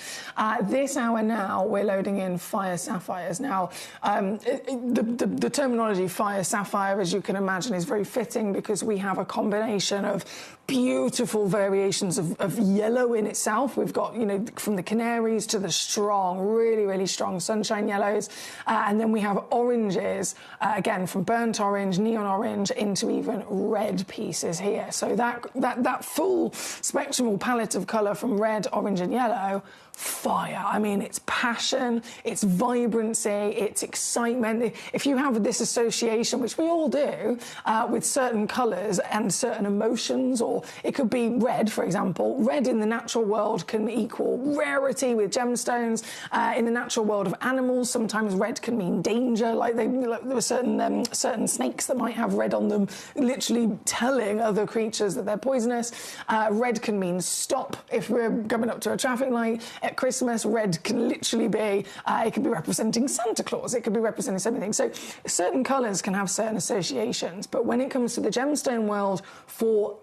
This hour now, we're loading in fire sapphires. Now, the terminology fire sapphire, as you can imagine, is very fitting because we have a combination of beautiful variations of yellow in itself. We've got, you know, from the canaries to the strong, really strong sunshine yellows. And then we have oranges, again, from burnt orange, neon orange, into even red pieces here. So that full spectral palette of colour from red, orange and yellow, fire. I mean, it's passion, it's vibrancy, it's excitement. If you have this association, which we all do, with certain colours and certain emotions, or it could be red, for example. Red in the natural world can equal rarity with gemstones. In the natural world of animals, sometimes red can mean danger. Like there were certain snakes that might have red on them, literally telling other creatures that they're poisonous. Red can mean stop if we're coming up to a traffic light. At Christmas, red can literally be, it could be representing Santa Claus, it could be representing so many things. So certain colours can have certain associations, but when it comes to the gemstone world, for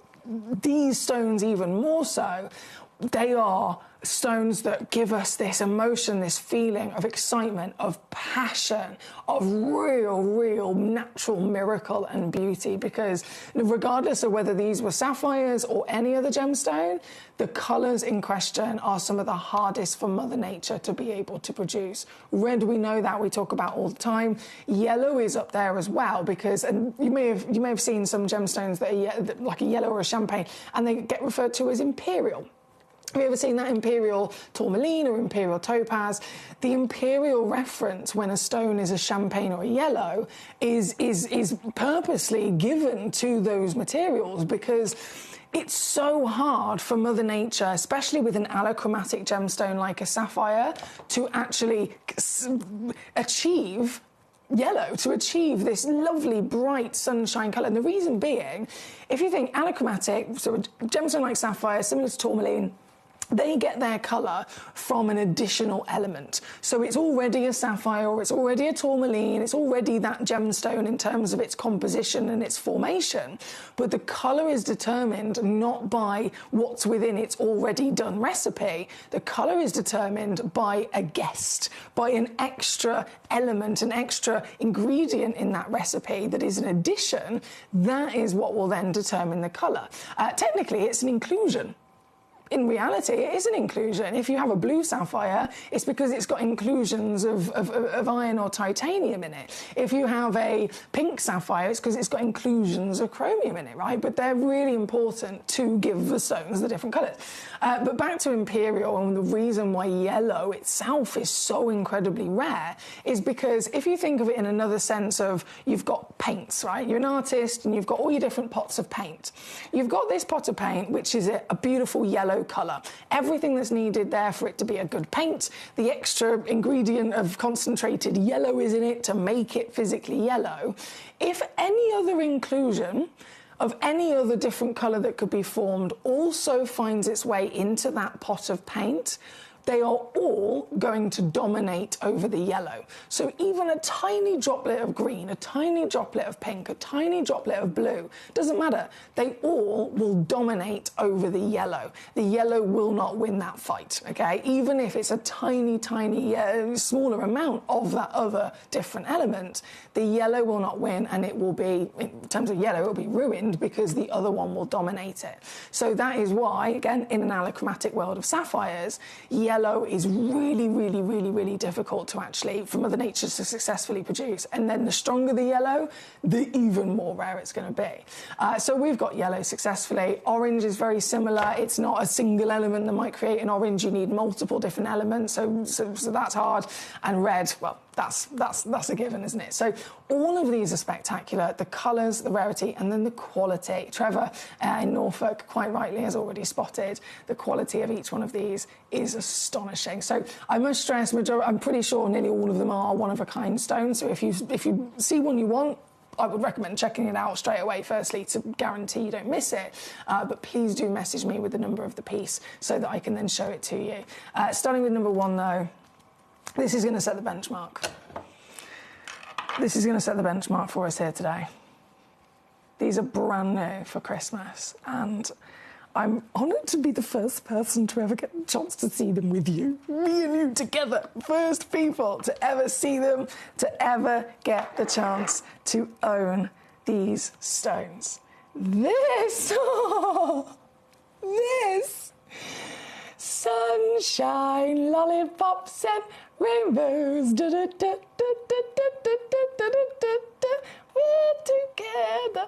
these stones even more so, they are stones that give us this emotion, this feeling of excitement, of passion, of real natural miracle and beauty, because regardless of whether these were sapphires or any other gemstone, the colours in question are some of the hardest for Mother Nature to be able to produce. Red, we know that, we talk about all the time. Yellow is up there as well, because, and you may have seen some gemstones that are like a yellow or a champagne, and they get referred to as imperial. Have you ever seen that imperial tourmaline or imperial topaz? The imperial reference when a stone is a champagne or a yellow is purposely given to those materials, because it's so hard for Mother Nature, especially with an allochromatic gemstone like a sapphire, to actually achieve yellow, to achieve this lovely bright sunshine colour. And the reason being, if you think allochromatic, so a gemstone like sapphire, similar to tourmaline, they get their colour from an additional element. So it's already a sapphire, or it's already a tourmaline, it's already that gemstone in terms of its composition and its formation. But the colour is determined not by what's within its already done recipe. The colour is determined by a guest, by an extra element, an extra ingredient in that recipe that is an addition. That is what will then determine the colour. Technically, it's an inclusion. In reality, it is an inclusion. If you have a blue sapphire, it's because it's got inclusions of iron or titanium in it. If you have a pink sapphire, it's because it's got inclusions of chromium in it, right? But they're really important to give the stones the different colours. But back to Imperial, and the reason why yellow itself is so incredibly rare is because if you think of it in another sense of you've got paints, right? You're an artist and you've got all your different pots of paint. You've got this pot of paint, which is a beautiful yellow colour. Everything that's needed there for it to be a good paint, the extra ingredient of concentrated yellow is in it to make it physically yellow. If any other inclusion of any other different colour that could be formed also finds its way into that pot of paint, they are all going to dominate over the yellow. So even a tiny droplet of green, a tiny droplet of pink, a tiny droplet of blue, doesn't matter. They all will dominate over the yellow. The yellow will not win that fight, okay? Even if it's a tiny, smaller amount of that other different element, the yellow will not win, and it will be, in terms of yellow, it will be ruined because the other one will dominate it. So that is why, again, in an allochromatic world of sapphires, yellow is really difficult to actually, for Mother Nature to successfully produce. And then the stronger the yellow, the even more rare it's going to be. So we've got yellow successfully. Orange is very similar. It's not a single element that might create an orange. You need multiple different elements. So that's hard. And red, well, that's a given, isn't it? So all of these are spectacular. The colours, the rarity, and then the quality. Trevor in Norfolk quite rightly has already spotted the quality of each one of these is astonishing. So I must stress, I'm pretty sure nearly all of them are one-of-a-kind stones. So if you see one you want, I would recommend checking it out straight away, firstly, to guarantee you don't miss it. But please do message me with the number of the piece so that I can then show it to you. Starting with number one, though, this is going to set the benchmark. This is going to set the benchmark for us here today. These are brand new for Christmas, and I'm honoured to be the first person to ever get the chance to see them with you. Me and you together. First people to ever see them, to ever get the chance to own these stones. This, this, sunshine, lollipops and rainbows, we're together.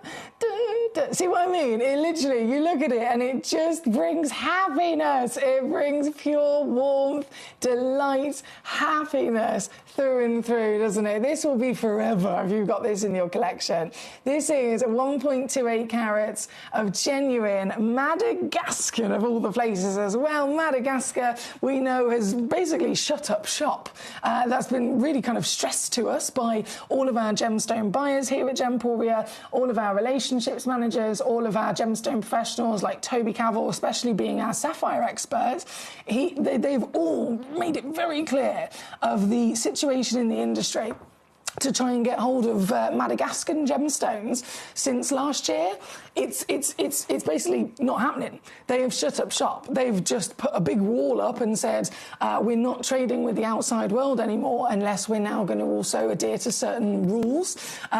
See what I mean? It literally, you look at it and it just brings happiness. It brings pure warmth, delight, happiness through and through, doesn't it? This will be forever if you've got this in your collection. This is 1.28 carats of genuine Madagascar, of all the places as well. Madagascar, we know, has basically shut up shop. That's been really kind of stressed to us by all of our gemstone buyers here at Gemporia, all of our relationships managers, all of our gemstone professionals like Toby Cavell, especially being our sapphire expert. They've all made it very clear of the situation in the industry to try and get hold of Madagascan gemstones since last year. It's basically not happening. They have shut up shop. They've just put a big wall up and said, we're not trading with the outside world anymore unless we're now going to also adhere to certain rules,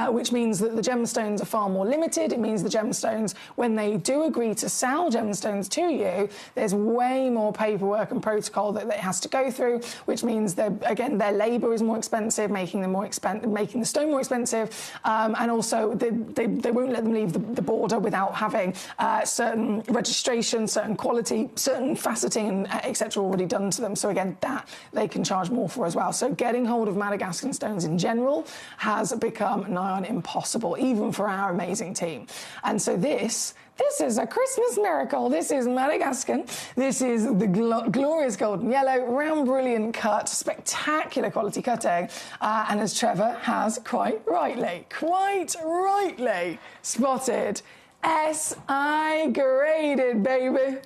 which means that the gemstones are far more limited. It means the gemstones, when they do agree to sell gemstones to you, there's way more paperwork and protocol that it has to go through, which means that, again, their labour is more expensive, making them more expensive, making the stone more expensive, and also they won't let them leave the border without having certain registration, certain quality, certain faceting, and etc. already done to them. So again, that they can charge more for as well. So getting hold of Madagascan stones in general has become nigh on impossible, even for our amazing team. And so this This is a Christmas miracle. This is Madagascar. This is the glorious golden yellow, round, brilliant cut, spectacular quality cutting. And as Trevor has quite rightly spotted, SI graded, baby.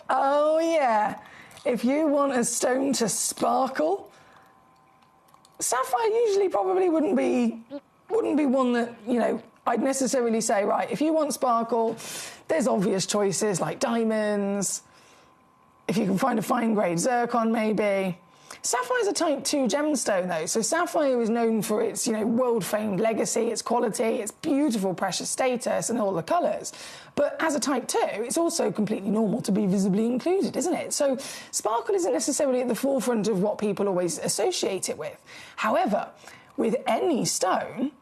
Oh, yeah. If you want a stone to sparkle, sapphire usually probably wouldn't be one that, you know, I'd necessarily say, right, if you want sparkle, there's obvious choices like diamonds. If you can find a fine grade zircon, maybe. Sapphire's a type 2 gemstone, though, so sapphire is known for its, you know, world-famed legacy, its quality, its beautiful precious status, and all the colours. But as a type 2, it's also completely normal to be visibly included, isn't it? So sparkle isn't necessarily at the forefront of what people always associate it with. However, with any stone,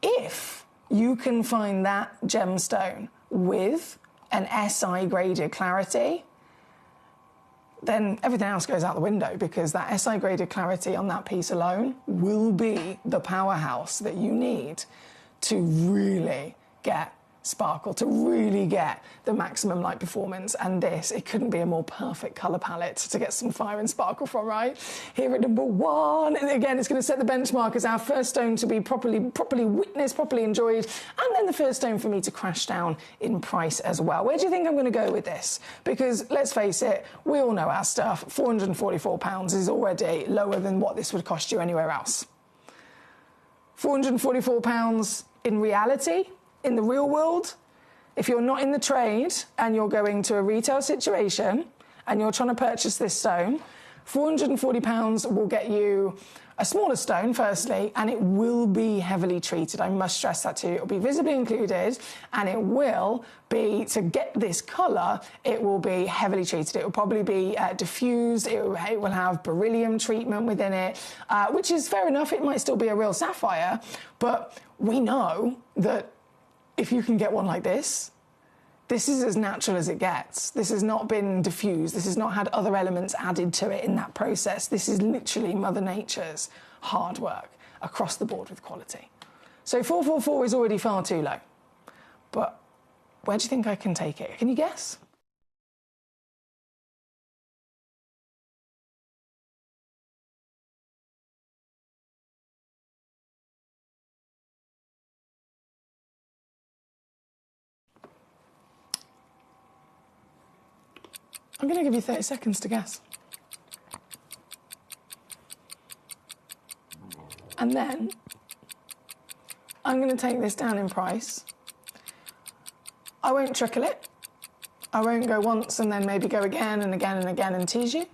if you can find that gemstone with an SI graded clarity, then everything else goes out the window, because that SI graded clarity on that piece alone will be the powerhouse that you need to really get sparkle, to really get the maximum light performance. And this, it couldn't be a more perfect colour palette to get some fire and sparkle from, right? Here at number 1, and again, it's going to set the benchmark as our first stone to be properly witnessed, properly enjoyed, and then the first stone for me to crash down in price as well. Where do you think I'm going to go with this? Because let's face it, we all know our stuff. £444 is already lower than what this would cost you anywhere else. £444 in reality, in the real world, if you're not in the trade and you're going to a retail situation and you're trying to purchase this stone, £440 will get you a smaller stone, firstly, and it will be heavily treated. I must stress that to you. It will be visibly included, and it will be, to get this colour, it will be heavily treated. It will probably be diffused. It will have beryllium treatment within it, which is fair enough. It might still be a real sapphire, but we know that if you can get one like this, this is as natural as it gets. This has not been diffused. This has not had other elements added to it in that process. This is literally Mother Nature's hard work across the board with quality. So 444 is already far too low. But where do you think I can take it? Can you guess? I'm going to give you 30 seconds to guess. And then I'm going to take this down in price. I won't trickle it. I won't go once and then maybe go again and again and again and tease you.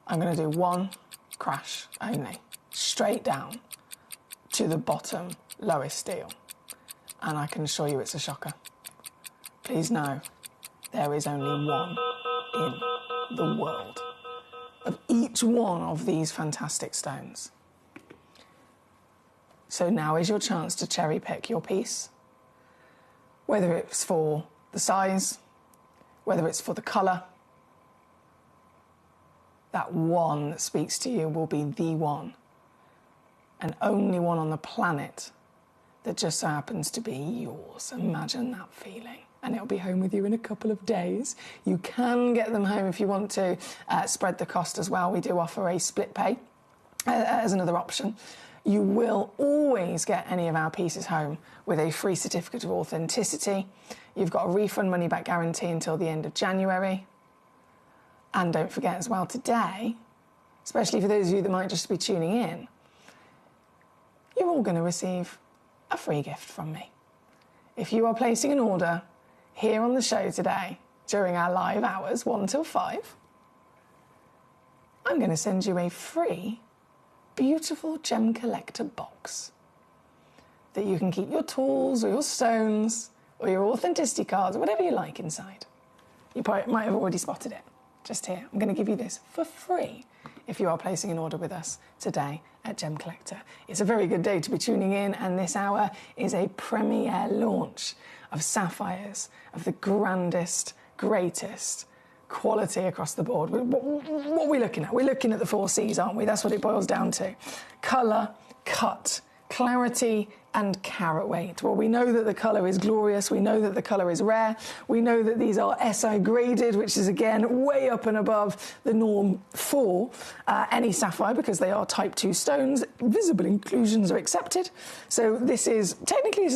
I'm going to do one crash only, straight down to the bottom lowest deal. And I can assure you it's a shocker. Please know, there is only one in the world of each one of these fantastic stones. So now is your chance to cherry pick your piece, whether it's for the size, whether it's for the colour. That one that speaks to you will be the one, and only one on the planet that just so happens to be yours. Imagine that feeling. And it'll be home with you in a couple of days. You can get them home if you want to spread the cost as well. We do offer a split pay as another option. You will always get any of our pieces home with a free certificate of authenticity. You've got a refund money back guarantee until the end of January. And don't forget as well, today, especially for those of you that might just be tuning in, you're all going to receive a free gift from me. If you are placing an order here on the show today, during our live hours, 1 till 5, I'm going to send you a free, beautiful Gemcollector box that you can keep your tools or your stones or your authenticity cards or whatever you like inside. You might have already spotted it. Just here, I'm going to give you this for free if you are placing an order with us today at Gemcollector. It's a very good day to be tuning in, and this hour is a premiere launch of sapphires of the grandest, greatest quality across the board. What are we looking at? We're looking at the 4 C's, aren't we? That's what it boils down to. Colour, cut, clarity, and carat weight. Well, we know that the colour is glorious, we know that the colour is rare, we know that these are SI graded, which is again way up and above the norm for any sapphire because they are type 2 stones. Visible inclusions are accepted. So this is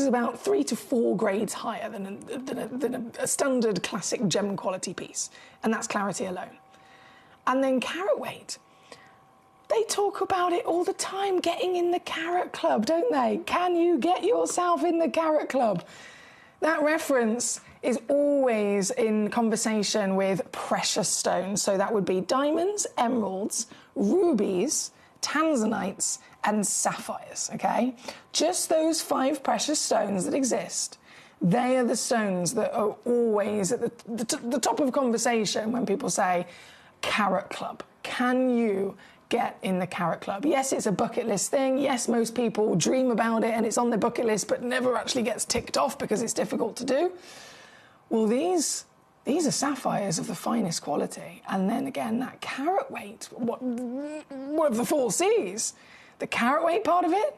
about 3 to 4 grades higher than a standard classic gem quality piece, and that's clarity alone. And then carat weight. They talk about it all the time, getting in the carat club, don't they? Can you get yourself in the carat club? That reference is always in conversation with precious stones. So that would be diamonds, emeralds, rubies, tanzanites, and sapphires, okay? Just those 5 precious stones that exist. They are the stones that are always at the top of conversation when people say, carat club. Can you get in the carat club? Yes, it's a bucket list thing. Yes, most people dream about it and it's on their bucket list but never actually gets ticked off because it's difficult to do. Well, these are sapphires of the finest quality. And then again, that carat weight, what of the 4 C's? The carat weight part of it,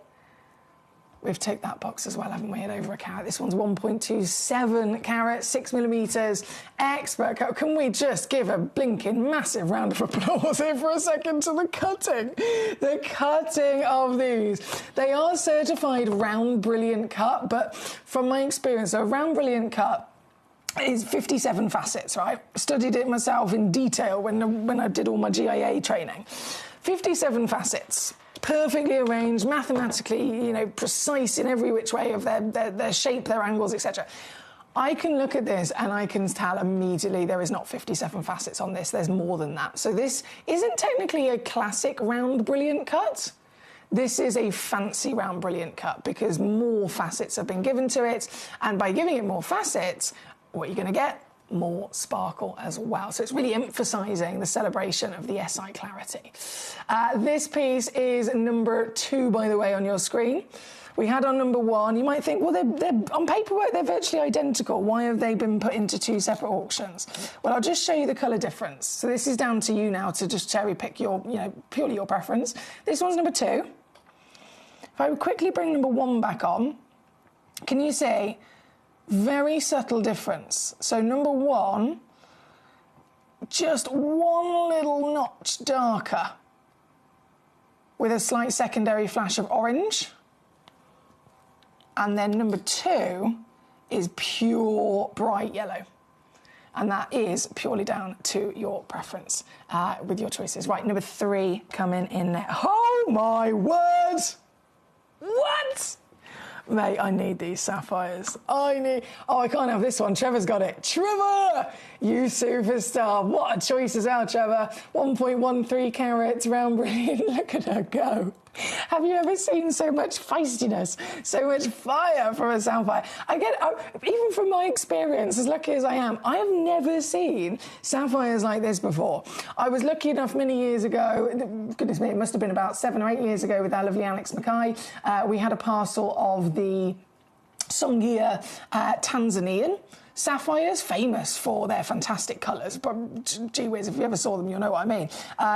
we've ticked that box as well, haven't we, at over a carat. This one's 1.27 carats, 6 millimetres, expert cut. Can we just give a blinking massive round of applause here for a second to the cutting? The cutting of these. They are certified round brilliant cut, but from my experience, a round brilliant cut is 57 facets, right? Studied it myself in detail when I did all my GIA training. 57 facets. Perfectly arranged, mathematically, precise in every which way of their shape, their angles, etc. I can look at this and I can tell immediately there is not 57 facets on this. There's more than that. So this isn't technically a classic round brilliant cut. This is a fancy round brilliant cut because more facets have been given to it. And by giving it more facets, what you're going to get? More sparkle as well. So it's really emphasising the celebration of the SI clarity. This piece is number 2, by the way, on your screen. We had on number 1. You might think, well, they're on paperwork, they're virtually identical. Why have they been put into 2 separate auctions? Well, I'll just show you the colour difference. So this is down to you now to just cherry pick your, purely your preference. This one's number 2. If I would quickly bring number 1 back on, can you see? Very subtle difference. So number 1, just one little notch darker with a slight secondary flash of orange. And then number 2 is pure bright yellow. And that is purely down to your preference with your choices. Right, number 3 coming in there. Oh my word! What? Mate, I need these sapphires. I can't have this one. Trevor's got it. Trevor! You superstar. What a choice as well, Trevor. 1.13 carats, round brilliant. Look at her go. Have you ever seen so much feistiness, so much fire from a sapphire? Even from my experience, as lucky as I am, I have never seen sapphires like this before. I was lucky enough many years ago, goodness me, it must have been about 7 or 8 years ago with our lovely Alex Mackay. We had a parcel of the Songhia Tanzanian sapphires, famous for their fantastic colours, but gee whiz, if you ever saw them, you'll know what I mean.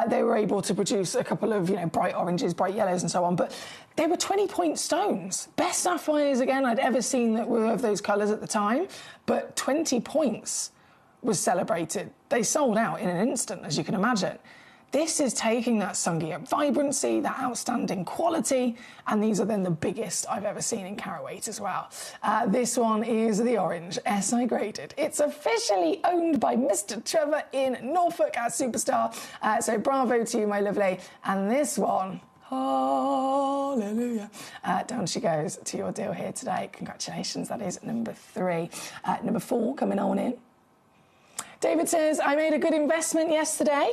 They were able to produce a couple of, bright oranges, bright yellows and so on, but they were 20-point stones. Best sapphires, again, I'd ever seen that were of those colours at the time, but 20 points was celebrated. They sold out in an instant, as you can imagine. This is taking that Songhia vibrancy, that outstanding quality, and these are then the biggest I've ever seen in carat weight as well. This one is the orange, SI graded. It's officially owned by Mr. Trevor in Norfolk, our superstar. So bravo to you, my lovely. And this one, hallelujah. Down she goes to your deal here today. Congratulations, that is number 3. Number 4 coming on in. David says, I made a good investment yesterday.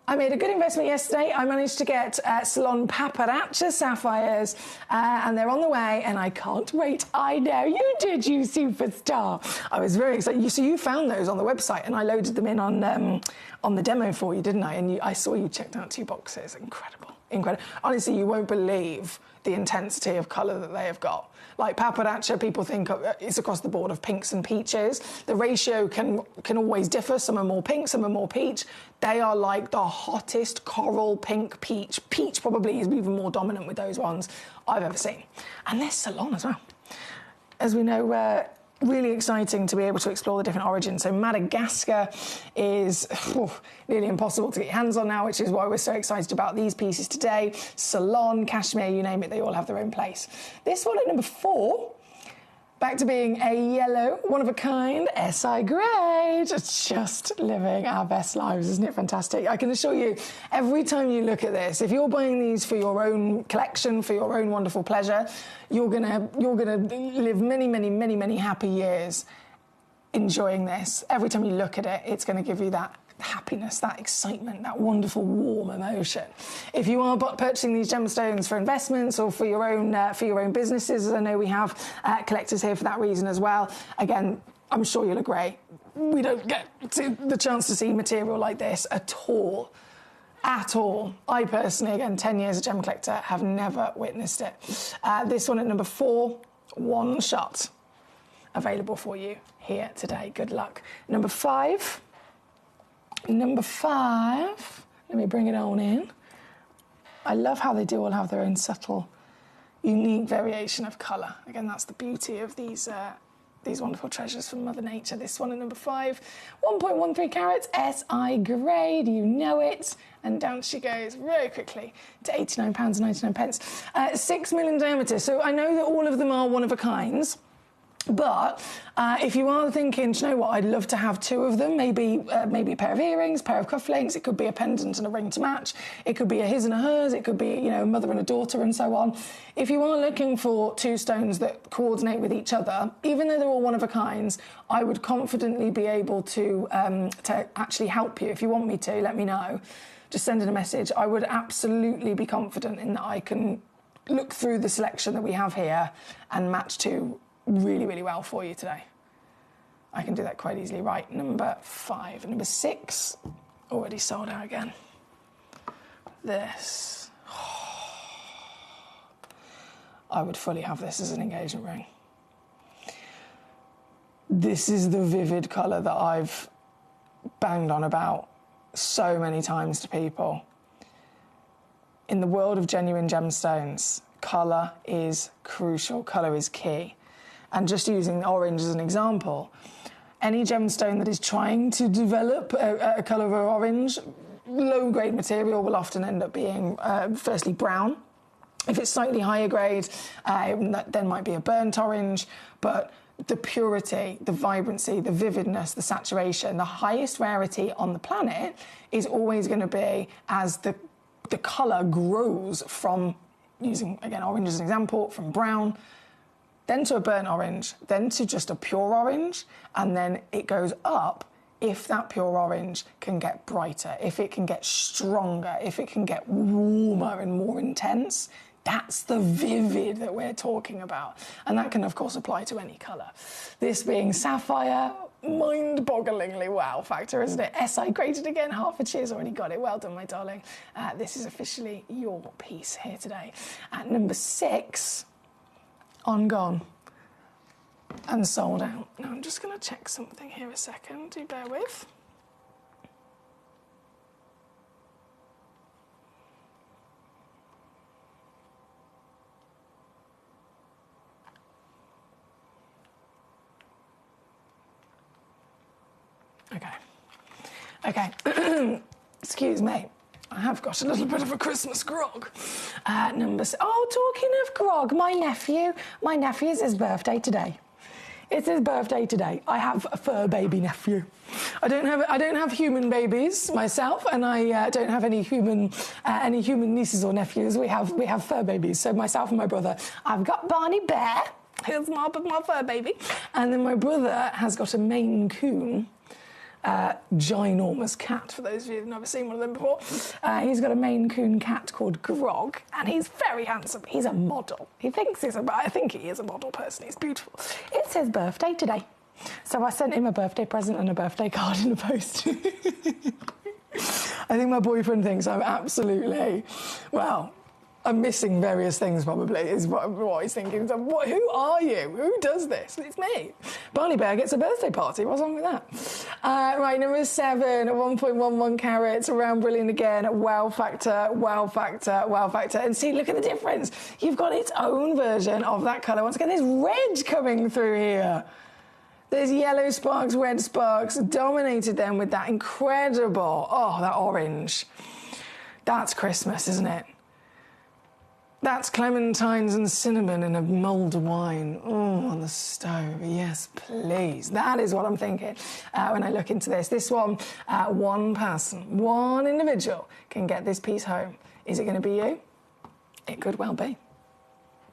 I managed to get Salon Paparazzi sapphires, and they're on the way, and I can't wait. I know you did, you superstar. I was very excited. So you found those on the website, and I loaded them in on the demo for you, didn't I? And I saw you checked out 2 boxes. Incredible. incredible. Honestly, you won't believe the intensity of colour that they have got. Like pappardaccia, people think it's across the board of pinks and peaches. The ratio can always differ. Some are more pink, some are more peach. They are like the hottest coral pink peach. Peach probably is even more dominant with those ones I've ever seen. And they're Ceylon as well. As we know, really exciting to be able to explore the different origins. So Madagascar is nearly impossible to get your hands on now, which is why we're so excited about these pieces today. Ceylon, Kashmir, you name it, they all have their own place. This one at number 4, back to being a yellow, one of a kind, SI grade. It's just living our best lives, isn't it fantastic? I can assure you, every time you look at this, if you're buying these for your own collection, for your own wonderful pleasure, you're gonna live many, many, many, many happy years enjoying this. Every time you look at it, it's gonna give you that happiness, that excitement, that wonderful warm emotion. If you are purchasing these gemstones for investments or for your own businesses, as I know we have collectors here for that reason as well, again, I'm sure you'll agree, we don't get the chance to see material like this at all. At all. I personally, again, 10 years a gem collector, have never witnessed it. This one at number 4, one shot available for you here today. Good luck. Number 5, let me bring it on in. I love how they do all have their own subtle, unique variation of colour. Again, that's the beauty of these wonderful treasures from Mother Nature. This one at number 5, 1.13 carats, SI grade, you know it. And down she goes very quickly to £89.99. 6 mm diameter. So I know that all of them are one of a kinds. But if you are thinking, do you know what, I'd love to have 2 of them, maybe a pair of earrings, pair of cufflinks, it could be a pendant and a ring to match, it could be a his and a hers, it could be, you know, a mother and a daughter and so on. If you are looking for 2 stones that coordinate with each other, even though they're all one of a kinds, I would confidently be able to actually help you. If you want me to, let me know. Just send in a message. I would absolutely be confident in that I can look through the selection that we have here and match 2 really, really well for you today. I can do that quite easily. Right, number 5. Number 6, already sold out again. This. I would fully have this as an engagement ring. This is the vivid colour that I've banged on about so many times to people. In the world of genuine gemstones, colour is crucial, colour is key. And just using orange as an example, any gemstone that is trying to develop a colour of orange, low-grade material will often end up being, firstly, brown. If it's slightly higher grade, then might be a burnt orange, but the purity, the vibrancy, the vividness, the saturation, the highest rarity on the planet is always going to be as the colour grows from, using, again, orange as an example, from brown, then to a burnt orange, then to just a pure orange, and then it goes up if that pure orange can get brighter, if it can get stronger, if it can get warmer and more intense. That's the vivid that we're talking about. And that can, of course, apply to any colour. This being sapphire, mind-bogglingly wow factor, isn't it? SI graded again, Hertfordshire's already got it. Well done, my darling. This is officially your piece here today. At number 6, on gone and sold out. Now, I'm just going to check something here a second. Do bear with. Okay. Excuse me. I have got a little bit of a Christmas grog. Talking of grog, my nephew's his birthday today. It's his birthday today. I have a fur baby nephew. I don't have human babies myself, and I don't have any human nieces or nephews. We have fur babies. So myself and my brother, I've got Barney Bear. Here's my fur baby, and then my brother has got a Maine Coon. Ginormous cat, for those of you who've never seen one of them before. He's got a Maine Coon cat called Grog, and he's very handsome. He's a model. I think he is a model person. He's beautiful. It's his birthday today. So I sent him a birthday present and a birthday card in the post. I think my boyfriend thinks I'm absolutely, well, I'm missing various things probably, is what he's thinking. So, who are you? Who does this? It's me. Barney Bear gets a birthday party. What's wrong with that? Right, number 7, 1.11 carats, around brilliant again. Wow factor, wow factor, wow factor. And see, look at the difference. You've got its own version of that colour. Once again, there's red coming through here. There's yellow sparks, red sparks, dominated them with that incredible, that orange. That's Christmas, isn't it? That's clementines and cinnamon in a mulled wine. Oh, on the stove. Yes, please. That is what I'm thinking when I look into this. This one, one person, one individual can get this piece home. Is it going to be you? It could well be.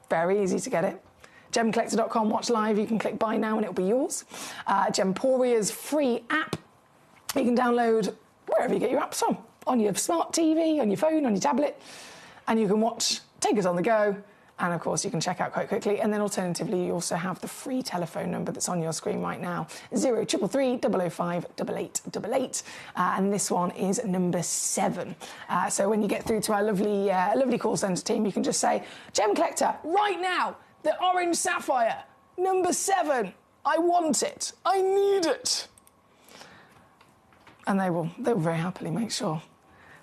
Very easy to get it. Gemcollector.com, watch live. You can click buy now and it'll be yours. Gemporia's free app. You can download wherever you get your apps from. On your smart TV, on your phone, on your tablet. And you can watch, take us on the go, and of course you can check out quite quickly. And then alternatively, you also have the free telephone number that's on your screen right now, 0333 005 8888. And this one is number 7. So when you get through to our lovely call centre team, you can just say, Gem Collector, right now, the orange sapphire, number 7. I want it. I need it. And they will very happily make sure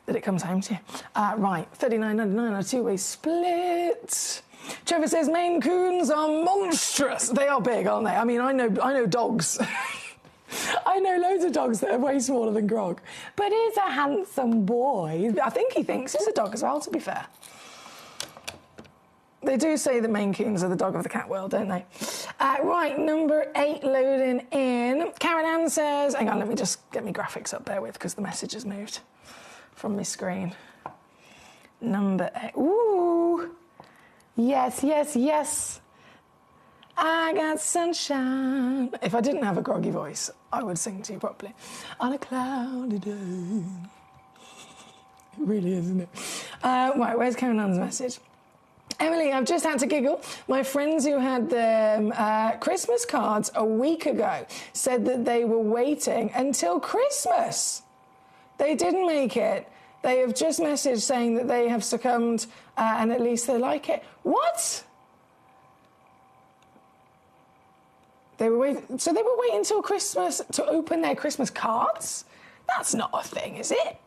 that it comes home to you. Right, $39.99 on a 2-way split. Trevor says Maine Coons are monstrous. They are big, aren't they? I mean, I know dogs. I know loads of dogs that are way smaller than Grog. But he's a handsome boy. I think he thinks he's a dog as well, to be fair. They do say that Maine Coons are the dog of the cat world, don't they? Right, number 8 loading in. Karen Ann says, hang on, let me just get my graphics up there with, because the message has moved from my screen. Number 8. Ooh. Yes, yes, yes. I got sunshine. If I didn't have a groggy voice, I would sing to you properly. On a cloudy day. It really is, isn't it? Right, where's Karen Ann's message? Emily, I've just had to giggle. My friends who had their Christmas cards a week ago said that they were waiting until Christmas. They didn't make it. They have just messaged saying that they have succumbed and at least they like it. What? They were waiting. So they were waiting until Christmas to open their Christmas cards? That's not a thing, is it?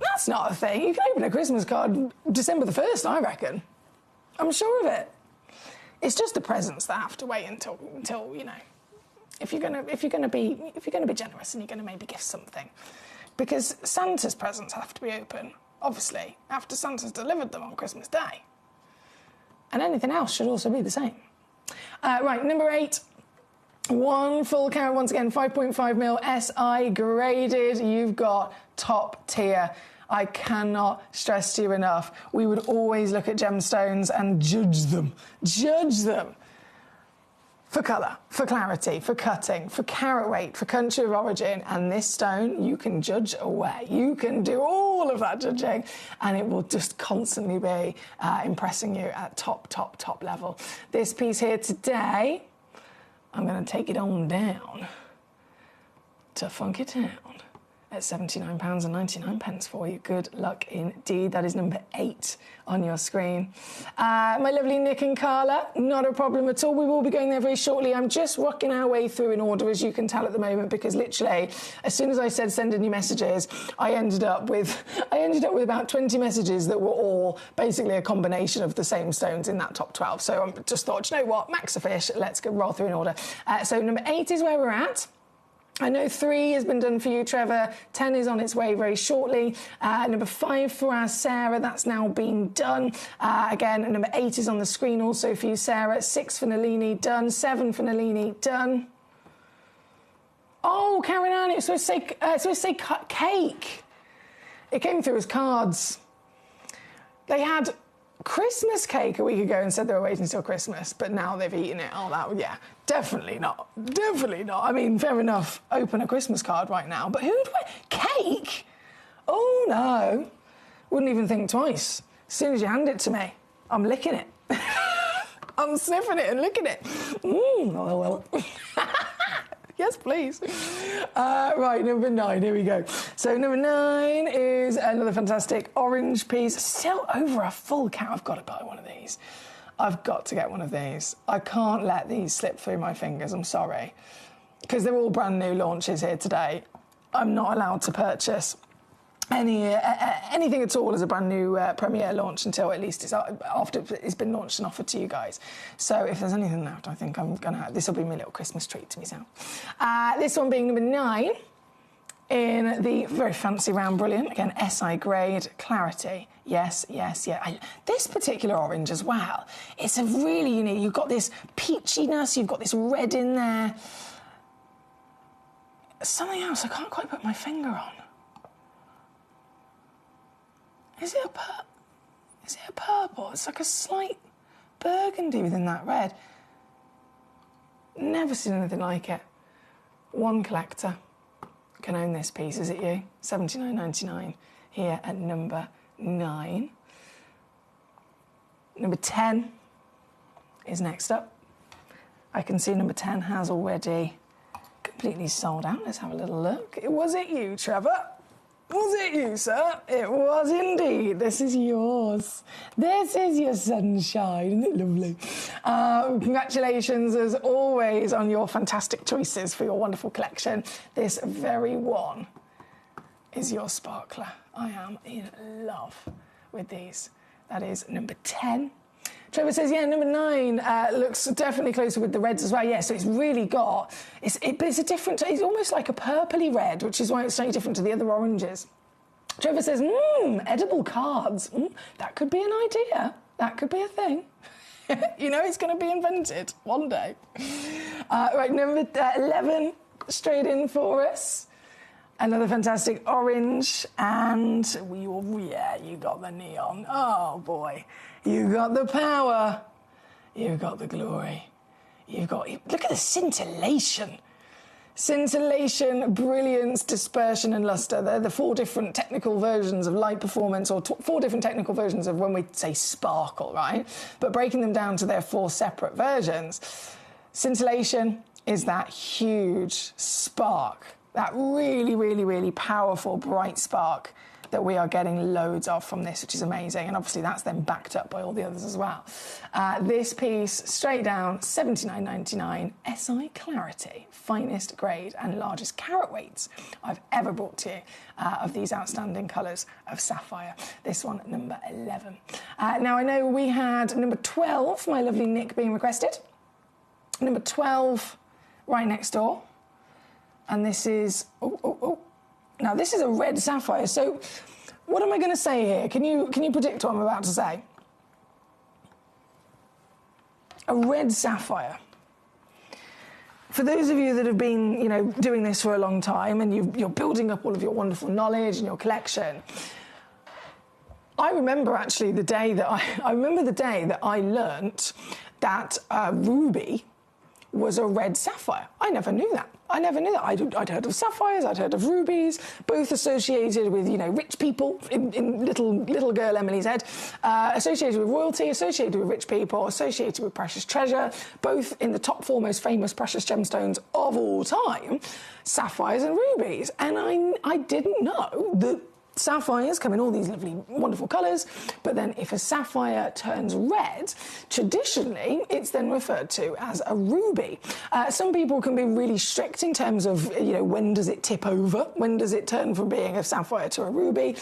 That's not a thing. You can open a Christmas card December the 1st, I reckon. I'm sure of it. It's just the presents that have to wait until you know. If you're gonna be generous and you're gonna maybe gift something, because Santa's presents have to be open, obviously, after Santa's delivered them on Christmas Day, and anything else should also be the same. Right, number 8. 1 full carat once again, 5.5mm SI graded. You've got top tier. I cannot stress to you enough. We would always look at gemstones and judge them for colour, for clarity, for cutting, for carat weight, for country of origin. And this stone, you can judge away. You can do all of that judging and it will just constantly be impressing you at top level. This piece here today, I'm going to take it on down to Funky Town at £79.99 for you. Good luck indeed. That is number 8 on your screen. My lovely Nick and Carla, not a problem at all. We will be going there very shortly. I'm just working our way through in order, as you can tell at the moment, because literally, as soon as I said send in your messages, I ended up with about 20 messages that were all basically a combination of the same stones in that top 12. So I just thought, you know what, max a fish, let's go roll through in order. So number 8 is where we're at. I know 3 has been done for you, Trevor. 10 is on its way very shortly. Number 5 for our Sarah, that's now been done. Again, number 8 is on the screen also for you, Sarah. 6 for Nalini, done. 7 for Nalini, done. Oh, Karen Ann, it's supposed to say cut cake. It came through as cards. They had Christmas cake a week ago and said they were waiting until Christmas, but now they've eaten it. Oh, that, yeah, definitely not. Definitely not. I mean, fair enough, open a Christmas card right now, but who'd wait? Cake? Oh, no. Wouldn't even think twice. As soon as you hand it to me, I'm licking it. I'm sniffing it and licking it. Oh, well. Yes, please. Right, number 9, here we go. So number 9 is another fantastic orange piece. Still over a full count. I've got to buy one of these. I've got to get one of these. I can't let these slip through my fingers, I'm sorry. Because they're all brand new launches here today. I'm not allowed to purchase anything at all as a brand new premiere launch until at least it's after it's been launched and offered to you guys. So if there's anything left, I think I'm going to have... This will be my little Christmas treat to myself. This one being number 9 in the very fancy round brilliant. Again, SI grade, clarity. Yes, yes, yeah. This particular orange as well, it's a really unique... You've got this peachiness, you've got this red in there. Something else I can't quite put my finger on. Is it a purple? It's like a slight burgundy within that red. Never seen anything like it. One collector can own this piece, is it you? $79.99 here at number 9. Number 10 is next up. I can see number 10 has already completely sold out. Let's have a little look. Was it you, Trevor? Was it you, sir? It was indeed. This is yours. This is your sunshine. Isn't it lovely? Congratulations, as always, on your fantastic choices for your wonderful collection. This very one is your sparkler. I am in love with these. That is number 10. Trevor says, yeah, number 9 looks definitely closer with the reds as well. Yeah, so it's really got... but it's a different... It's almost like a purpley red, which is why it's slightly different to the other oranges. Trevor says, edible cards. That could be an idea. That could be a thing. You know, it's going to be invented one day. Right, number 11, straight in for us. Another fantastic orange, and you got the neon. Oh, boy. You got the power. You got the glory. Look at the scintillation. Scintillation, brilliance, dispersion, and luster. They're the 4 different technical versions of light performance, or 4 different technical versions of when we say sparkle, right? But breaking them down to their 4 separate versions. Scintillation is that huge spark, that really, really, really powerful, bright spark that we are getting loads of from this, which is amazing. And obviously that's then backed up by all the others as well. This piece, straight down, $79.99, SI Clarity, finest grade and largest carat weights I've ever brought to you of these outstanding colours of sapphire. This one, number 11. Now, I know we had number 12, my lovely Nick, being requested. Number 12, right next door. And this is... Now, this is a red sapphire, so what am I going to say here? Can you predict what I'm about to say? A red sapphire. For those of you that have been, doing this for a long time and you're building up all of your wonderful knowledge and your collection, I remember actually the day that I learnt that ruby was a red sapphire. I never knew that. I'd heard of sapphires, I'd heard of rubies, both associated with, rich people in little girl Emily's head, associated with royalty, associated with rich people, associated with precious treasure, both in the top 4 most famous precious gemstones of all time, sapphires and rubies. And I didn't know that sapphires come in all these lovely, wonderful colours, but then if a sapphire turns red, traditionally it's then referred to as a ruby. Some people can be really strict in terms of, when does it tip over? When does it turn from being a sapphire to a ruby?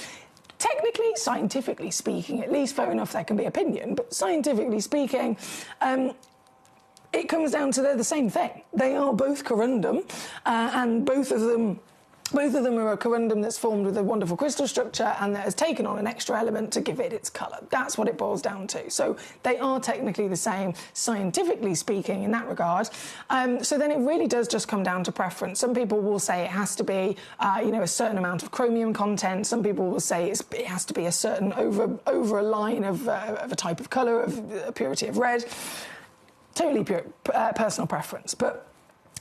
Technically, scientifically speaking, at least, fair enough, there can be opinion, but scientifically speaking, it comes down to they're the same thing. They are both corundum, and both of them are a corundum that's formed with a wonderful crystal structure and that has taken on an extra element to give it its colour. That's what it boils down to. So they are technically the same, scientifically speaking, in that regard. So then it really does just come down to preference. Some people will say it has to be, a certain amount of chromium content. Some people will say it has to be a certain over a line of a type of colour, of a purity of red. Totally pure, personal preference. But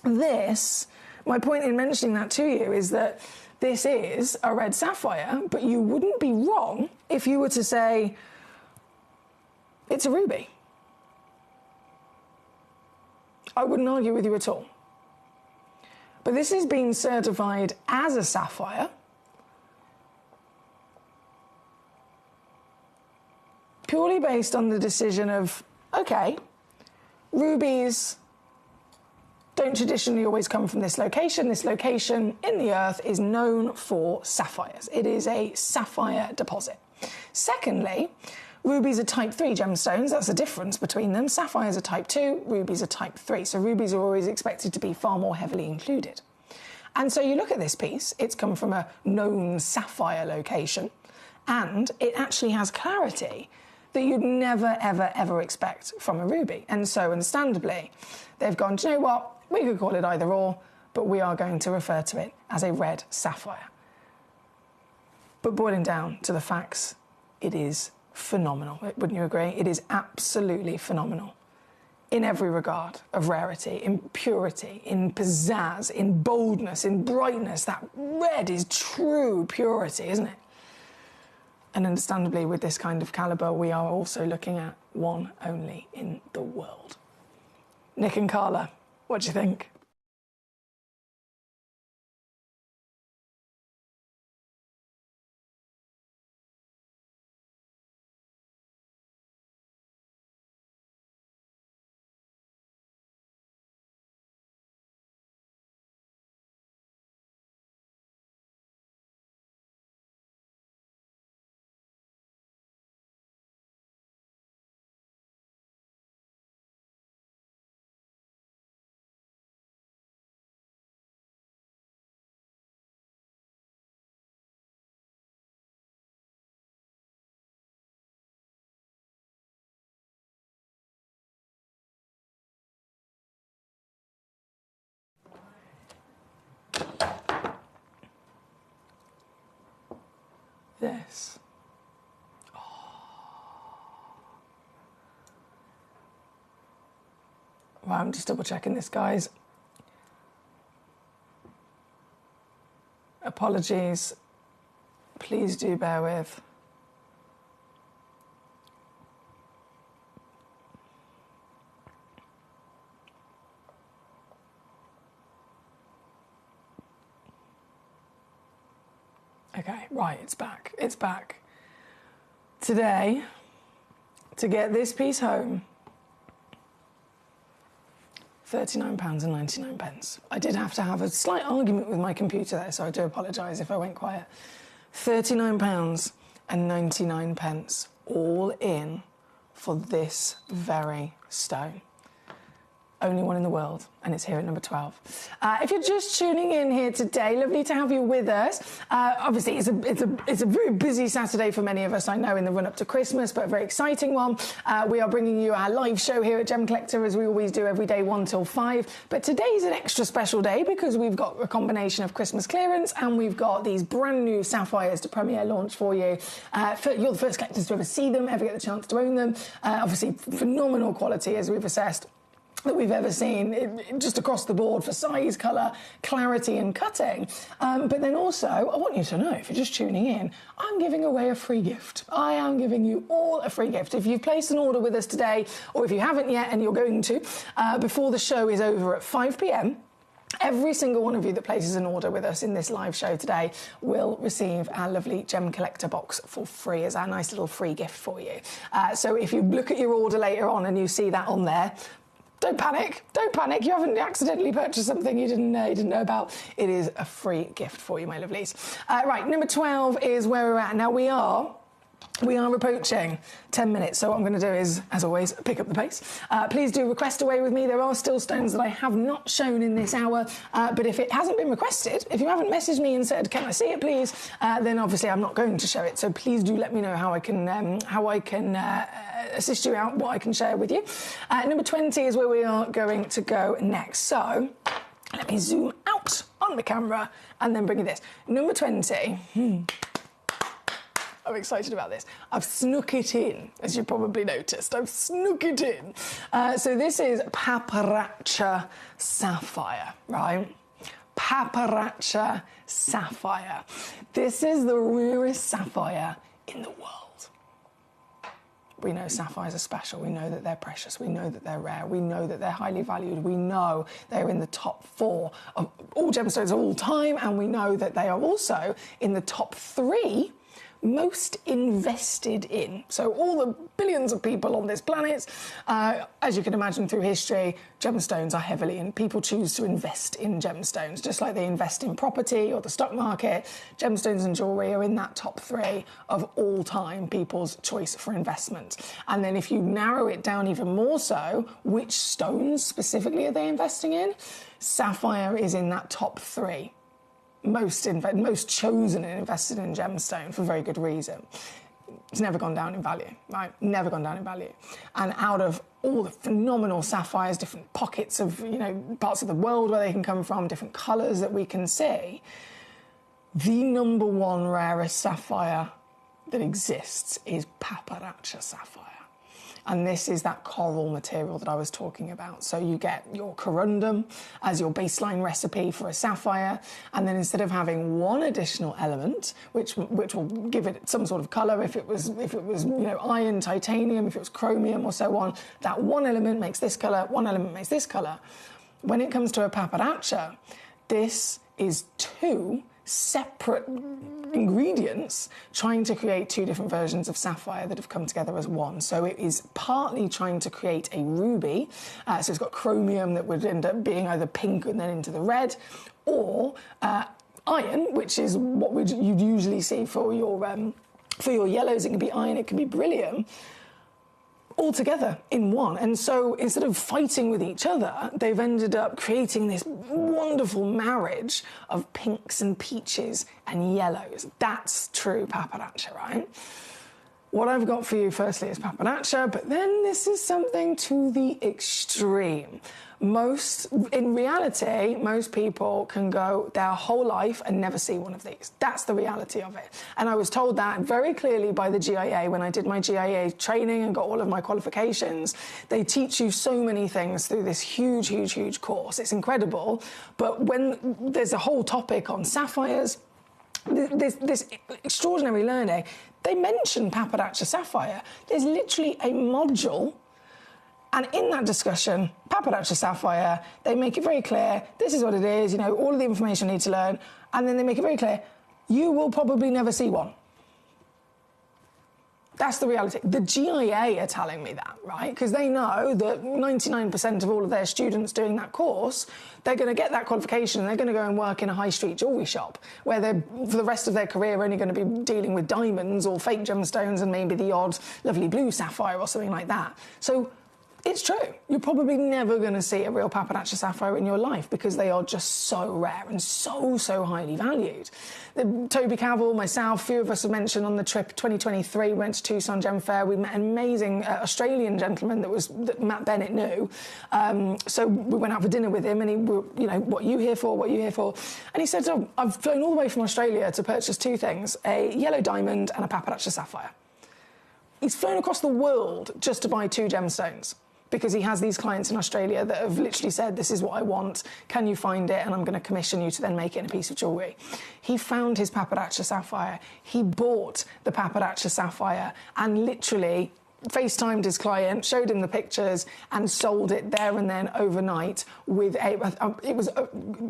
this... My point in mentioning that to you is that this is a red sapphire, but you wouldn't be wrong if you were to say it's a ruby. I wouldn't argue with you at all. But this is being certified as a sapphire, purely based on the decision of, okay, rubies don't traditionally always come from this location. This location in the earth is known for sapphires. It is a sapphire deposit. Secondly, rubies are type 3 gemstones. That's the difference between them. Sapphires are type 2, rubies are type 3. So rubies are always expected to be far more heavily included. And so you look at this piece, it's come from a known sapphire location, and it actually has clarity that you'd never, ever, ever expect from a ruby. And so understandably, they've gone, do you know what? We could call it either or, but we are going to refer to it as a red sapphire. But boiling down to the facts, it is phenomenal. Wouldn't you agree? It is absolutely phenomenal in every regard of rarity, in purity, in pizzazz, in boldness, in brightness. That red is true purity, isn't it? And understandably, with this kind of calibre, we are also looking at one only in the world. Nick and Carla, what do you think? This. Oh. Right, I'm just double checking this, guys. Apologies. Please do bear with. Okay, right, it's back. It's back. Today, to get this piece home, £39.99. I did have to have a slight argument with my computer there, so I do apologise if I went quiet. £39.99, all in for this very stone. Only one in the world, and it's here at number 12. If you're just tuning in here today, lovely to have you with us. Obviously, it's a very busy Saturday for many of us, I know, in the run-up to Christmas, but a very exciting one. We are bringing you our live show here at Gem Collector, as we always do, every day 1 till 5. But today's an extra special day because we've got a combination of Christmas clearance and we've got these brand new sapphires to premiere launch for you. You're the first collectors to ever see them, ever get the chance to own them. Obviously, phenomenal quality, as we've assessed, that we've ever seen, just across the board for size, colour, clarity and cutting. But then also, I want you to know, if you're just tuning in, I'm giving away a free gift. I am giving you all a free gift. If you've placed an order with us today, or if you haven't yet and you're going to, before the show is over at 5 p.m, every single one of you that places an order with us in this live show today will receive our lovely Gem Collector box for free as our nice little free gift for you. So if you look at your order later on and you see that on there, don't panic, don't panic. You haven't accidentally purchased something you didn't know about. It is a free gift for you, my lovelies. Right, number 12 is where we're at. Now we are approaching 10 minutes, so what I'm going to do is, as always, pick up the pace. Please do request away with me. There are still stones that I have not shown in this hour, but if it hasn't been requested, if you haven't messaged me and said, can I see it, please, then obviously I'm not going to show it. So please do let me know how I can assist you out, what I can share with you. Number 20 is where we are going to go next. So let me zoom out on the camera and then bring you this. Number 20. I'm excited about this. I've snuck it in, as you probably noticed. I've snuck it in. So this is Paparazza Sapphire, right? Paparazza Sapphire. This is the rarest sapphire in the world. We know sapphires are special. We know that they're precious. We know that they're rare. We know that they're highly valued. We know they're in the top 4 of all gemstones of all time, and we know that they are also in the top 3 most invested in. So all the billions of people on this planet, as you can imagine through history, gemstones are heavily in. People choose to invest in gemstones, just like they invest in property or the stock market. Gemstones and jewellery are in that top 3 of all time people's choice for investment. And then if you narrow it down even more so, which stones specifically are they investing in? Sapphire is in that top 3. Most chosen and invested in gemstone for very good reason. It's never gone down in value, right? Never gone down in value. And out of all the phenomenal sapphires, different pockets of, parts of the world where they can come from, different colours that we can see, the number 1 rarest sapphire that exists is Paparacha sapphire. And this is that coral material that I was talking about. So you get your corundum as your baseline recipe for a sapphire, and then instead of having one additional element, which will give it some sort of colour, if it was iron, titanium, if it was chromium or so on, that one element makes this colour, one element makes this colour. When it comes to a Paparacha, this is 2 separate ingredients trying to create 2 different versions of sapphire that have come together as one. So it is partly trying to create a ruby, so it's got chromium that would end up being either pink and then into the red, or iron, which is what you'd usually see for your yellows. It can be iron, it can be beryllium, all together in one. And so instead of fighting with each other, they've ended up creating this wonderful marriage of pinks and peaches and yellows. That's true Paparacha, right? What I've got for you firstly is Paparacha, but then this is something to the extreme. In reality, most people can go their whole life and never see one of these. That's the reality of it. And I was told that very clearly by the GIA when I did my GIA training and got all of my qualifications. They teach you so many things through this huge, huge, huge course. It's incredible. But when there's a whole topic on sapphires, this extraordinary learning, they mention Paparacha sapphire. There's literally a module, and in that discussion, Paparacha sapphire, they make it very clear, this is what it is, all of the information you need to learn, and then they make it very clear, you will probably never see one. That's the reality. The GIA are telling me that, right? Because they know that 99% of all of their students doing that course, they're going to get that qualification and they're going to go and work in a high street jewellery shop where they're, for the rest of their career, only going to be dealing with diamonds or fake gemstones and maybe the odd lovely blue sapphire or something like that. So it's true. You're probably never going to see a real Paparacha sapphire in your life because they are just so rare and so, so highly valued. Toby Cavell, myself, a few of us have mentioned on the trip 2023, went to Tucson Gem Fair. We met an amazing Australian gentleman that Matt Bennett knew. So we went out for dinner with him and he, what are you here for? What are you here for? And he said, I've flown all the way from Australia to purchase 2 things, a yellow diamond and a Paparacha sapphire. He's flown across the world just to buy 2 gemstones, because he has these clients in Australia that have literally said, this is what I want, can you find it, and I'm going to commission you to then make it in a piece of jewellery. He found his Paparacha sapphire, he bought the Paparacha sapphire, and literally FaceTimed his client, showed him the pictures, and sold it there and then overnight with it was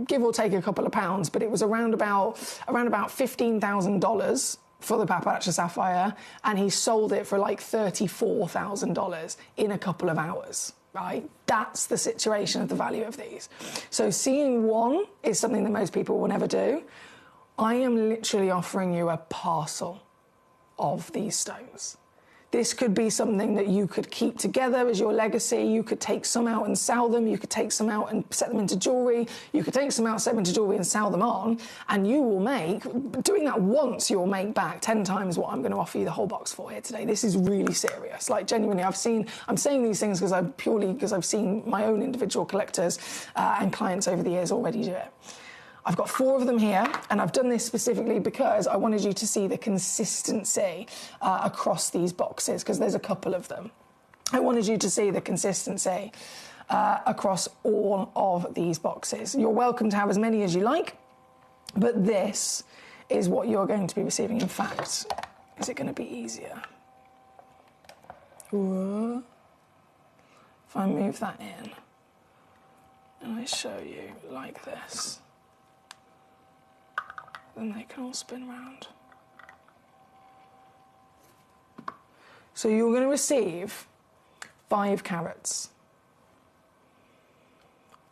give or take a couple of pounds, but it was around about $15,000 for the Paparacha sapphire, and he sold it for like $34,000 in a couple of hours, right? That's the situation of the value of these. So seeing one is something that most people will never do. I am literally offering you a parcel of these stones. This could be something that you could keep together as your legacy. You could take some out and sell them. You could take some out and set them into jewellery. You could take some out, set them into jewellery and sell them on. And you will make, doing that once, you will make back 10 times what I'm going to offer you the whole box for here today. This is really serious. Like, genuinely, I'm saying these things because I've seen my own individual collectors and clients over the years already do it. I've got 4 of them here, and I've done this specifically because I wanted you to see the consistency across these boxes, because there's a couple of them. I wanted you to see the consistency across all of these boxes. You're welcome to have as many as you like, but this is what you're going to be receiving. In fact, is it going to be easier? Whoa. If I move that in and I show you like this, then they can all spin round. So you're going to receive 5 carats.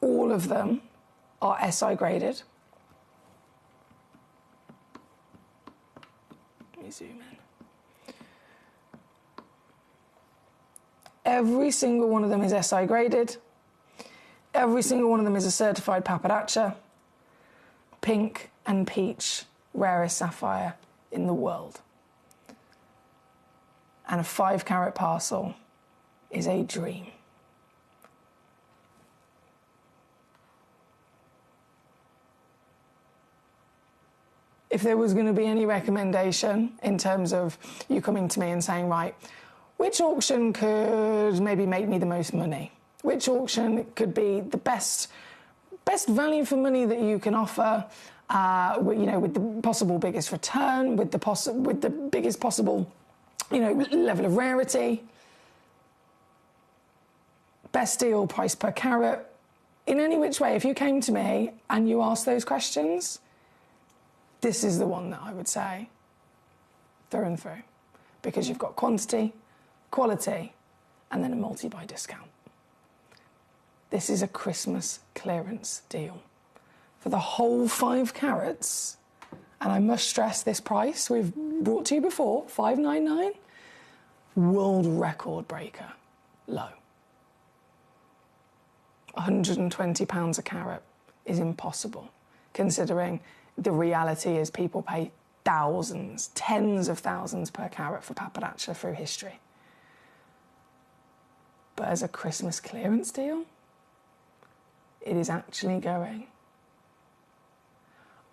All of them are SI graded. Let me zoom in. Every single one of them is SI graded. Every single one of them is a certified pappardaccia, pink and peach, rarest sapphire in the world. And a 5 carat parcel is a dream. If there was going to be any recommendation in terms of you coming to me and saying, right, which auction could maybe make me the most money? Which auction could be the best value for money that you can offer, with the possible biggest return, with the biggest possible, level of rarity, best deal, price per carat. In any which way, if you came to me and you asked those questions, this is the one that I would say through and through, because you've got quantity, quality, and then a multi-buy discount. This is a Christmas clearance deal. For the whole 5 carats, and I must stress this price we've brought to you before, $599, world record breaker, low. £120 a carat is impossible, considering the reality is people pay thousands, tens of thousands per carat for pappardaccia through history. But as a Christmas clearance deal, it is actually going.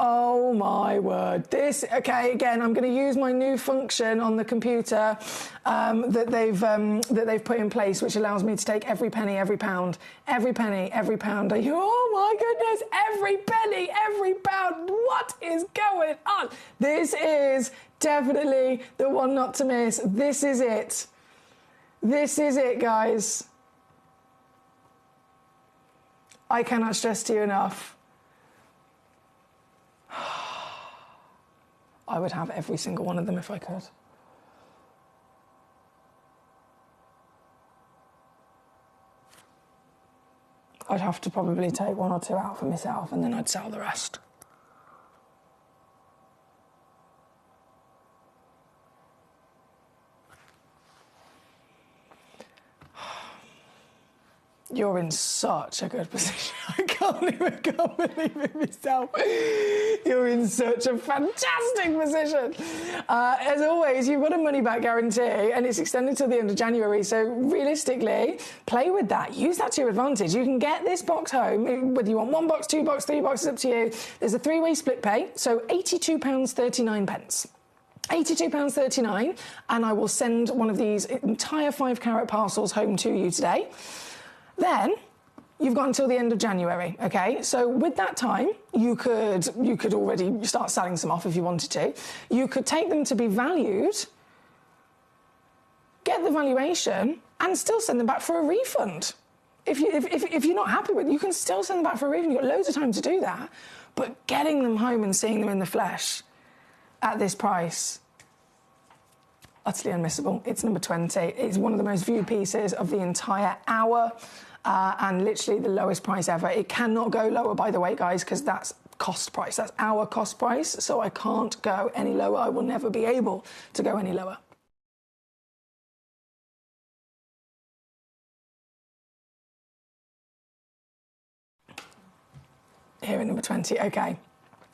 Oh my word. Okay, again, I'm going to use my new function on the computer that they've put in place, which allows me to take every penny, every pound, every penny, every pound. Oh my goodness, every penny, every pound. What is going on? This is definitely the one not to miss. This is it. This is it, guys. I cannot stress to you enough. I would have every single one of them if I could. I'd have to probably take 1 or 2 out for myself and then I'd sell the rest. You're in such a good position. I can't believe it myself. You're in such a fantastic position. As always, you've got a money-back guarantee and it's extended till the end of January. So realistically, play with that. Use that to your advantage. You can get this box home, whether you want 1 box, 2 boxes, 3 boxes, up to you. There's a 3-way split pay, so £82.39. £82.39, and I will send one of these entire 5 carat parcels home to you today. Then you've got until the end of January, okay? So with that time, you could already start selling some off if you wanted to. You could take them to be valued, get the valuation, and still send them back for a refund. If you're not happy with it, you can still send them back for a refund. You've got loads of time to do that. But getting them home and seeing them in the flesh at this price, utterly unmissable. It's number 20. It's one of the most viewed pieces of the entire hour and literally the lowest price ever. It cannot go lower, by the way, guys, because that's cost price. That's our cost price, so I can't go any lower. I will never be able to go any lower. Here at number 20, okay.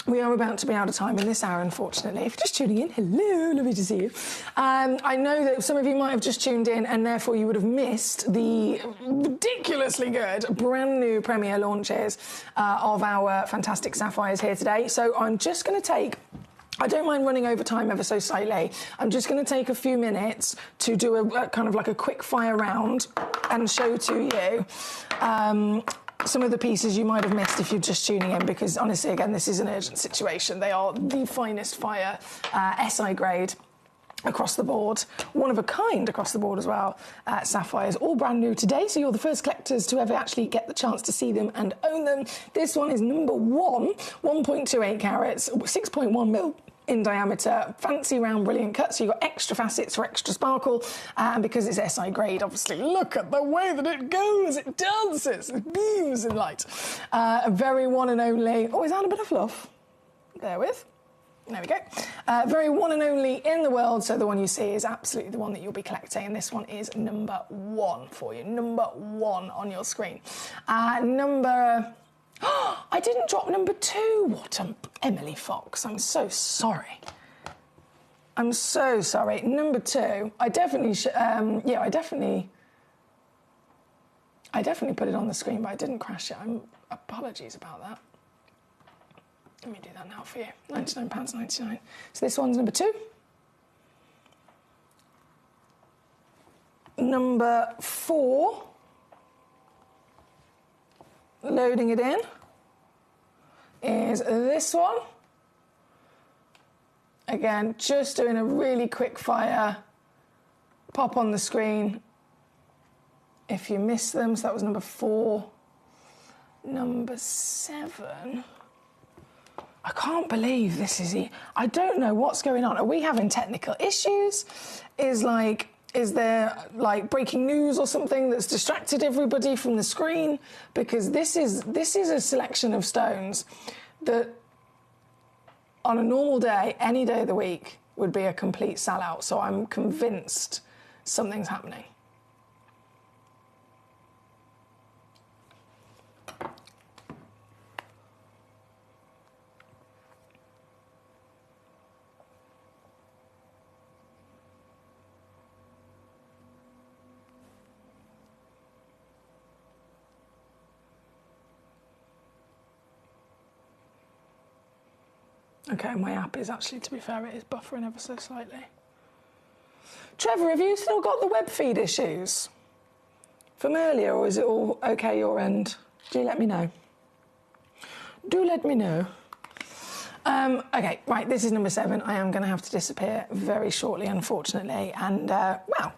We are about to be out of time in this hour, unfortunately. If you're just tuning in, hello, lovely to see you. I know that some of you might have just tuned in and therefore you would have missed the ridiculously good brand new premiere launches of our fantastic sapphires here today. So I'm just going to take... I don't mind running over time ever so slightly. I'm just going to take a few minutes to do a kind of like a quick fire round and show to you some of the pieces you might have missed if you're just tuning in, because honestly, again, this is an urgent situation. They are the finest fire, SI grade, across the board, one of a kind across the board as well. Sapphires, all brand new today, so you're the first collectors to ever actually get the chance to see them and own them. This one is number 1, 1.28 carats, 6.1 mil in diameter, fancy round brilliant cut, so you've got extra facets for extra sparkle, and because it's SI grade, obviously, look at the way that it goes, it dances, it beams in light. A very one and only, oh, is that a bit of fluff? Therewith. There we go. Very one and only in the world, so the one you see is absolutely the one that you'll be collecting, and this one is number 1 for you. Number 1 on your screen. I didn't drop number 2. What Emily Fox. I'm so sorry. I'm so sorry. Number 2. I definitely I definitely put it on the screen, but I didn't crash it. Apologies about that. Let me do that now for you. £99.99. So this one's number 2. Number 4. Loading it in is this one. Again, just doing a really quick fire pop on the screen if you miss them. So that was number 4. Number 7. I can't believe this is it. I don't know what's going on. Are we having technical issues? Is there like breaking news or something that's distracted everybody from the screen? Because this is a selection of stones that on a normal day, any day of the week, would be a complete sellout. So I'm convinced something's happening. Okay, my app is actually, to be fair, it is buffering ever so slightly. Trevor, have you still got the web feed issues from earlier, or is it all okay your end? Do let me know. Do let me know. Okay, right, this is number 7. I am going to have to disappear very shortly, unfortunately. And, well,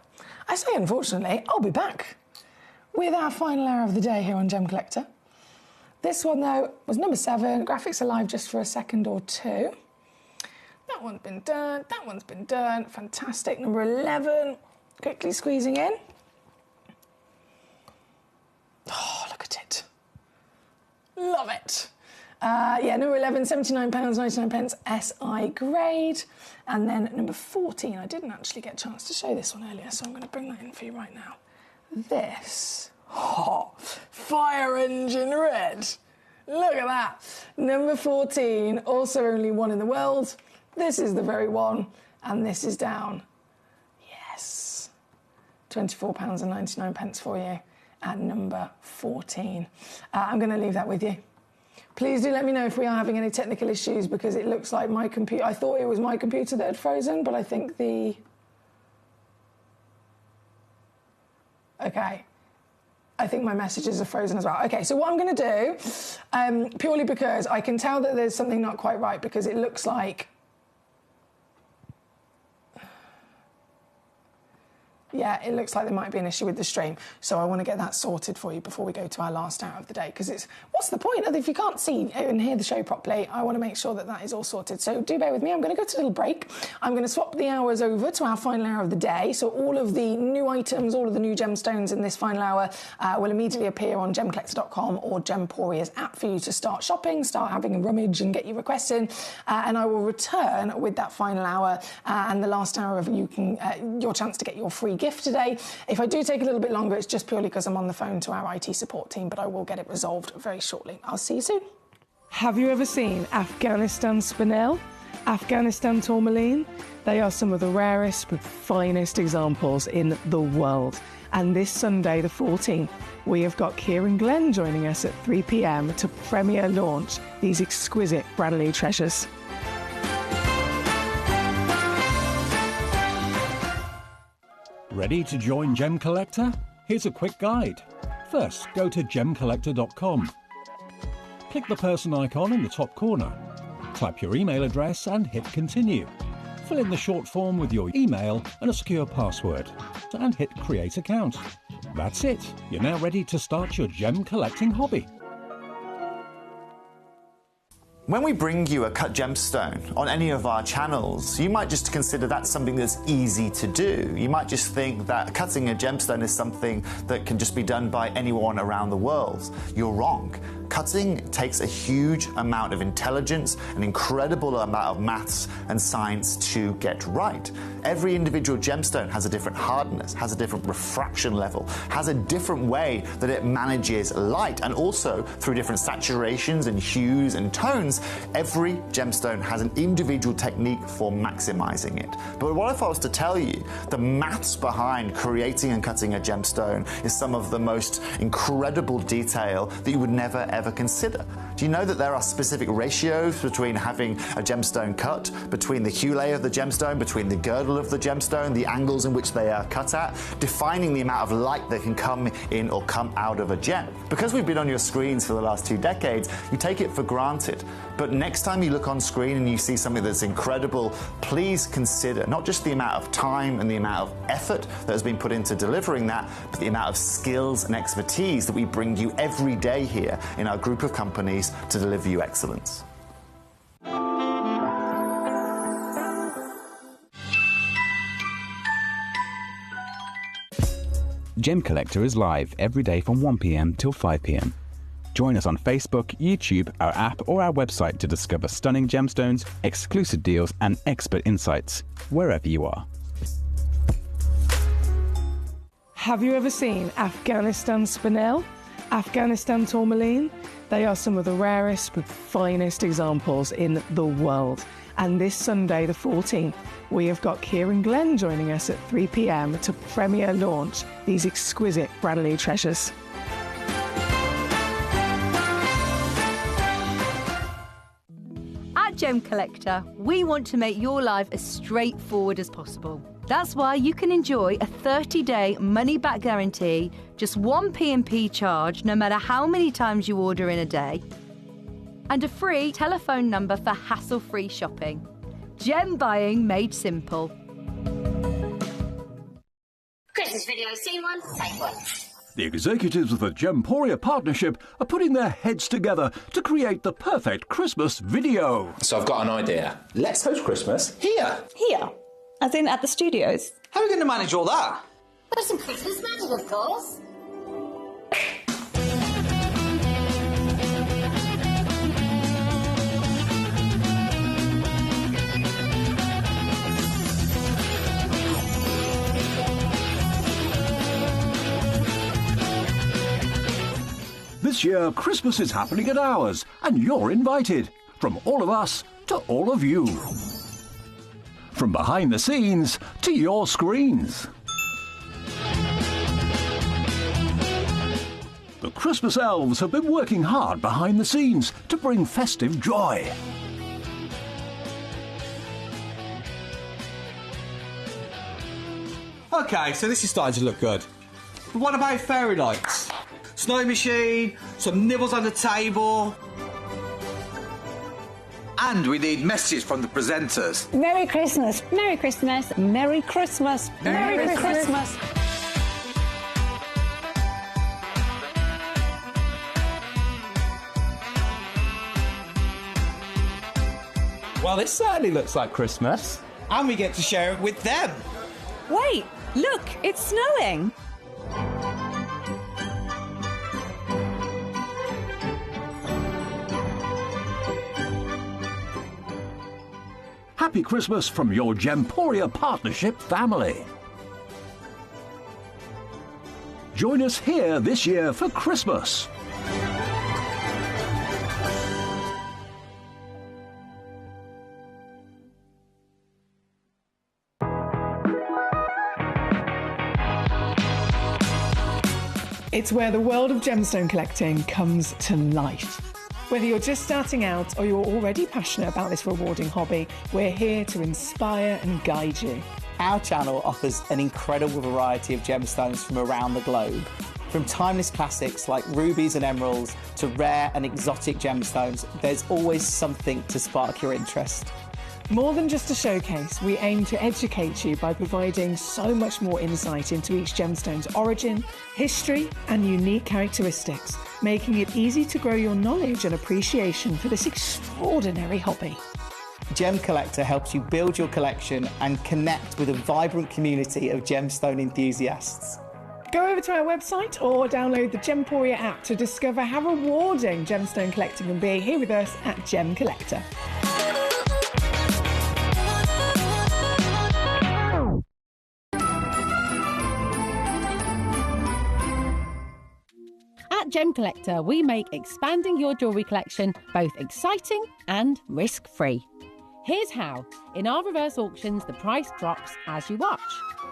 I say unfortunately, I'll be back with our final hour of the day here on Gem Collector. This one, though, was number 7. Graphics are live just for a second or two. That one's been done. That one's been done. Fantastic. Number 11. Quickly squeezing in. Oh, look at it. Love it. Yeah, number 11, £79.99, SI grade. And then number 14. I didn't actually get a chance to show this one earlier, so I'm going to bring that in for you right now. This. Oh, fire engine red. Look at that. Number 14, also only one in the world. This is the very one, and this is down. Yes. £24.99 for you at number 14. I'm going to leave that with you. Please do let me know if we are having any technical issues, because it looks like my computer... I thought it was my computer that had frozen, but I think the... Okay. I think my messages are frozen as well. Okay, so what I'm going to do, purely because I can tell that there's something not quite right, because it looks like... Yeah, it looks like there might be an issue with the stream. So I want to get that sorted for you before we go to our last hour of the day, because it's... What's the point? If you can't see and hear the show properly, I want to make sure that that is all sorted. So do bear with me. I'm going to go to a little break. I'm going to swap the hours over to our final hour of the day. So all of the new items, all of the new gemstones in this final hour will immediately appear on gemcollector.com or Gemporia's app for you to start shopping, start having a rummage and get your requests in. And I will return with that final hour and the last hour of your chance to get your free gift today. If I do take a little bit longer, it's just purely because I'm on the phone to our IT support team, but I will get it resolved very shortly. I'll see you soon. Have you ever seen Afghanistan spinel? Afghanistan tourmaline? They are some of the rarest but finest examples in the world. And this Sunday, the 14th, we have got Kieran Glenn joining us at 3 p.m. to premiere launch these exquisite brand new treasures. Ready to join Gem Collector? Here's a quick guide. First, go to gemcollector.com. Click the person icon in the top corner. Type your email address and hit continue. Fill in the short form with your email and a secure password and hit Create Account. That's it. You're now ready to start your gem collecting hobby. When we bring you a cut gemstone on any of our channels, you might just consider that something that's easy to do. You might just think that cutting a gemstone is something that can just be done by anyone around the world. You're wrong. Cutting takes a huge amount of intelligence, an incredible amount of maths and science to get right. Every individual gemstone has a different hardness, has a different refraction level, has a different way that it manages light, and also through different saturations and hues and tones, every gemstone has an individual technique for maximizing it. But what if I was to tell you the maths behind creating and cutting a gemstone is some of the most incredible detail that you would never ever consider? Do you know that there are specific ratios between having a gemstone cut, between the hue layer of the gemstone, between the girdle of the gemstone, the angles in which they are cut at, defining the amount of light that can come in or come out of a gem? Because we've been on your screens for the last 2 decades, you take it for granted. But next time you look on screen and you see something that's incredible, please consider not just the amount of time and the amount of effort that has been put into delivering that, but the amount of skills and expertise that we bring you every day here in our group of companies to deliver you excellence. Gemcollector is live every day from 1 p.m. till 5 p.m. Join us on Facebook, YouTube, our app, or our website to discover stunning gemstones, exclusive deals, and expert insights wherever you are. Have you ever seen Afghanistan spinel? Afghanistan tourmaline? They are some of the rarest but finest examples in the world. And this Sunday, the 14th, we have got Kieran Glenn joining us at 3 p.m. to premiere launch these exquisite brand new treasures. At Gemcollector, we want to make your life as straightforward as possible. That's why you can enjoy a 30-day money-back guarantee, just one P&P charge no matter how many times you order in a day, and a free telephone number for hassle-free shopping. Gem buying made simple. Christmas video, seen one, take one. The executives of the Gemporia partnership are putting their heads together to create the perfect Christmas video. So I've got an idea. Let's host Christmas here. Here? As in at the studios? How are we going to manage all that? There's some Christmas magic, of course. This year, Christmas is happening at ours, and you're invited. From all of us to all of you. From behind the scenes to your screens. The Christmas elves have been working hard behind the scenes to bring festive joy. Okay, so this is starting to look good. But what about fairy lights? Snow machine, some nibbles on the table. And we need messages from the presenters. Merry Christmas. Merry Christmas. Merry Christmas. Merry Christmas. Well, this certainly looks like Christmas. And we get to share it with them. Wait, look, it's snowing. Happy Christmas from your Gemporia partnership family. Join us here this year for Christmas. It's where the world of gemstone collecting comes to life. Whether you're just starting out or you're already passionate about this rewarding hobby, we're here to inspire and guide you. Our channel offers an incredible variety of gemstones from around the globe. From timeless classics like rubies and emeralds to rare and exotic gemstones, there's always something to spark your interest. More than just a showcase, we aim to educate you by providing so much more insight into each gemstone's origin, history, and unique characteristics, making it easy to grow your knowledge and appreciation for this extraordinary hobby. Gemcollector helps you build your collection and connect with a vibrant community of gemstone enthusiasts. Go over to our website or download the Gemporia app to discover how rewarding gemstone collecting can be here with us at Gemcollector. At Gemcollector, we make expanding your jewellery collection both exciting and risk-free. Here's how. In our reverse auctions, the price drops as you watch.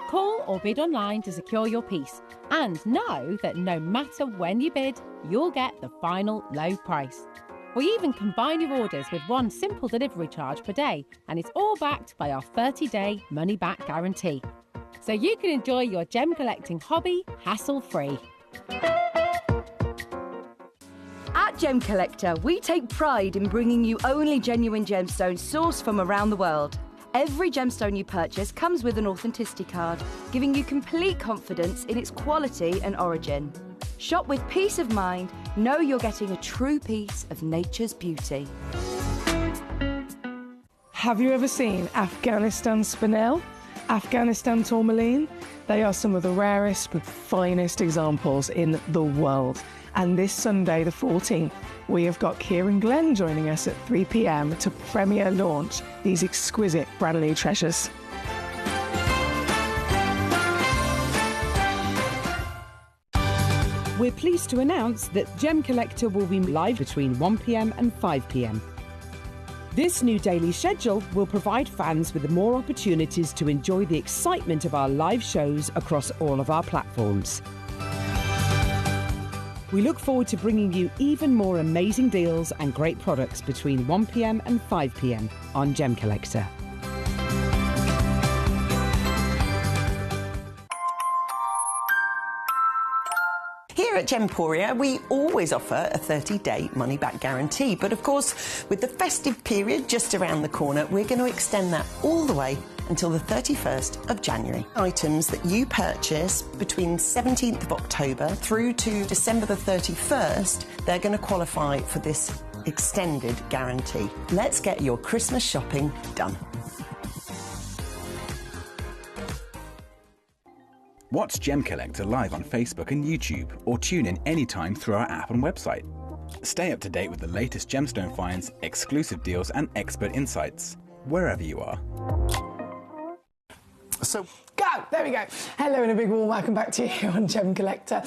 Call or bid online to secure your piece. And know that no matter when you bid, you'll get the final low price. We even combine your orders with one simple delivery charge per day, and it's all backed by our 30-day money-back guarantee. So you can enjoy your gem collecting hobby hassle-free. At Gemcollector, we take pride in bringing you only genuine gemstones sourced from around the world. Every gemstone you purchase comes with an authenticity card, giving you complete confidence in its quality and origin. Shop with peace of mind, know you're getting a true piece of nature's beauty. Have you ever seen Afghanistan spinel? Afghanistan tourmaline? They are some of the rarest but finest examples in the world. And this Sunday, the 14th, we have got Kieran Glenn joining us at 3 p.m. to premiere launch these exquisite brand new treasures. We're pleased to announce that Gemcollector will be live between 1 p.m. and 5 p.m. This new daily schedule will provide fans with more opportunities to enjoy the excitement of our live shows across all of our platforms. We look forward to bringing you even more amazing deals and great products between 1 p.m. and 5 p.m. on Gemcollector. Here at Gemporia, we always offer a 30-day money-back guarantee. But of course, with the festive period just around the corner, we're going to extend that all the way until the 31st of January. Items that you purchase between 17th of October through to December the 31st, they're going to qualify for this extended guarantee. Let's get your Christmas shopping done. Watch Gemcollector live on Facebook and YouTube, or tune in anytime through our app and website. Stay up to date with the latest gemstone finds, exclusive deals and expert insights, wherever you are. So go! There we go. Hello and a big warm welcome back to you here on Gemcollector.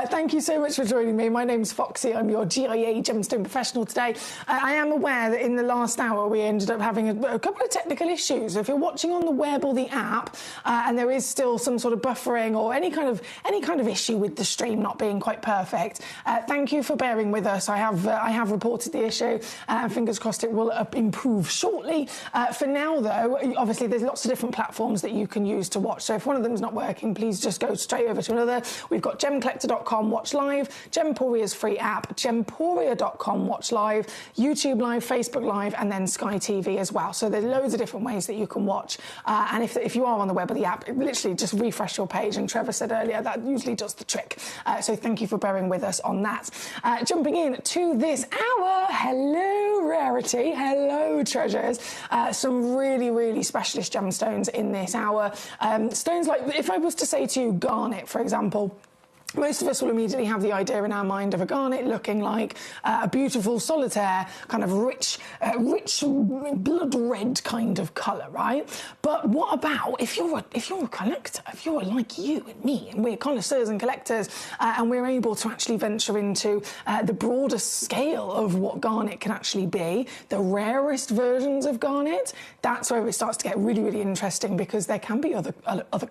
Thank you so much for joining me. My name's Foxy. I'm your GIA gemstone professional today. I am aware that in the last hour we ended up having a couple of technical issues. If you're watching on the web or the app and there is still some sort of buffering or any kind of issue with the stream not being quite perfect, thank you for bearing with us. I have reported the issue and fingers crossed it will improve shortly. For now though, obviously there's lots of different platforms that you can use to watch. So if one of them's not working, please just go straight over to another. We've got gemcollector.com watch live, Gemporia's free app, gemporia.com watch live, YouTube live, Facebook live, and then Sky TV as well. So there's loads of different ways that you can watch. And if you are on the web or the app, literally just refresh your page. And Trevor said earlier that usually does the trick. So thank you for bearing with us on that. Jumping in to this hour, hello Rarity, hello treasures. Some really, really specialist gemstones in this hour. Stones like, if I was to say to you garnet, for example, most of us will immediately have the idea in our mind of a garnet looking like a beautiful solitaire, kind of rich blood red kind of colour, right? But what about if you're a collector, if you're like you and me, and we're connoisseurs and collectors, and we're able to actually venture into the broader scale of what garnet can actually be, the rarest versions of garnet, that's where it starts to get really, really interesting, because there can be other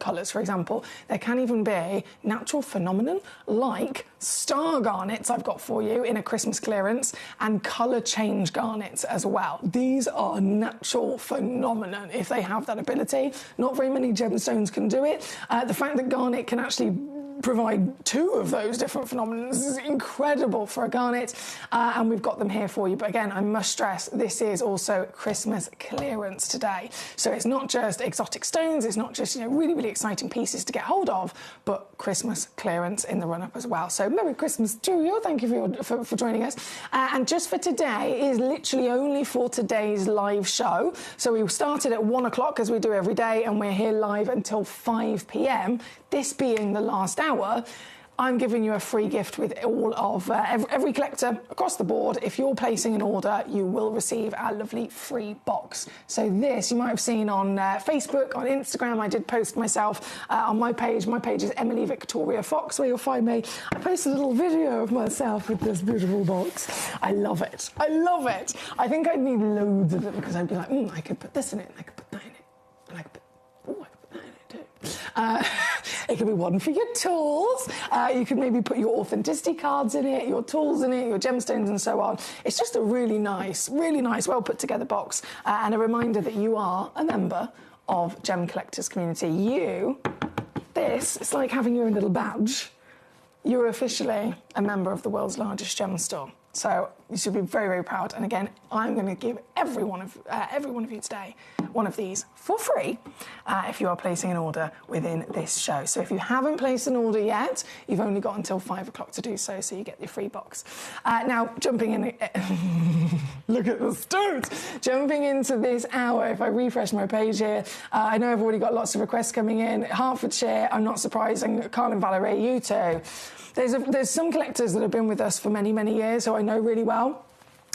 colours. For example, there can even be natural phenomena like star garnets I've got for you in a Christmas clearance, and colour change garnets as well. These are natural phenomenon if they have that ability. Not very many gemstones can do it. The fact that garnet can actually provide 2 of those different phenomena. This is incredible for a garnet, and we've got them here for you. But again, I must stress, this is also Christmas clearance today. So it's not just exotic stones, it's not just, really, really exciting pieces to get hold of, but Christmas clearance in the run-up as well. So Merry Christmas to you. Thank you for joining us. And just for today, it is literally only for today's live show. So we started at 1 o'clock, as we do every day, and we're here live until 5 p.m. This being the last hour, I'm giving you a free gift with all of every collector across the board. If you're placing an order, you will receive our lovely free box. So this, you might have seen on Facebook, on Instagram. I did post myself on my page. My page is Emily Victoria Fox, where you'll find me. I posted a little video of myself with this beautiful box. I love it. I love it. I think I'd need loads of them because I'd be like, I could put this in it, and I could put that in it, and I could put that in it too. It could be one for your tools. You could maybe put your authenticity cards in it, your tools in it, your gemstones and so on. It's just a really nice, well put together box, and a reminder that you are a member of Gem Collectors community. It's like having your own little badge. You're officially a member of the world's largest gem store. So you should be very, very proud. And again, I'm going to give every one of you today one of these for free if you are placing an order within this show. So if you haven't placed an order yet, you've only got until 5 o'clock to do so, so you get your free box. Now, jumping in, look at the stones. Jumping into this hour, if I refresh my page here, I know I've already got lots of requests coming in. Hertfordshire, I'm not surprised, and Carl and Valerie, you too. There's some collectors that have been with us for many, many years who I know really well.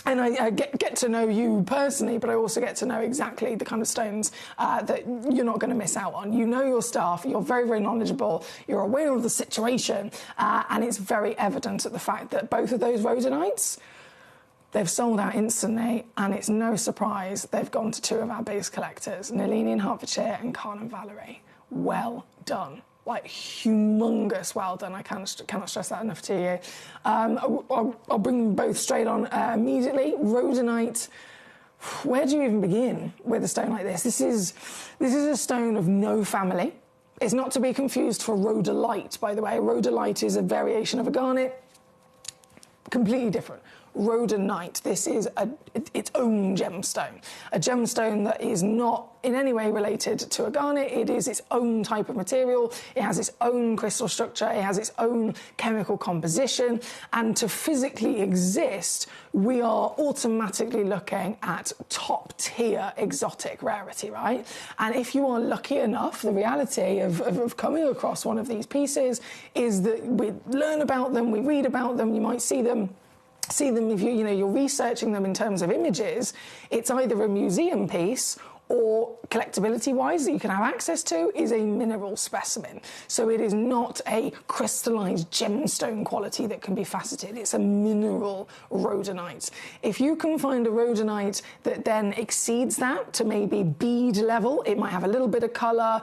And I get to know you personally, but I also get to know exactly the kind of stones that you're not going to miss out on. You know your stuff, you're very, very knowledgeable, you're aware of the situation, and it's very evident at the fact that both of those rhodonites, they've sold out instantly, and it's no surprise they've gone to 2 of our biggest collectors, Nalini in Hertfordshire and Carl and Valerie. Well done. Like, humongous well done. I cannot stress that enough to you. I'll bring them both straight on immediately. Rhodonite. Where do you even begin with a stone like this? This is a stone of no family. It's not to be confused for rhodolite, by the way. Rhodolite is a variation of a garnet. Completely different. Rhodonite, this is its own gemstone. A gemstone that is not in any way related to a garnet. It is its own type of material. It has its own crystal structure. It has its own chemical composition. And to physically exist, we are automatically looking at top tier exotic rarity, right? And if you are lucky enough, the reality of coming across one of these pieces is that we learn about them, we read about them, you might see them if you're researching them in terms of images. It's either a museum piece or, collectability-wise, that you can have access to, is a mineral specimen. So it is not a crystallised gemstone quality that can be faceted. It's a mineral rhodonite. If you can find a rhodonite that then exceeds that to maybe bead level, it might have a little bit of colour,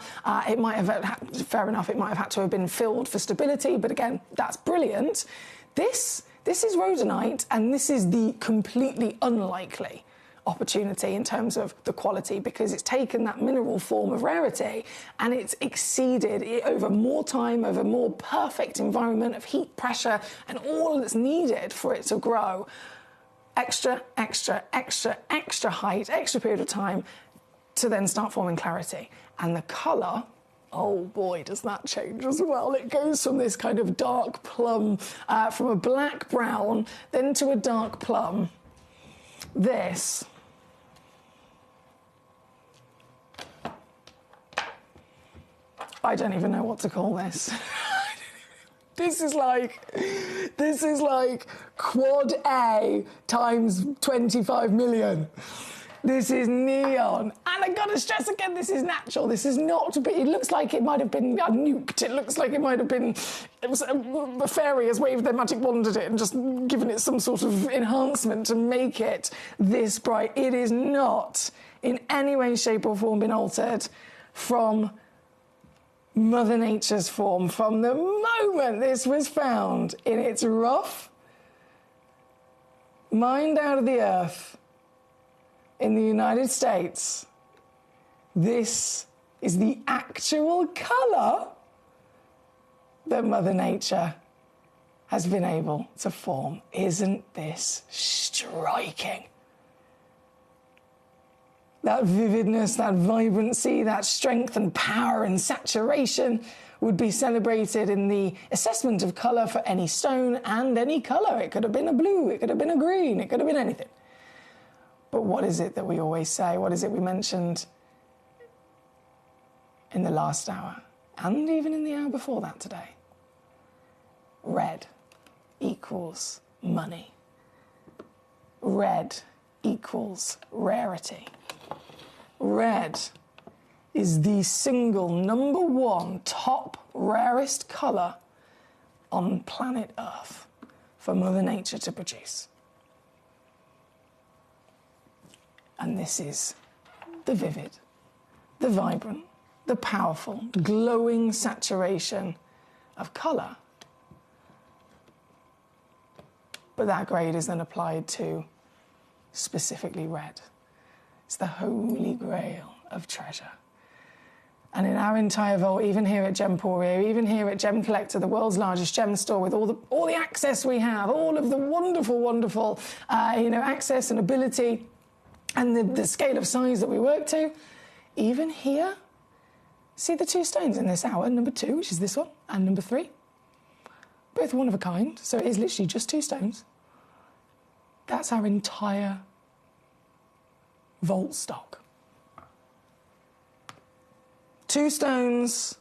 it might have, fair enough, it might have had to have been filled for stability, but again, that's brilliant. This is rhodonite, and this is the completely unlikely opportunity in terms of the quality, because it's taken that mineral form of rarity and it's exceeded it over more time, over more perfect environment of heat, pressure, and all that's needed for it to grow. Extra height, extra period of time to then start forming clarity. And the colour, oh boy, does that change as well. It goes from this kind of dark plum, from a black brown, then to a dark plum. This, I don't even know what to call this. This is like quad A times 25 million. This is neon. And I've got to stress again, this is natural. This is not, it looks like it might have been nuked. It looks like it might have been, a fairy has waved their magic wand at it and just given it some sort of enhancement to make it this bright. It is not in any way, shape or form been altered from Mother Nature's form. From the moment this was found in its rough, mined out of the earth, in the United States, this is the actual colour that Mother Nature has been able to form. Isn't this striking? That vividness, that vibrancy, that strength and power and saturation would be celebrated in the assessment of colour for any stone and any colour. It could have been a blue, it could have been a green, it could have been anything. But what is it that we always say? What is it we mentioned in the last hour? And even in the hour before that today? Red equals money. Red equals rarity. Red is the single number one top rarest colour on planet Earth for Mother Nature to produce. And this is the vivid, the vibrant, the powerful, glowing saturation of colour. But that grade is then applied to specifically red. It's the holy grail of treasure. And in our entire vault, even here at Gemporia, even here at Gemcollector, the world's largest gem store, with all the access we have, all of the wonderful, access and ability, and the scale of size that we work to, even here, see the two stones in this hour, number 2, which is this one, and number 3, both one of a kind, so it is literally just 2 stones. That's our entire vault stock. 2 stones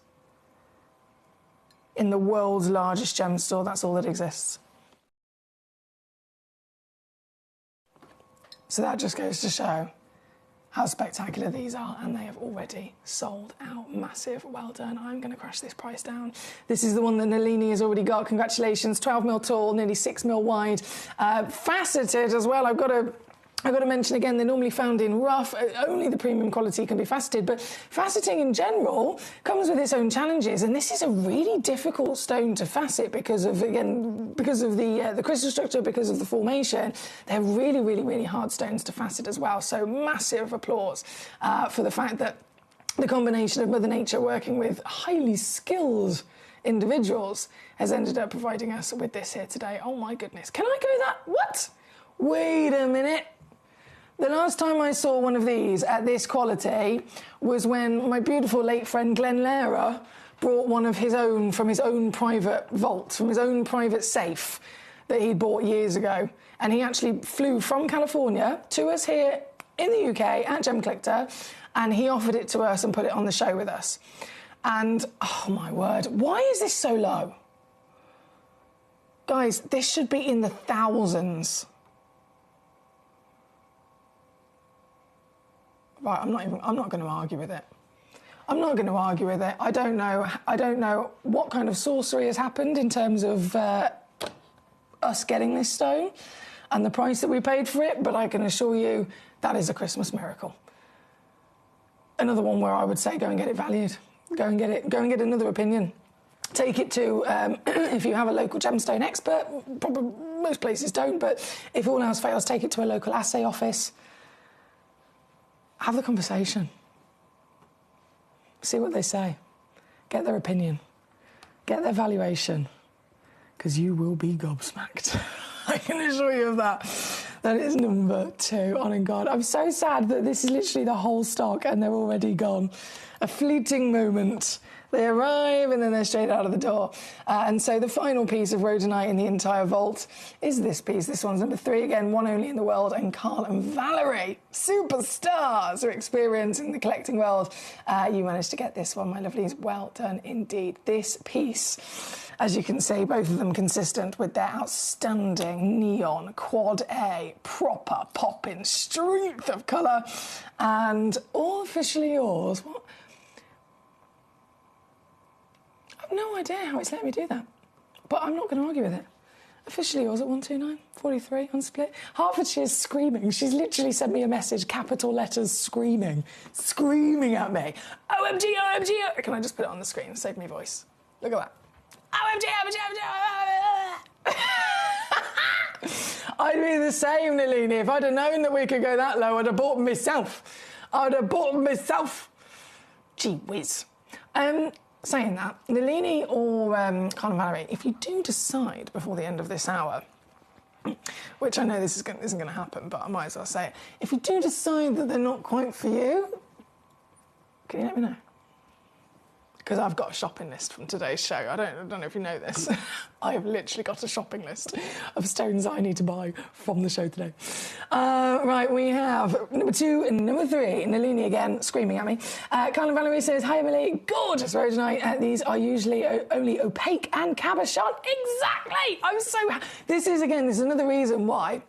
in the world's largest gem store, that's all that exists. So that just goes to show how spectacular these are, and they have already sold out. Massive, well done. I'm going to crash this price down. This is the one that Nalini has already got. Congratulations, 12 mil tall, nearly 6 mil wide, faceted as well. I've got to mention again, they're normally found in rough. Only the premium quality can be faceted, but faceting in general comes with its own challenges, and this is a really difficult stone to facet because of the crystal structure, because of the formation. They're really hard stones to facet as well, so massive applause for the fact that the combination of Mother Nature working with highly skilled individuals has ended up providing us with this here today. Oh my goodness, can I go that? What? Wait a minute. The last time I saw one of these at this quality was when my beautiful late friend Glenn Lehrer brought one of his own from his own private vault, from his own private safe that he'd bought years ago. And he actually flew from California to us here in the UK at Gemcollector, and he offered it to us and put it on the show with us. And, oh my word, why is this so low? Guys, this should be in the thousands. Right, I'm not going to argue with it. I'm not going to argue with it. I don't know what kind of sorcery has happened in terms of us getting this stone and the price that we paid for it, but I can assure you that is a Christmas miracle. Another one where I would say go and get it valued. Go and get it. Go and get another opinion. Take it to, if you have a local gemstone expert, probably most places don't, but if all else fails, take it to a local assay office. Have the conversation. See what they say. Get their opinion. Get their valuation. Because you will be gobsmacked. I can assure you of that. That is number 2. Oh my God. I'm so sad that this is literally the whole stock and they're already gone. A fleeting moment. They arrive and then they're straight out of the door. And so the final piece of rhodonite in the entire vault is this piece. This one's number 3, again, one only in the world. And Carl and Valerie, superstars who experience in the collecting world. You managed to get this one, my lovelies. Well done indeed. This piece, as you can see, both of them consistent with their outstanding neon quad A, proper popping strength of colour. And all officially yours. What? No idea how it's let me do that, but I'm not going to argue with it. Officially yours at 129.43 on split. Hertfordshire's screaming. She's literally sent me a message, capital letters, screaming at me. OMG, OMG, OMG. Can I just put it on the screen? Save me voice. Look at that. OMG, OMG, OMG. I'd be the same, Nalini. If I'd have known that we could go that low, I'd have bought myself. Gee whiz. saying that, Nalini or Carl and Valerie, if you do decide before the end of this hour, which I know this isn't going to happen, but I might as well say it, if you do decide that they're not quite for you, can you let me know? Because I've got a shopping list from today's show. I don't know if you know this. I have literally got a shopping list of stones I need to buy from the show today. Right, we have number 2 and number 3. Nalini again, screaming at me. Carl and Valerie says, hi, Emily. Gorgeous rose night. These are usually only opaque and cabochon. Exactly! I'm so... This is another reason why...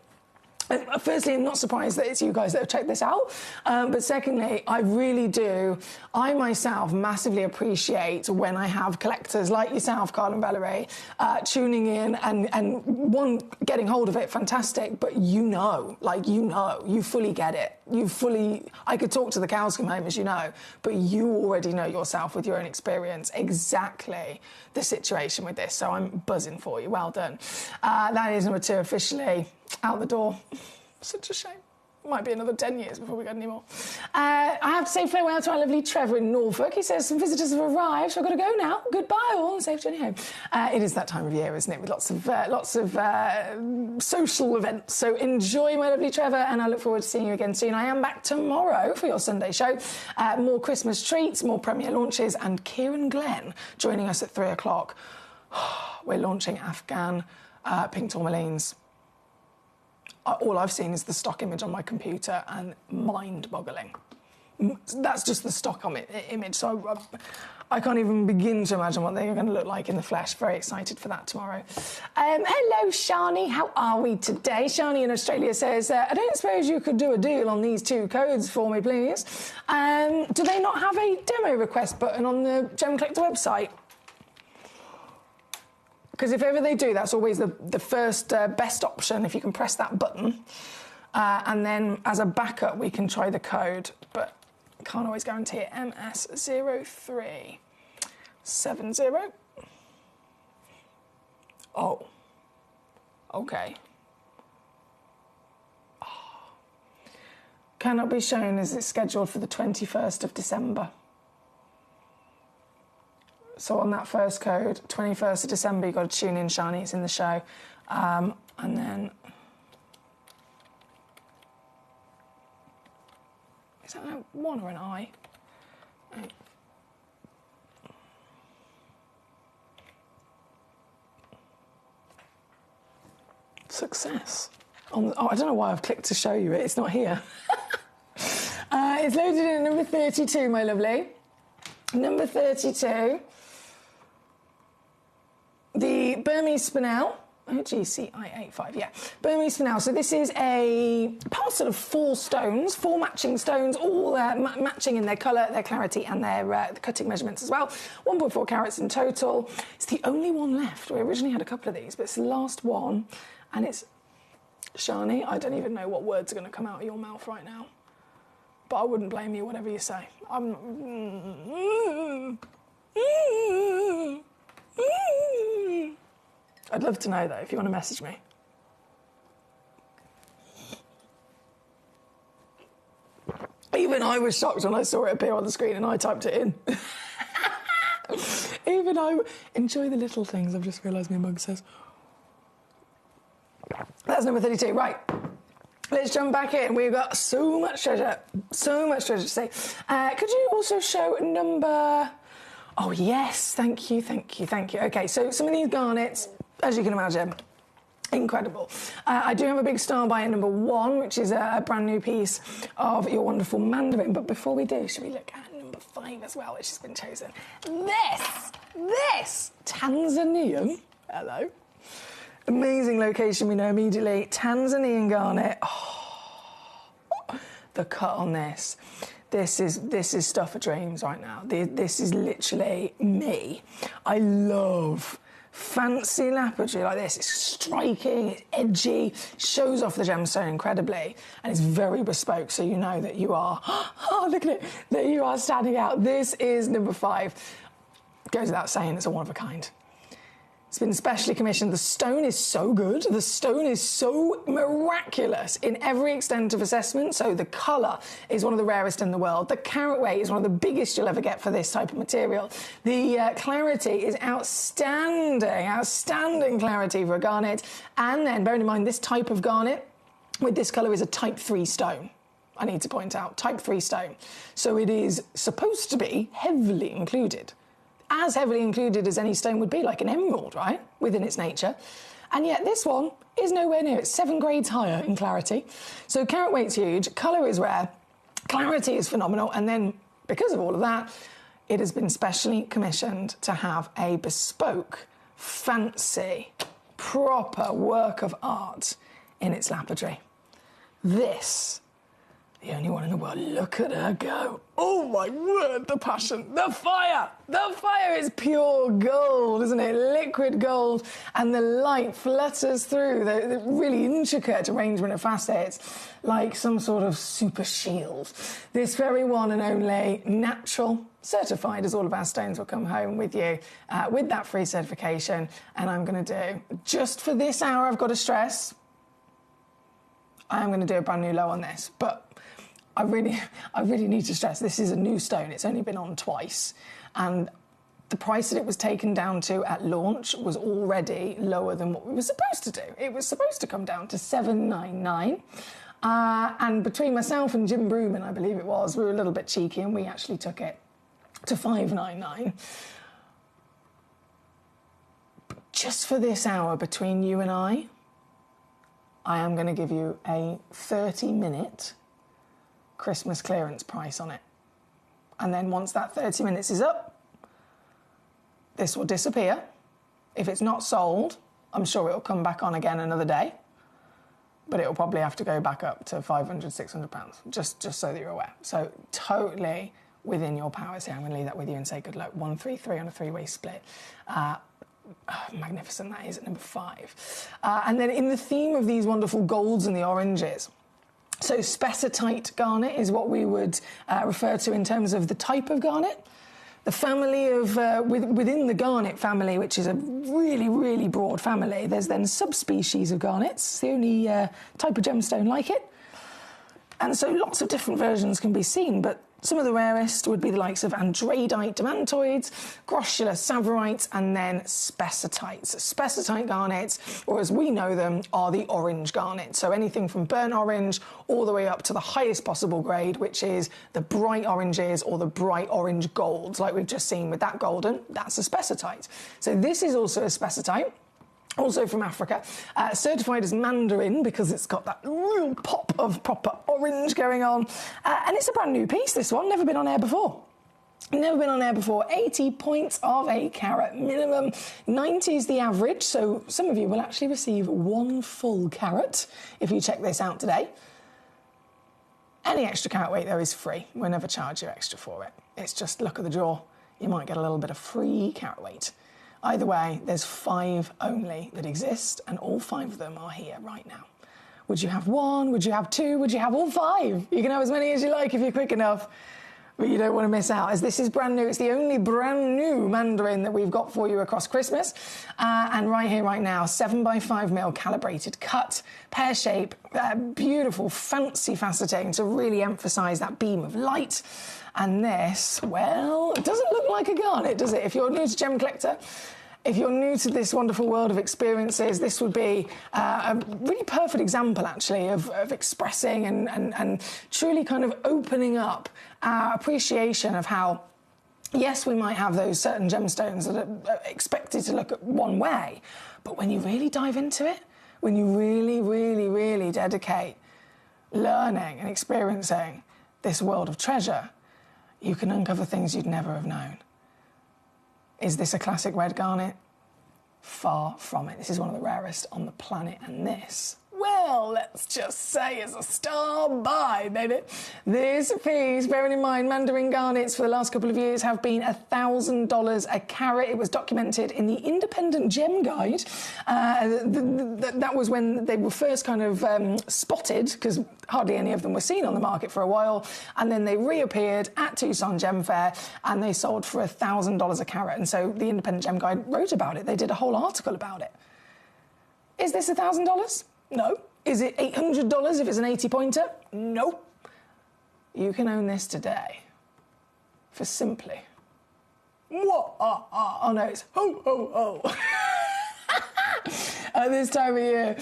Firstly, I'm not surprised that it's you guys that have checked this out. But secondly, I myself massively appreciate when I have collectors like yourself, Carl and Valerie, tuning in and one, getting hold of it, fantastic, but you fully get it. I could talk to the cows come home, as you know, but you already know yourself with your own experience exactly the situation with this, so I'm buzzing for you. Well done. That is number 2 officially out the door. Such a shame. Might be another 10 years before we get any more. I have to say farewell to our lovely Trevor in Norfolk. He says some visitors have arrived, so I've got to go now. Goodbye all, and safe journey home. It is that time of year, isn't it, with lots of social events. So enjoy, my lovely Trevor, and I look forward to seeing you again soon. I am back tomorrow for your Sunday show. More Christmas treats, more premiere launches, and Kieran Glenn joining us at 3 o'clock. We're launching Afghan pink tourmalines. All I've seen is the stock image on my computer and mind-boggling. That's just the stock image, so I can't even begin to imagine what they're going to look like in the flesh. Very excited for that tomorrow. Hello, Shani. How are we today? Shani in Australia says, I don't suppose you could do a deal on these 2 codes for me, please. Do they not have a demo request button on the Gemcollector website? Because if ever they do, that's always the first best option, if you can press that button. And then as a backup, we can try the code, but can't always guarantee it. MS0370. Oh. Okay. Oh. Cannot be shown as it's scheduled for the 21st of December. So on that first code, 21st of December, you've got to tune in, Shani, it's in the show. And then... Is that a 1 or an I? Success. Oh, I don't know why I've clicked to show you it. It's not here. It's loaded in at number 32, my lovely. Number 32. The Burmese Spinel, GCI85, yeah. Burmese Spinel. So this is a parcel of 4 stones, 4 matching stones, all matching in their colour, their clarity, and their cutting measurements as well. 1.4 carats in total. It's the only one left. We originally had a couple of these, but it's the last one. And it's... Shani, I don't even know what words are going to come out of your mouth right now. But I wouldn't blame you, whatever you say. I'd love to know, though, if you want to message me. Even I was shocked when I saw it appear on the screen and I typed it in. Even I... Enjoy the little things, I've just realised my mug says. That's number 32, right. Let's jump back in. We've got so much treasure to say. Could you also show number... Oh, yes, thank you. Okay, so some of these garnets, as you can imagine, incredible. I do have a big star by at number 1, which is a brand new piece of your wonderful mandarin. But before we do, should we look at number 5 as well, which has been chosen? This Tanzanian, hello, amazing location, we know immediately, Tanzanian garnet. Oh, the cut on this. This is stuff for dreams right now. This is literally me. I love fancy lapidary like this. It's striking, it's edgy, shows off the gemstone incredibly, and it's very bespoke, so you know that you are, oh, look at it, that you are standing out. This is number 5. Goes without saying, it's a one of a kind. It's been specially commissioned. The stone is so good. The stone is so miraculous in every extent of assessment. So the colour is one of the rarest in the world. The carat weight is one of the biggest you'll ever get for this type of material. The clarity is outstanding. Outstanding clarity for a garnet. And then, bearing in mind, this type of garnet with this colour is a type 3 stone. I need to point out, type 3 stone. So it is supposed to be heavily included. As heavily included as any stone would be, like an emerald, right, within its nature. And yet this one is nowhere near. It's 7 grades higher in clarity. So carat weight's huge, colour is rare, clarity is phenomenal, and then because of all of that, it has been specially commissioned to have a bespoke, fancy, proper work of art in its lapidary. This, the only one in the world. Look at her go. Oh my word, the passion, the fire. The fire is pure gold, isn't it? Liquid gold. And the light flutters through the really intricate arrangement of facets like some sort of super shield. This very one and only natural, certified, as all of our stones will come home with you with that free certification. And I'm going to do, just for this hour, I've got to stress, I'm going to do a brand new low on this, but I really need to stress this is a new stone. It's only been on twice, and the price that it was taken down to at launch was already lower than what we were supposed to do. It was supposed to come down to $799, and between myself and Jim Brooman, I believe it was, we were a little bit cheeky and we actually took it to $599. But just for this hour between you and I am going to give you a 30-minute Christmas clearance price on it. And then once that 30 minutes is up, this will disappear. If it's not sold, I'm sure it'll come back on again another day, but it'll probably have to go back up to £500, £600, just so that you're aware. So totally within your powers here. I'm going to leave that with you and say good luck. 133 on a 3-way split. Magnificent that is at number 5. And then in the theme of these wonderful golds and the oranges, so spessartite garnet is what we would refer to in terms of the type of garnet. The family of, within the garnet family, which is a really, really broad family, there's then subspecies of garnets. It's the only type of gemstone like it. And so lots of different versions can be seen, but some of the rarest would be the likes of andradite demantoids, groschula savarites, and then spessartites. Spessartite garnets, or as we know them, are the orange garnets. So anything from burnt orange all the way up to the highest possible grade, which is the bright oranges or the bright orange golds, like we've just seen with that golden. That's a spessartite. So this is also a spessartite. Also from Africa, certified as mandarin because it's got that real pop of proper orange going on. And it's a brand new piece, this one, never been on air before. Never been on air before. 80 points of a carat minimum. 90 is the average, so some of you will actually receive 1 full carat if you check this out today. Any extra carat weight, though, is free. We'll never charge you extra for it. It's just luck of the draw. You might get a little bit of free carat weight. Either way, there's 5 only that exist, and all 5 of them are here right now. Would you have 1? Would you have 2? Would you have all 5? You can have as many as you like if you're quick enough, but you don't want to miss out, as this is brand new. It's the only brand new mandarin that we've got for you across Christmas. And right here, right now, 7x5mm calibrated cut, pear shape, beautiful, fancy faceting to really emphasise that beam of light. And this, well, it doesn't look like a garnet, does it? If you're new to Gemcollector, if you're new to this wonderful world of experiences, this would be a really perfect example, actually, of expressing and truly kind of opening up our appreciation of how, yes, we might have those certain gemstones that are expected to look at one way, but when you really dive into it, when you really, really, really dedicate learning and experiencing this world of treasure, you can uncover things you'd never have known. Is this a classic red garnet? Far from it. This is one of the rarest on the planet, and this, well, let's just say is a star buy, baby. This piece, bearing in mind Mandarin garnets for the last couple of years have been $1,000 a carat. It was documented in the Independent Gem Guide. That was when they were first kind of spotted, because hardly any of them were seen on the market for a while, and then they reappeared at Tucson Gem Fair and they sold for $1,000 a carat. And so the Independent Gem Guide wrote about it. They did a whole article about it. Is this $1,000? No. Is it $800 if it's an 80-pointer? No. You can own this today for simply... What? Oh no, it's ho, ho, ho. At this time of year,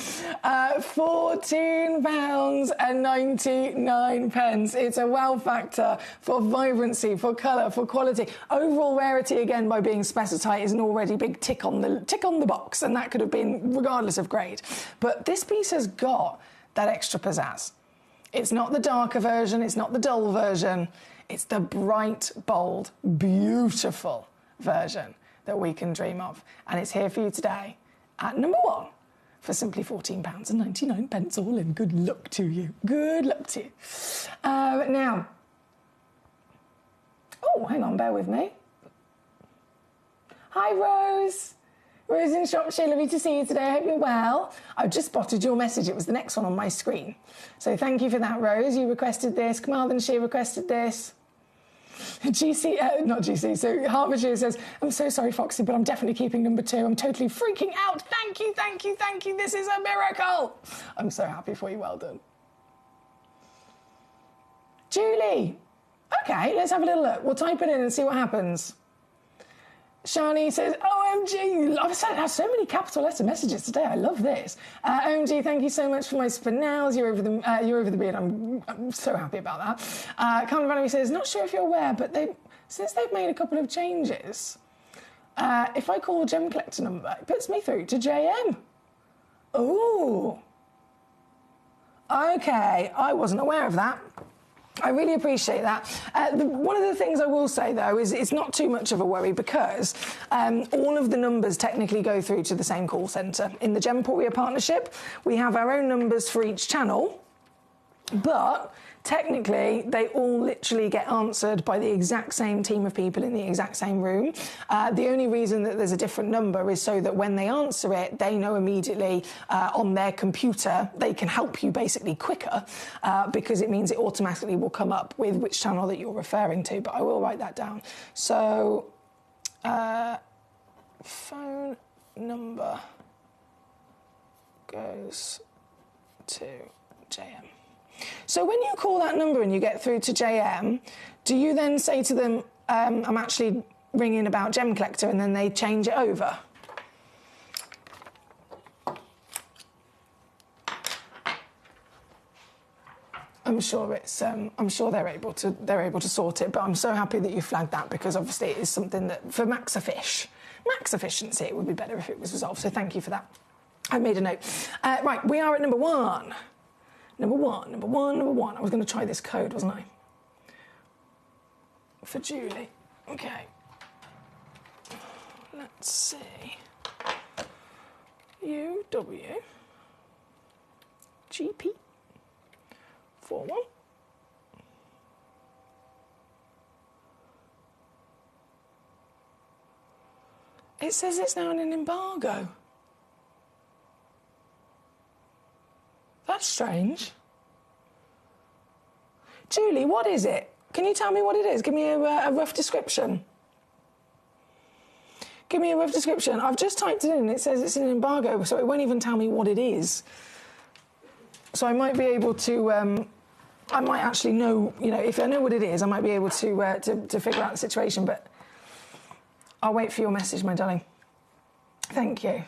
£14.99. It's a wow factor for vibrancy, for colour, for quality. Overall rarity, again, by being specified, is an already big tick on the box, and that could have been regardless of grade. But this piece has got that extra pizzazz. It's not the darker version, it's not the dull version, it's the bright, bold, beautiful version that we can dream of. And it's here for you today at number one for simply £14.99 all in. Good luck to you. Good luck to you. Now, oh, hang on, bear with me. Hi, Rose. Rose in Shropshire, lovely to see you today. I hope you're well. I've just spotted your message. It was the next one on my screen. So thank you for that, Rose. You requested this. Carmarthenshire requested this. GC, not GC, so Hertfordshire says, I'm so sorry, Foxy, but I'm definitely keeping number two. I'm totally freaking out. Thank you, thank you, thank you. This is a miracle. I'm so happy for you. Well done. Julie. Okay, let's have a little look. We'll type it in and see what happens. Shani says, OMG, I've had so many capital letter messages today. I love this. OMG, thank you so much for my spinels. You're over the beard. I'm so happy about that. Carmen Valerie says, not sure if you're aware, but since they've made a couple of changes, if I call Gemcollector number, it puts me through to JM. Ooh. Okay, I wasn't aware of that. I really appreciate that. One of the things I will say, though, is it's not too much of a worry because all of the numbers technically go through to the same call centre. In the Gemporia partnership, we have our own numbers for each channel, but technically they all literally get answered by the exact same team of people in the exact same room. The only reason that there's a different number is so that when they answer it, they know immediately on their computer they can help you basically quicker because it means it automatically will come up with which channel that you're referring to. But I will write that down. So phone number goes to JM. So when you call that number and you get through to JM, do you then say to them, I'm actually ringing about Gemcollector, and then they change it over? I'm sure they're able to sort it, but I'm so happy that you flagged that because obviously it is something that for max efficiency, it would be better if it was resolved. So thank you for that. I made a note. Right, we are at number one. Number one. I was going to try this code, wasn't I? For Julie. Okay. Let's see. UW GP 41. It says it's now in an embargo. That's strange. Julie, what is it? Can you tell me what it is? Give me a rough description. Give me a rough description. I've just typed it in and it says it's an embargo, so it won't even tell me what it is. So I might be able to, I might actually know, if I know what it is, I might be able to figure out the situation, but I'll wait for your message, my darling. Thank you.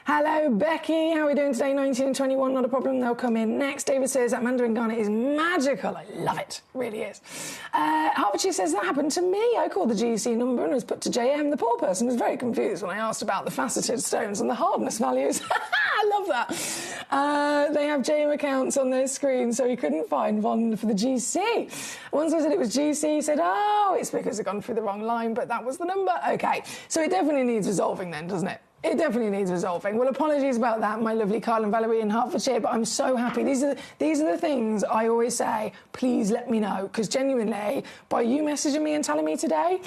Hello, Becky. How are we doing today? 19 and 21, not a problem. They'll come in next. David says that Mandarin garnet is magical. I love it. It really is. Hertfordshire says that happened to me. I called the GC number and was put to JM. The poor person was very confused when I asked about the faceted stones and the hardness values. I love that. They have JM accounts on their screen, so he couldn't find one for the GC. Once I said it was GC, he said, oh, it's because they've gone through the wrong line, but that was the number. Okay, so it definitely needs resolving then, doesn't it? It definitely needs resolving. Well, apologies about that, my lovely Carl and Valerie in Hertfordshire, but I'm so happy. These are the things I always say, please let me know, because genuinely, by you messaging me and telling me today,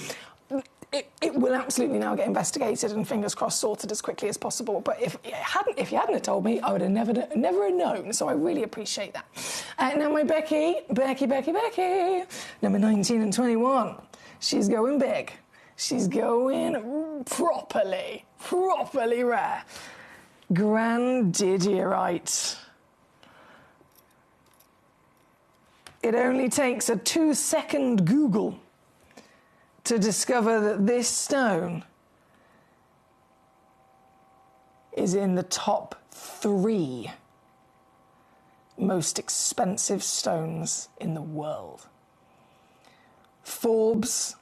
it will absolutely now get investigated and fingers crossed sorted as quickly as possible. But if you hadn't have told me, I would have never have known. So I really appreciate that. Now my Becky, number 19 and 21. She's going big. She's going properly rare. Grandidierite. It only takes a 2-second Google to discover that this stone is in the top 3 most expensive stones in the world. Forbes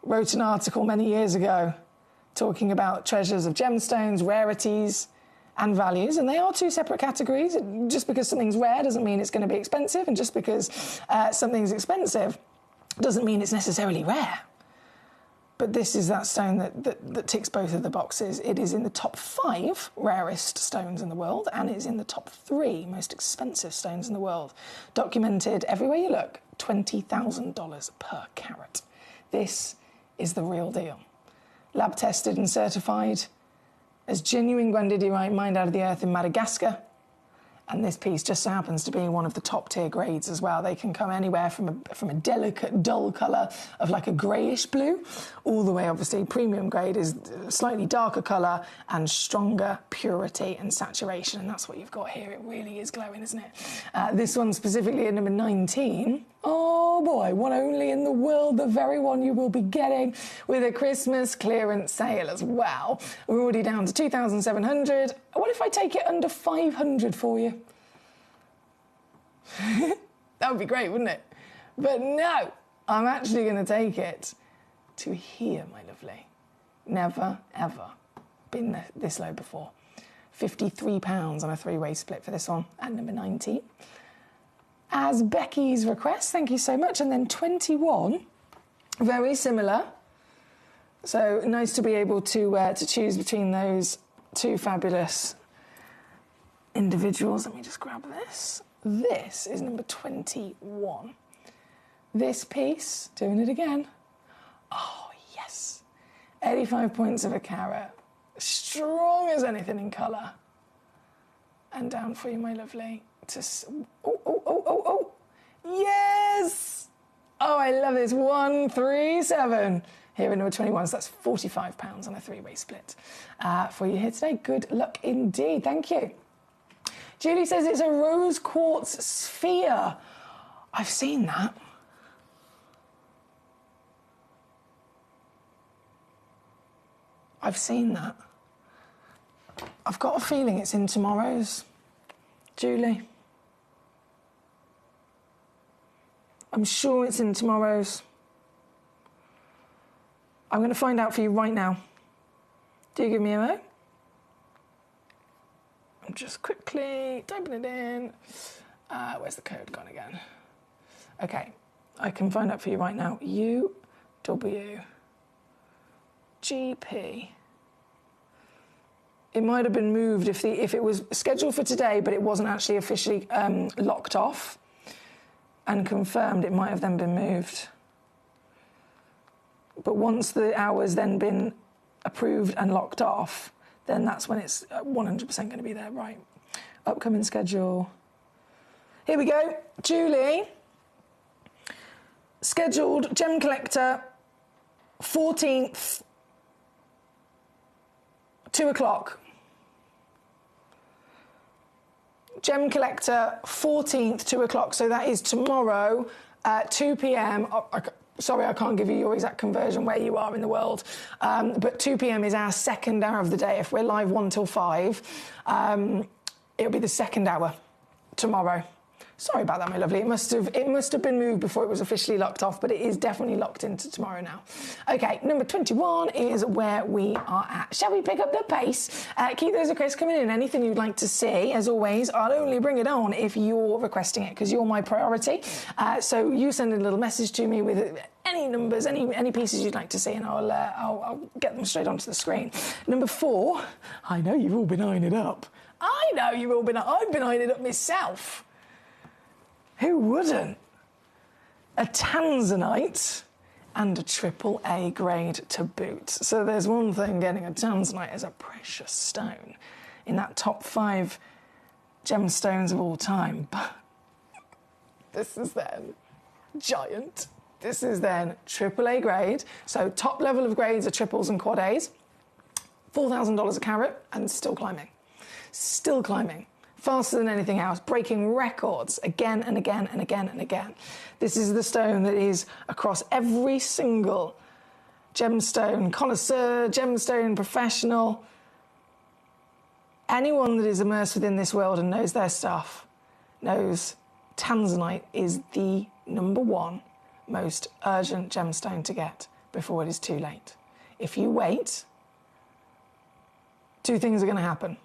wrote an article many years ago talking about treasures of gemstones, rarities, and values, and they are 2 separate categories. Just because something's rare doesn't mean it's going to be expensive, and just because something's expensive doesn't mean it's necessarily rare. But this is that stone that ticks both of the boxes. It is in the top 5 rarest stones in the world, and it's in the top 3 most expensive stones in the world. Documented everywhere you look, $20,000 per carat. This is the real deal. Lab tested and certified as genuine grandidierite mined out of the earth in Madagascar. And this piece just so happens to be one of the top tier grades as well. They can come anywhere from a delicate, dull colour of like a greyish blue, all the way, obviously, premium grade is slightly darker colour and stronger purity and saturation. And that's what you've got here. It really is glowing, isn't it? This one specifically at number 19. Oh boy, one only in the world, the very one you will be getting with a Christmas clearance sale as well. We're already down to 2,700. What if I take it under 500 for you? That would be great, wouldn't it? But no, I'm actually going to take it to here, my lovely. Never, ever been this low before. £53 on a 3-way split for this one at number 19. As Becky's request, thank you so much. And then 21, very similar. So nice to be able to choose between those 2 fabulous individuals. Let me just grab this. This is number 21. This piece, doing it again. Oh, yes. 85 points of a carat. Strong as anything in colour. And down for you, my lovely. Oh. Yes! Oh, I love this. 137. Here in number 21, so that's £45 on a 3-way split for you here today. Good luck indeed. Thank you. Julie says it's a rose quartz sphere. I've seen that. I've seen that. I've got a feeling it's in tomorrow's, Julie. I'm sure it's in tomorrow's. I'm going to find out for you right now. Do give me a mo. I'm just quickly typing it in. Where's the code gone again? Okay, I can find out for you right now. UWGP. It might have been moved if it was scheduled for today, but it wasn't actually officially locked off and confirmed. It might have then been moved. But once the hour's then been approved and locked off, then that's when it's 100% going to be there, right? Upcoming schedule. Here we go. Julie. Scheduled Gemcollector 14th, 2 o'clock. Gemcollector 14th, 2 o'clock. So that is tomorrow at 2 p.m. Sorry, I can't give you your exact conversion where you are in the world. But 2 p.m. is our second hour of the day. If we're live 1 till 5, it'll be the second hour tomorrow. Sorry about that, my lovely. It must have been moved before it was officially locked off, but it is definitely locked into tomorrow now. Okay, number 21 is where we are at. Shall we pick up the pace? Keep those requests coming in. Anything you'd like to see, as always, I'll only bring it on if you're requesting it, because you're my priority. So you send a little message to me with any numbers, any pieces you'd like to see, and I'll get them straight onto the screen. Number 4, I know you've all been eyeing it up. I've been eyeing it up myself. Who wouldn't? A tanzanite and a AAA grade to boot. So there's one thing, getting a tanzanite as a precious stone in that top 5 gemstones of all time. But this is then giant. This is then AAA grade. So top level of grades are triples and quad A's. $4,000 a carat and still climbing. Still climbing. Faster than anything else, breaking records again and again and again and again. This is the stone that is across every single gemstone connoisseur, gemstone professional. Anyone that is immersed within this world and knows their stuff knows tanzanite is the #1 most urgent gemstone to get before it is too late. If you wait, 2 things are going to happen.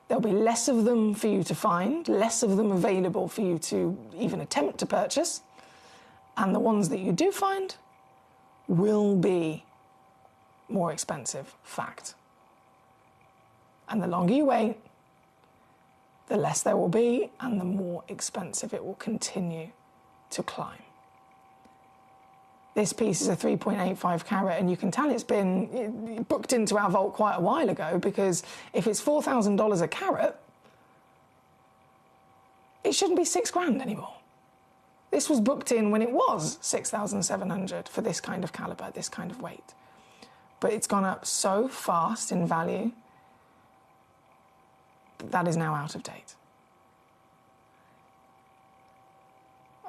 There'll be less of them for you to find, less of them available for you to even attempt to purchase, and the ones that you do find will be more expensive, fact. And the longer you wait, the less there will be, and the more expensive it will continue to climb. This piece is a 3.85 carat, and you can tell it's been booked into our vault quite a while ago, because if it's $4,000 a carat, it shouldn't be $6,000 anymore. This was booked in when it was $6,700 for this kind of caliber, this kind of weight. But it's gone up so fast in value that is now out of date.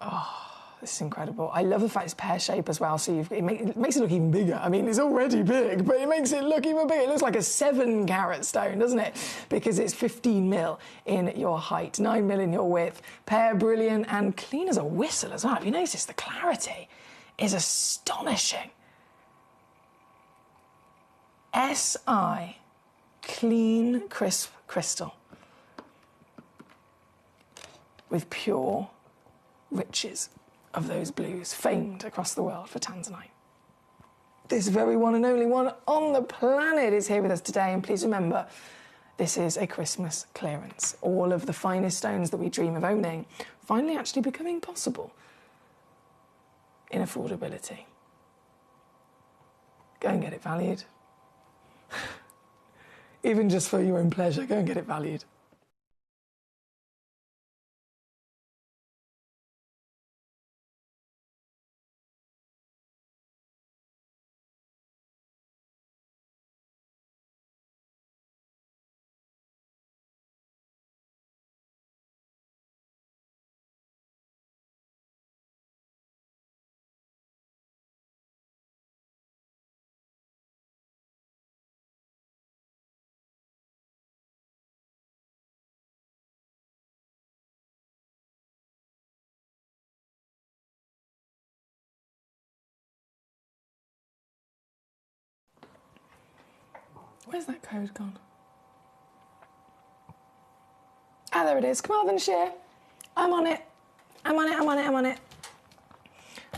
Oh. This is incredible. I love the fact it's pear shape as well, so it makes it look even bigger. I mean, it's already big, but it makes it look even bigger. It looks like a 7 carat stone, doesn't it? Because it's 15 mil in your height, 9 mil in your width. Pear brilliant and clean as a whistle as well. Have you noticed the clarity is astonishing? SI, clean, crisp crystal with pure riches of those blues, famed across the world for tanzanite. This very one and only one on the planet is here with us today, and please remember, this is a Christmas clearance. All of the finest stones that we dream of owning finally actually becoming possible in affordability. Go and get it valued. Even just for your own pleasure, go and get it valued. Where's that code gone? Ah, there it is. Carmarthenshire. I'm on it. I'm on it.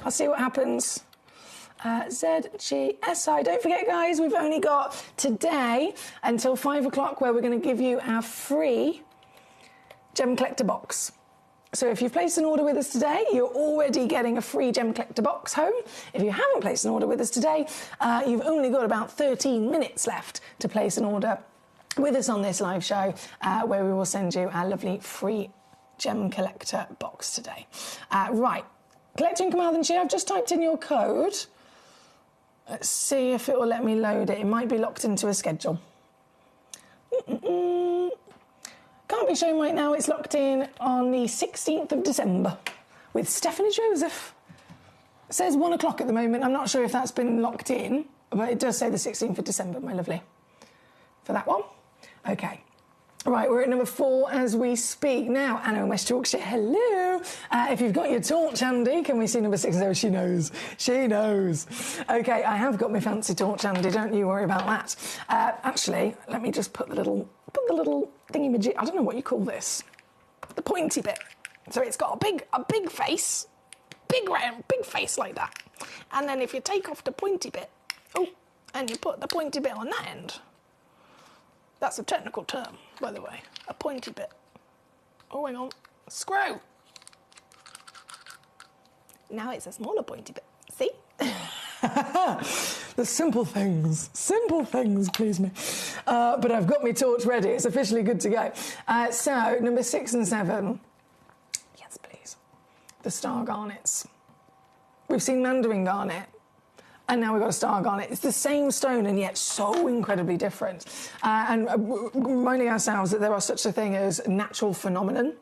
I'll see what happens. ZGSI. Don't forget, guys, we've only got today until 5 o'clock where we're going to give you our free Gemcollector box. So if you've placed an order with us today, you're already getting a free Gemcollector box home. If you haven't placed an order with us today, you've only got about 13 minutes left to place an order with us on this live show, where we will send you our lovely free Gemcollector box today. Right, Collector in Carmarthenshire, I've just typed in your code. Let's see if it will let me load it. It might be locked into a schedule. Can't be shown right now. It's locked in on the 16th of December with Stephanie Joseph. It says 1 o'clock at the moment. I'm not sure if that's been locked in, but it does say the 16th of December, my lovely. For that one. Okay. Right, we're at number 4 as we speak. Now, Anna in West Yorkshire, hello. If you've got your torch handy, can we see number 6? No, she knows. She knows. Okay, I have got my fancy torch handy, don't you worry about that. Actually, let me just put the little thingy-majig, I don't know what you call this. The pointy bit. So it's got a big face. big round, big face like that. And then if you take off the pointy bit, and you put the pointy bit on that end, that's a technical term, by the way, a pointy bit. Oh, hang on, screw. Now it's a smaller pointy bit, see? The simple things please me. But I've got my torch ready, it's officially good to go. So, number 6 and 7, yes please, the star garnets. We've seen mandarin garnet, and now we've got a star garnet. It's the same stone and yet so incredibly different. And reminding ourselves that there are such a thing as natural phenomenon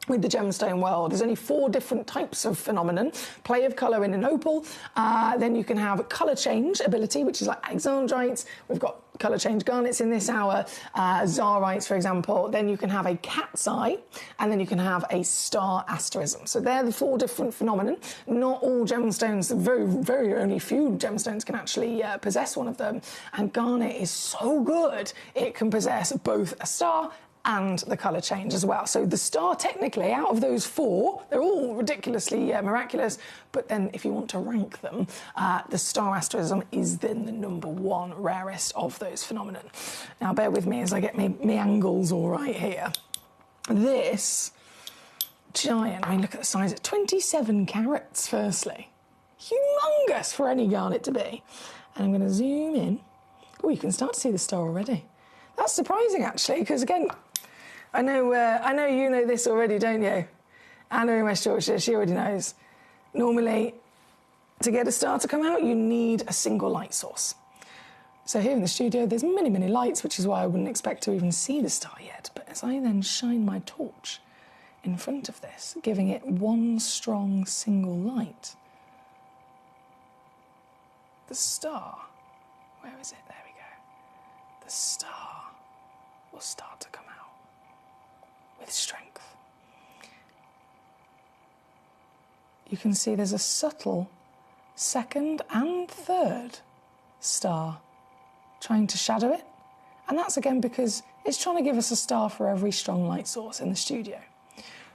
with the gemstone world. There's only 4 different types of phenomenon. Play of colour in an opal. Then you can have colour change ability, which is like alexandrites. We've got colour change garnets in this hour. Zarites, for example. Then you can have a cat's eye, and then you can have a star asterism. So they're the 4 different phenomenon. Not all gemstones, very, very only few gemstones can actually possess one of them. And garnet is so good, it can possess both a star and the colour change as well. So the star, technically, out of those 4, they're all ridiculously miraculous, but then if you want to rank them, the star asterism is then the number 1 rarest of those phenomenon. Now, bear with me as I get me angles all right here. This giant, I mean, look at the size, it's 27 carats, firstly. Humongous for any garnet to be. And I'm going to zoom in. Oh, you can start to see the star already. That's surprising, actually, because, again, I know you know this already, don't you? Anna in West Yorkshire, she already knows. Normally, to get a star to come out, you need a single light source. So here in the studio, there's many, many lights, which is why I wouldn't expect to even see the star yet. But as I then shine my torch in front of this, giving it one strong single light, the star, where is it? There we go. The star will start to come out with strength. You can see there's a subtle second and third star trying to shadow it. And that's again because it's trying to give us a star for every strong light source in the studio.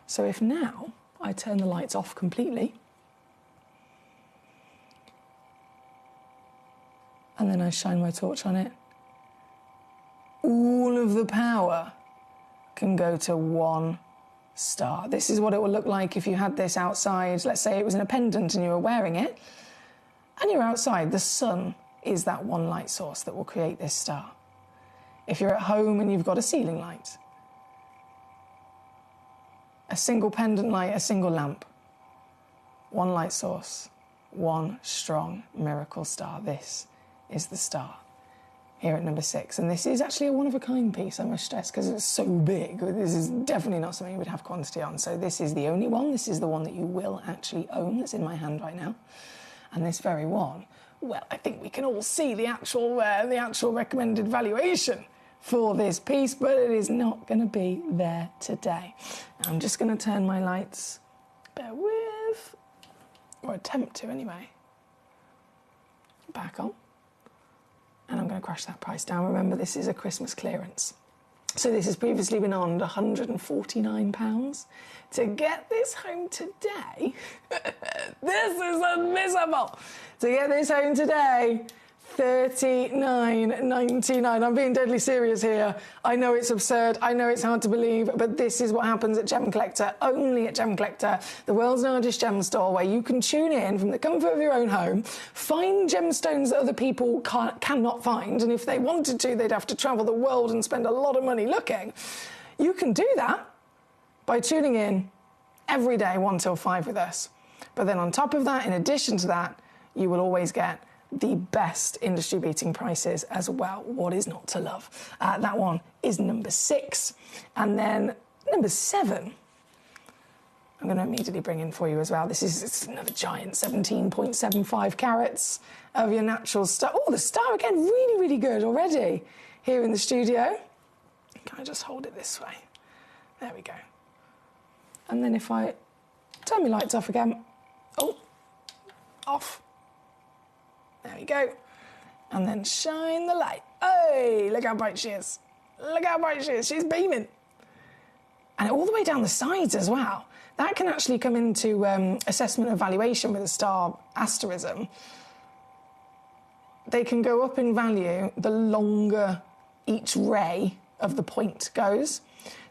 So if now I turn the lights off completely, and then I shine my torch on it, all of the power can go to one star. This is what it will look like if you had this outside. Let's say it was in a pendant and you were wearing it, and you're outside. The sun is that one light source that will create this star. If you're at home and you've got a ceiling light, a single pendant light, a single lamp, one light source, one strong miracle star. This is the star here at number 6. And this is actually a one-of-a-kind piece, I must stress, because it's so big. This is definitely not something you would have quantity on. So this is the only one. This is the one that you will actually own that's in my hand right now. And this very one, well, I think we can all see the actual recommended valuation for this piece, but it is not going to be there today. I'm just going to turn my lights, bear with, or attempt to anyway, back on. And I'm going to crash that price down. Remember, this is a Christmas clearance. So this has previously been on £149. To get this home today, this is unmissable. To get this home today, $39.99. I'm being deadly serious here. I know it's absurd. I know it's hard to believe, but this is what happens at Gem Collector, only at Gem Collector, the world's largest gem store, where you can tune in from the comfort of your own home, find gemstones that other people cannot find, and if they wanted to, they'd have to travel the world and spend a lot of money looking. You can do that by tuning in every day, 1 till 5 with us. But then on top of that, in addition to that, you will always get the best industry-beating prices as well. What is not to love? That one is number 6. And then number 7, I'm going to immediately bring in for you as well. It's another giant, 17.75 carats of your natural star. Oh, the star again, really, really good already here in the studio. Can I just hold it this way? There we go. And then if I turn my lights off again, oh, off. There we go. And then shine the light. Hey, look how bright she is. Look how bright she is. She's beaming. And all the way down the sides as well. That can actually come into assessment and valuation with a star asterism. They can go up in value the longer each ray of the point goes.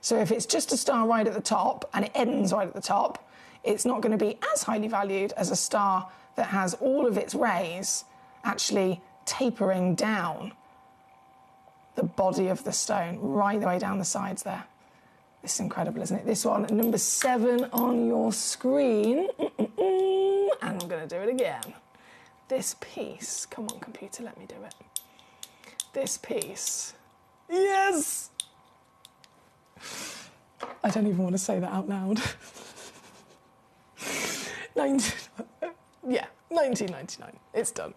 So if it's just a star right at the top and it ends right at the top, it's not going to be as highly valued as a star that has all of its rays actually tapering down the body of the stone, right the way down the sides there. This is incredible, isn't it? This one, number 7 on your screen. And I'm going to do it again. This piece, come on computer, let me do it. This piece, yes! I don't even want to say that out loud. 1999. It's done.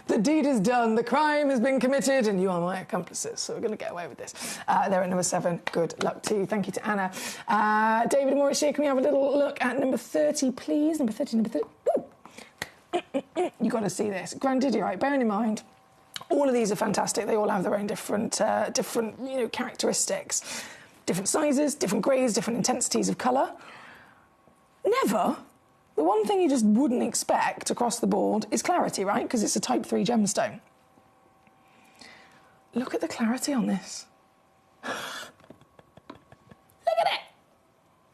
The deed is done. The crime has been committed, and you are my accomplices. So we're going to get away with this. They're at number 7. Good luck to you. Thank you to Anna. David and Maurice here. Can we have a little look at number 30, please? Number 30. Ooh. You've got to see this. Grandidierite. Bearing in mind, all of these are fantastic. They all have their own different characteristics, different sizes, different grades, different intensities of colour. Never. The one thing you just wouldn't expect across the board is clarity, right? Because it's a type 3 gemstone. Look at the clarity on this. Look at it.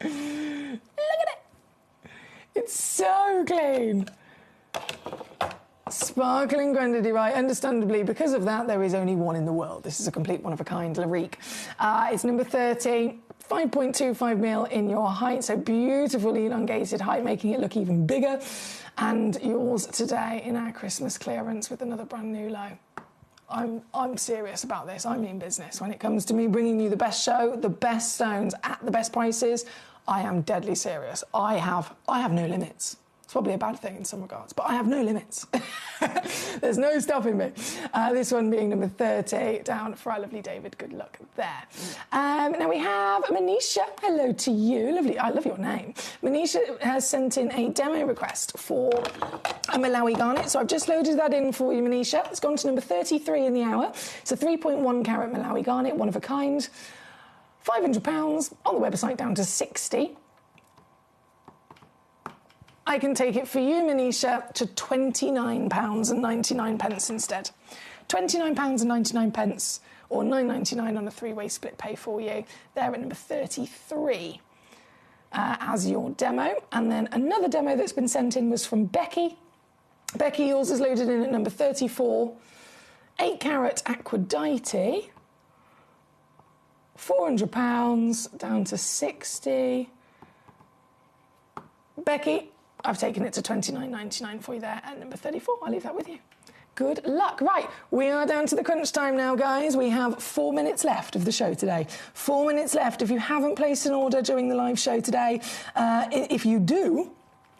Look at it. It's so clean. Sparkling grandidierite. Understandably, because of that, there is only one in the world. This is a complete one-of-a-kind Larique. It's number 30. 5.25 mil in your height, so beautifully elongated height, making it look even bigger. And yours today in our Christmas clearance with another brand new low. I'm serious about this. I mean business. When it comes to me bringing you the best show, the best stones at the best prices, I am deadly serious. I have no limits. It's probably a bad thing in some regards, but I have no limits. There's no stopping me. This one being number 30, down for our lovely David. Good luck there. Now we have Manisha. Hello to you. Lovely. I love your name. Manisha has sent in a demo request for a Malawi garnet, so I've just loaded that in for you, Manisha. It's gone to number 33 in the hour. It's a 3.1 carat Malawi garnet, one of a kind. £500 on the website, down to 60. I can take it for you, Manisha, to £29.99 instead. £29.99 or £9.99 on a 3-way split pay for you. They're at number 33 as your demo. And then another demo that's been sent in was from Becky. Becky, yours is loaded in at number 34. 8 carat Aquadite. £400 down to 60. Becky, I've taken it to £29.99 for you there at number 34. I'll leave that with you. Good luck. Right, we are down to the crunch time now, guys. We have 4 minutes left of the show today. 4 minutes left. If you haven't placed an order during the live show today, if you do,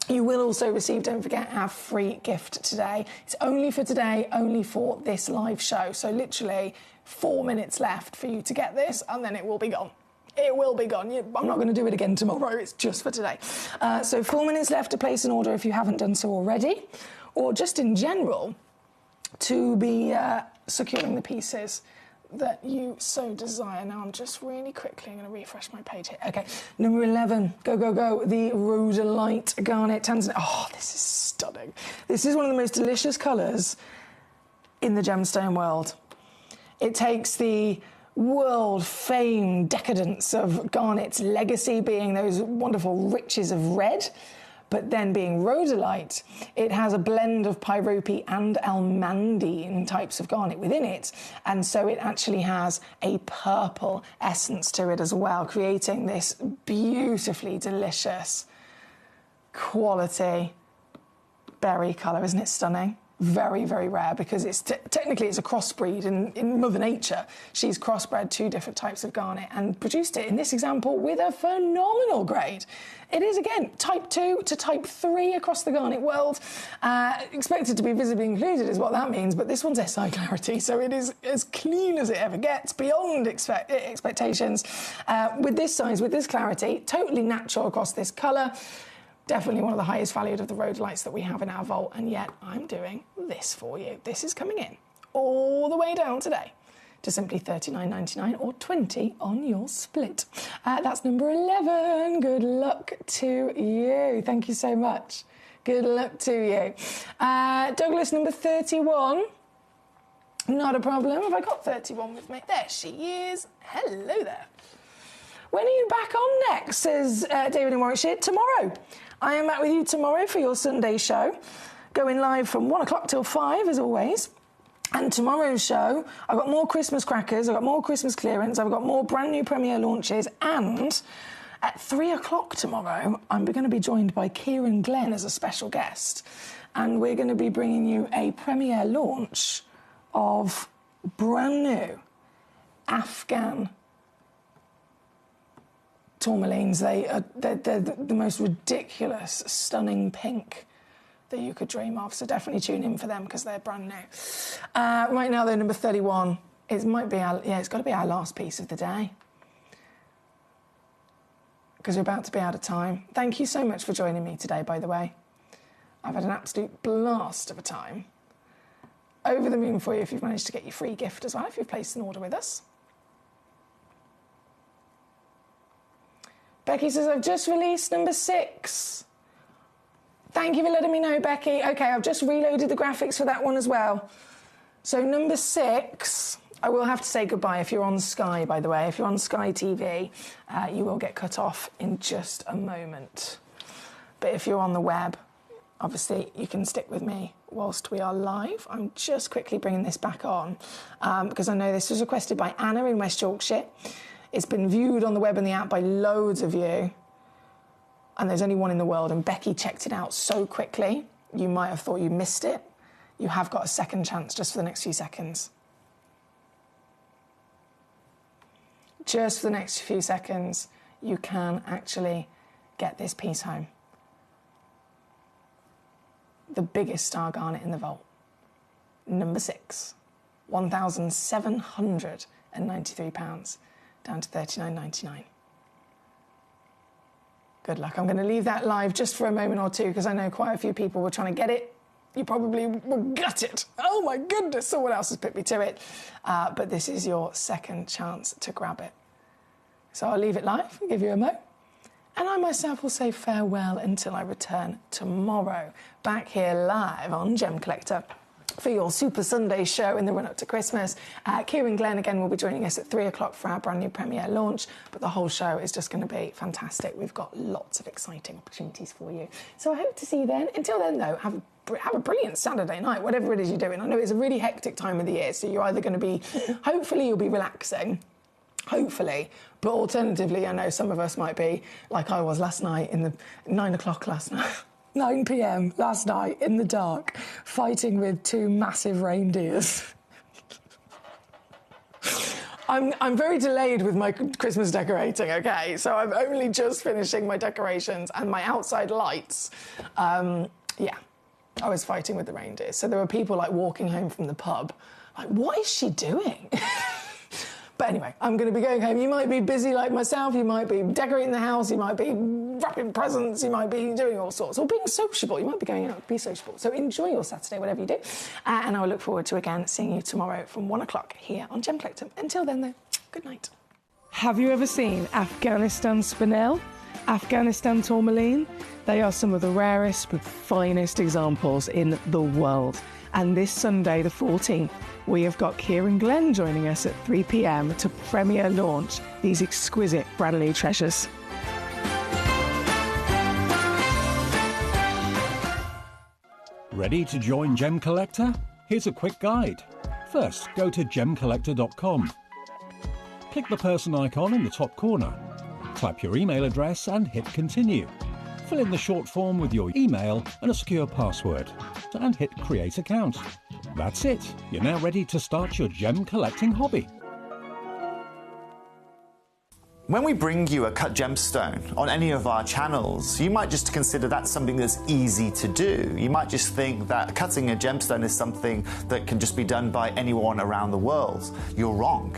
you will also receive, don't forget, our free gift today. It's only for today, only for this live show. So literally 4 minutes left for you to get this, and then it will be gone. It will be gone. I'm not going to do it again tomorrow. It's just for today. So 4 minutes left to place an order if you haven't done so already, or just in general to be securing the pieces that you so desire. Now, I'm just really quickly going to refresh my page here. Okay, number 11. Go, go, go. The Rhodolite Garnet Tanzanite. Oh, this is stunning. This is one of the most delicious colours in the gemstone world. It takes the world-famed decadence of garnet's legacy being those wonderful riches of red, but then being rhodolite, it has a blend of pyrope and almandine types of garnet within it, and so it actually has a purple essence to it as well, creating this beautifully delicious quality berry colour. Isn't it stunning? Very, very rare, because it's technically it's a crossbreed in Mother Nature. She's crossbred 2 different types of garnet and produced it in this example with a phenomenal grade. It is, again, type 2 to type 3 across the garnet world. Expected to be visibly included is what that means, but this one's SI clarity, so it is as clean as it ever gets, beyond expectations. With this size, with this clarity, totally natural across this colour. Definitely one of the highest valued of the rhodolites that we have in our vault, and yet I'm doing this for you. This is coming in all the way down today to simply $39.99 or $20 on your split. That's number 11. Good luck to you. Thank you so much. Good luck to you. Douglas, number 31. Not a problem. Have I got 31 with me? There she is. Hello there. When are you back on next, says David in Warwickshire? Tomorrow. I am back with you tomorrow for your Sunday show, going live from 1 o'clock till 5, as always. And tomorrow's show, I've got more Christmas crackers, I've got more Christmas clearance, I've got more brand new premiere launches, and at 3 o'clock tomorrow, I'm going to be joined by Kieran Glenn as a special guest, and we're going to be bringing you a premiere launch of brand new Afghan tourmalines. They're the most ridiculous, stunning pink that you could dream of. So definitely tune in for them because they're brand new. Right now, they're number 31. It might be it's got to be our last piece of the day because we're about to be out of time. Thank you so much for joining me today, by the way. I've had an absolute blast of a time. Over the moon for you if you've managed to get your free gift as well, if you've placed an order with us. Becky says, I've just released number 6. Thank you for letting me know, Becky. OK, I've just reloaded the graphics for that one as well. So number 6, I will have to say goodbye if you're on Sky, by the way. If you're on Sky TV, you will get cut off in just a moment. But if you're on the web, obviously you can stick with me whilst we are live. I'm just quickly bringing this back on because I know this was requested by Anna in West Yorkshire. It's been viewed on the web and the app by loads of you. And there's only one in the world, and Becky checked it out so quickly, you might have thought you missed it. You have got a second chance just for the next few seconds. Just for the next few seconds, you can actually get this piece home. The biggest star garnet in the vault. Number 6, £1,793, down to $39.99. Good luck. I'm going to leave that live just for a moment or two because I know quite a few people were trying to get it. You probably will gut it. Oh my goodness, someone else has put me to it. But this is your second chance to grab it. So I'll leave it live and give you a mo. And I myself will say farewell until I return tomorrow, back here live on Gemcollector for your Super Sunday show in the run-up to Christmas. Kieran Glenn, again, will be joining us at 3 o'clock for our brand new premiere launch, but the whole show is just going to be fantastic. We've got lots of exciting opportunities for you. So I hope to see you then. Until then, though, have a brilliant Saturday night, whatever it is you're doing. I know it's a really hectic time of the year, so you're either going to be, hopefully you'll be relaxing, hopefully, but alternatively, I know some of us might be like I was last night in the 9 o'clock last night. 9 p.m. last night in the dark, fighting with 2 massive reindeers. I'm very delayed with my Christmas decorating, OK? So I'm only just finishing my decorations and my outside lights. Yeah, I was fighting with the reindeers. So there were people, like, walking home from the pub, like, what is she doing? But anyway, I'm going to be going home. You might be busy like myself. You might be decorating the house. You might be wrapping presents. You might be doing all sorts. Or being sociable. You might be going out to be sociable. So enjoy your Saturday, whatever you do. And I will look forward to, again, seeing you tomorrow from 1 o'clock here on Gemcollector. Until then, though, good night. Have you ever seen Afghanistan spinel? Afghanistan tourmaline? They are some of the rarest but finest examples in the world. And this Sunday, the 14th, we have got Kieran Glenn joining us at 3 p.m. to premiere launch these exquisite brand new treasures. Ready to join Gemcollector? Here's a quick guide. First, go to gemcollector.com. Click the person icon in the top corner. Type your email address and hit continue. Fill in the short form with your email and a secure password, and hit create account. That's it. You're now ready to start your gem collecting hobby. When we bring you a cut gemstone on any of our channels, you might just consider that something that's easy to do. You might just think that cutting a gemstone is something that can just be done by anyone around the world. You're wrong.